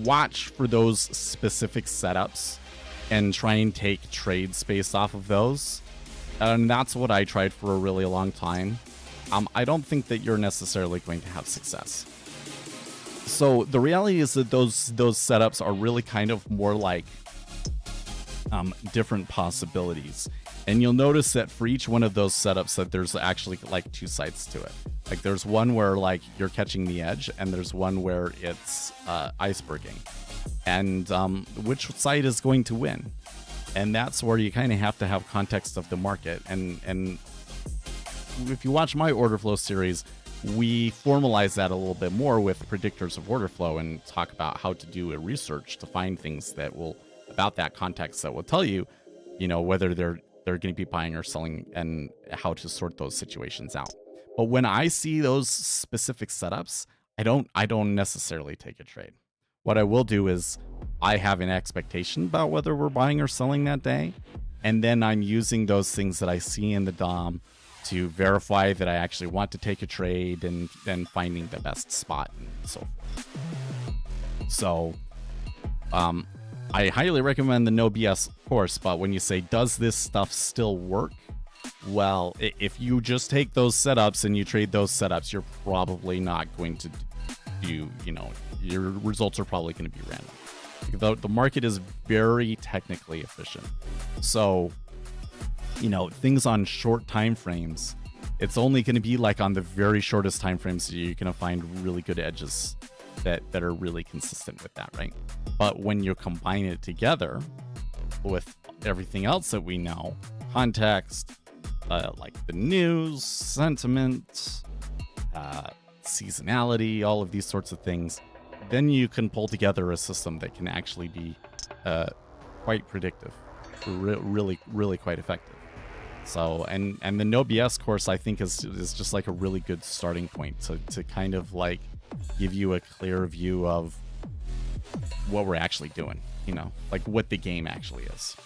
S2: watch for those specific setups and try and take trades based off of those, and that's what I tried for a really long time, I don't think that you're necessarily going to have success. So the reality is that those setups are really kind of more like different possibilities. And you'll notice that for each one of those setups that there's actually like two sides to it. Like there's one where like you're catching the edge, and there's one where it's iceberging. And which side is going to win? And that's where you kind of have to have context of the market. And if you watch my order flow series, we formalize that a little bit more with predictors of order flow and talk about how to do a research to find things that will, about that context, that will tell you, you know, whether they're going to be buying or selling and how to sort those situations out. But when I see those specific setups, I don't necessarily take a trade. What I will do is I have an expectation about whether we're buying or selling that day. And then I'm using those things that I see in the DOM to verify that I actually want to take a trade, and then finding the best spot and so forth. So, I highly recommend the No BS course, but when you say, does this stuff still work? Well, if you just take those setups and you trade those setups, you're probably not going to do, you know, your results are probably going to be random. The market is very technically efficient. So, you know, things on short time frames, it's only going to be like on the very shortest time frames you're going to find really good edges that are really consistent with that, right? But when you combine it together with everything else that we know, context, like the news, sentiment, seasonality, all of these sorts of things, then you can pull together a system that can actually be quite predictive, really quite effective. So, and the No BS course, I think, is just like a really good starting point to kind of like give you a clear view of what we're actually doing, you know, like what the game actually is.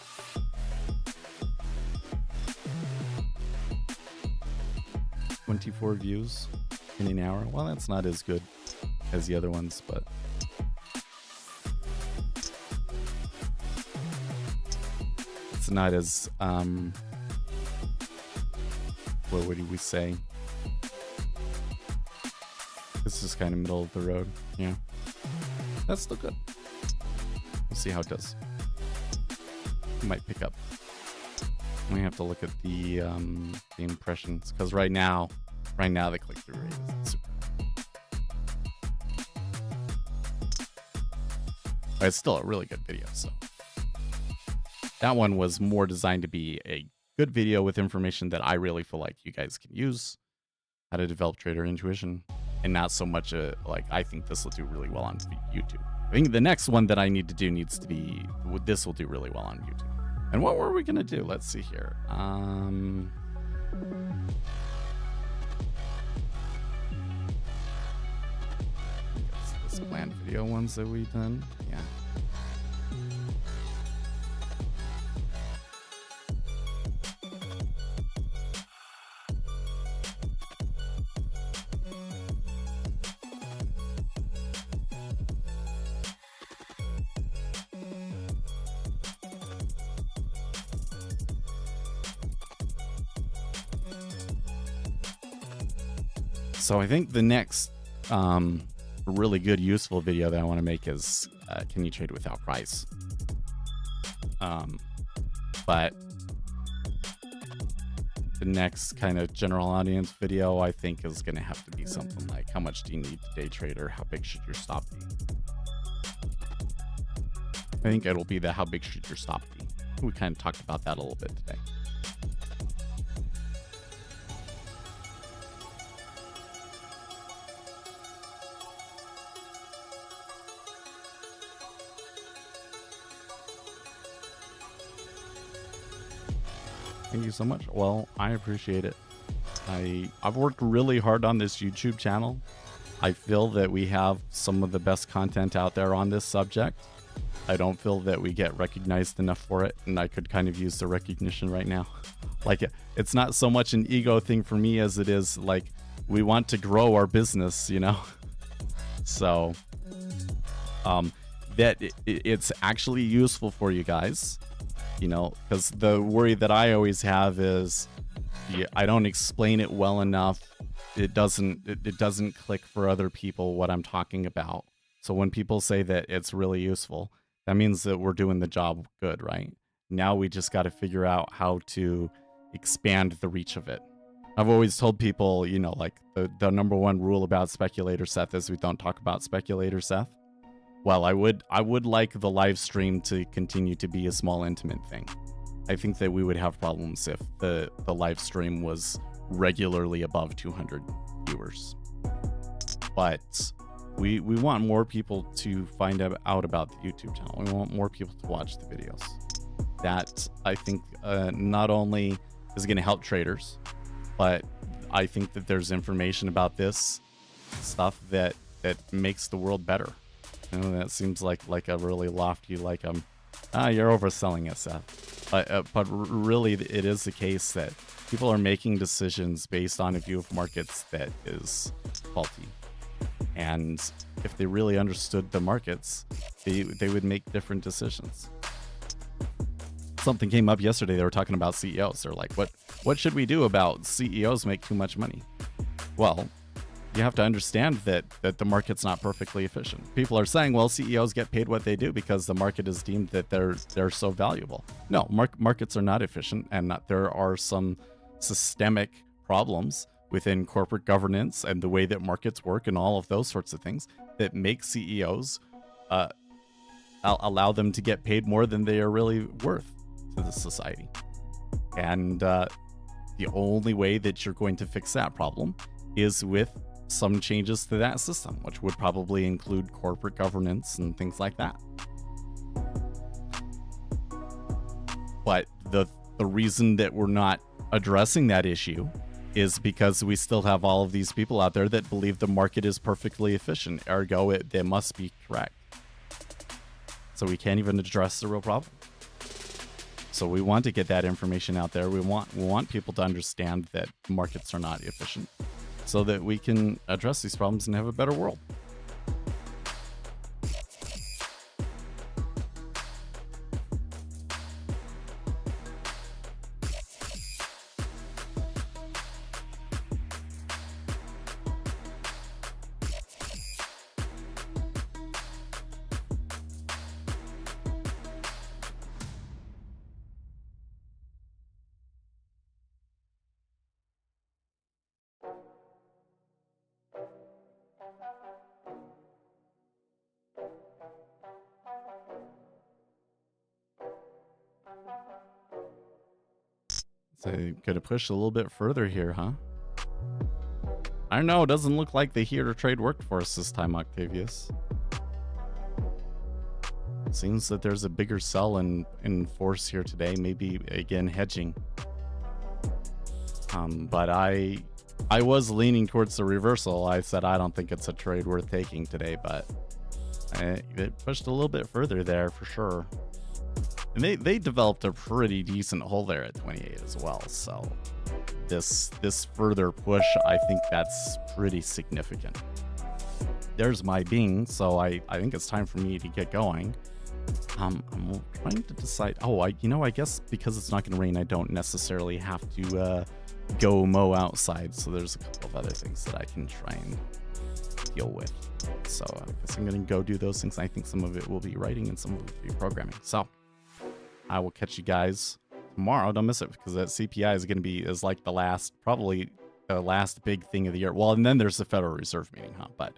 S2: "24 views in an hour." Well, that's not as good as the other ones, but it's not as what would we say? It's just kind of middle of the road. Yeah, that's still good. We'll see how it does. It might pick up. We have to look at the impressions, because right now the click-through rate is super. But it's still a really good video. So that one was more designed to be a good video with information that I really feel like you guys can use, how to develop trader intuition, and not so much like I think this will do really well on YouTube. I think the next one that I need to do needs to be, this will do really well on YouTube. And what were we gonna do? Let's see here.
S3: those planned video ones that we've done. Yeah. So I think the next really good, useful video that I want to make is can you trade without price? But the next kind of general audience video, I think, is going to have to be something like, how much do you need to day trade, or how big should your stop be? I think it'll be the how big should your stop be. We kind of talked about that a little bit today. Thank you so much. Well, I appreciate it. I've worked really hard on this YouTube channel. I feel that we have some of the best content out there on this subject. I don't feel that we get recognized enough for it, and I could kind of use the recognition right now. Like, it's not so much an ego thing for me as it is like, we want to grow our business, you know? So, that it's actually useful for you guys. You know, because the worry that I always have is I don't explain it well enough. It doesn't click for other people what I'm talking about. So when people say that it's really useful, that means that we're doing the job good, right? Now we just got to figure out how to expand the reach of it. I've always told people, you know, like the number one rule about Speculator Seth is we don't talk about Speculator Seth. Well, I would like the live stream to continue to be a small, intimate thing. I think that we would have problems if the live stream was regularly above 200 viewers. But we want more people to find out about the YouTube channel. We want more people to watch the videos. That, I think, not only is going to help traders, but I think that there's information about this stuff that makes the world better. You know, that seems like a really lofty, like you're overselling it, Seth. But really, it is the case that people are making decisions based on a view of markets that is faulty. And if they really understood the markets, they would make different decisions. Something came up yesterday. They were talking about CEOs. They're like, what should we do about CEOs make too much money? Well, you have to understand that the market's not perfectly efficient. People are saying, well, CEOs get paid what they do because the market is deemed that they're so valuable. No, markets are not efficient, and there are some systemic problems within corporate governance and the way that markets work and all of those sorts of things that make CEOs allow them to get paid more than they are really worth to the society. And the only way that you're going to fix that problem is with some changes to that system, which would probably include corporate governance and things like that. But the reason that we're not addressing that issue is because we still have all of these people out there that believe the market is perfectly efficient, ergo it must be correct. So we can't even address the real problem. So we want to get that information out there. We want people to understand that markets are not efficient, so that we can address these problems and have a better world. So could have pushed a little bit further here, huh? I don't know. It doesn't look like the here to trade worked for us this time, Octavius. Seems that there's a bigger sell in force here today. Maybe again hedging. But I was leaning towards the reversal. I said I don't think it's a trade worth taking today, but It pushed a little bit further there for sure. And they developed a pretty decent hole there at 28 as well. So this further push, I think that's pretty significant. There's my bing, so I think it's time for me to get going. I'm trying to decide. Oh, I guess because it's not going to rain, I don't necessarily have to go mow outside. So there's a couple of other things that I can try and deal with. So I guess I'm going to go do those things. I think some of it will be writing and some of it will be programming. So I will catch you guys tomorrow. Don't miss it, because that CPI is like probably the last big thing of the year. Well, and then there's the Federal Reserve meeting, huh? But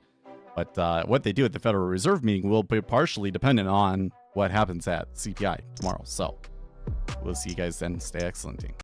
S3: what they do at the Federal Reserve meeting will be partially dependent on what happens at CPI tomorrow. So we'll see you guys then. Stay excellent, team.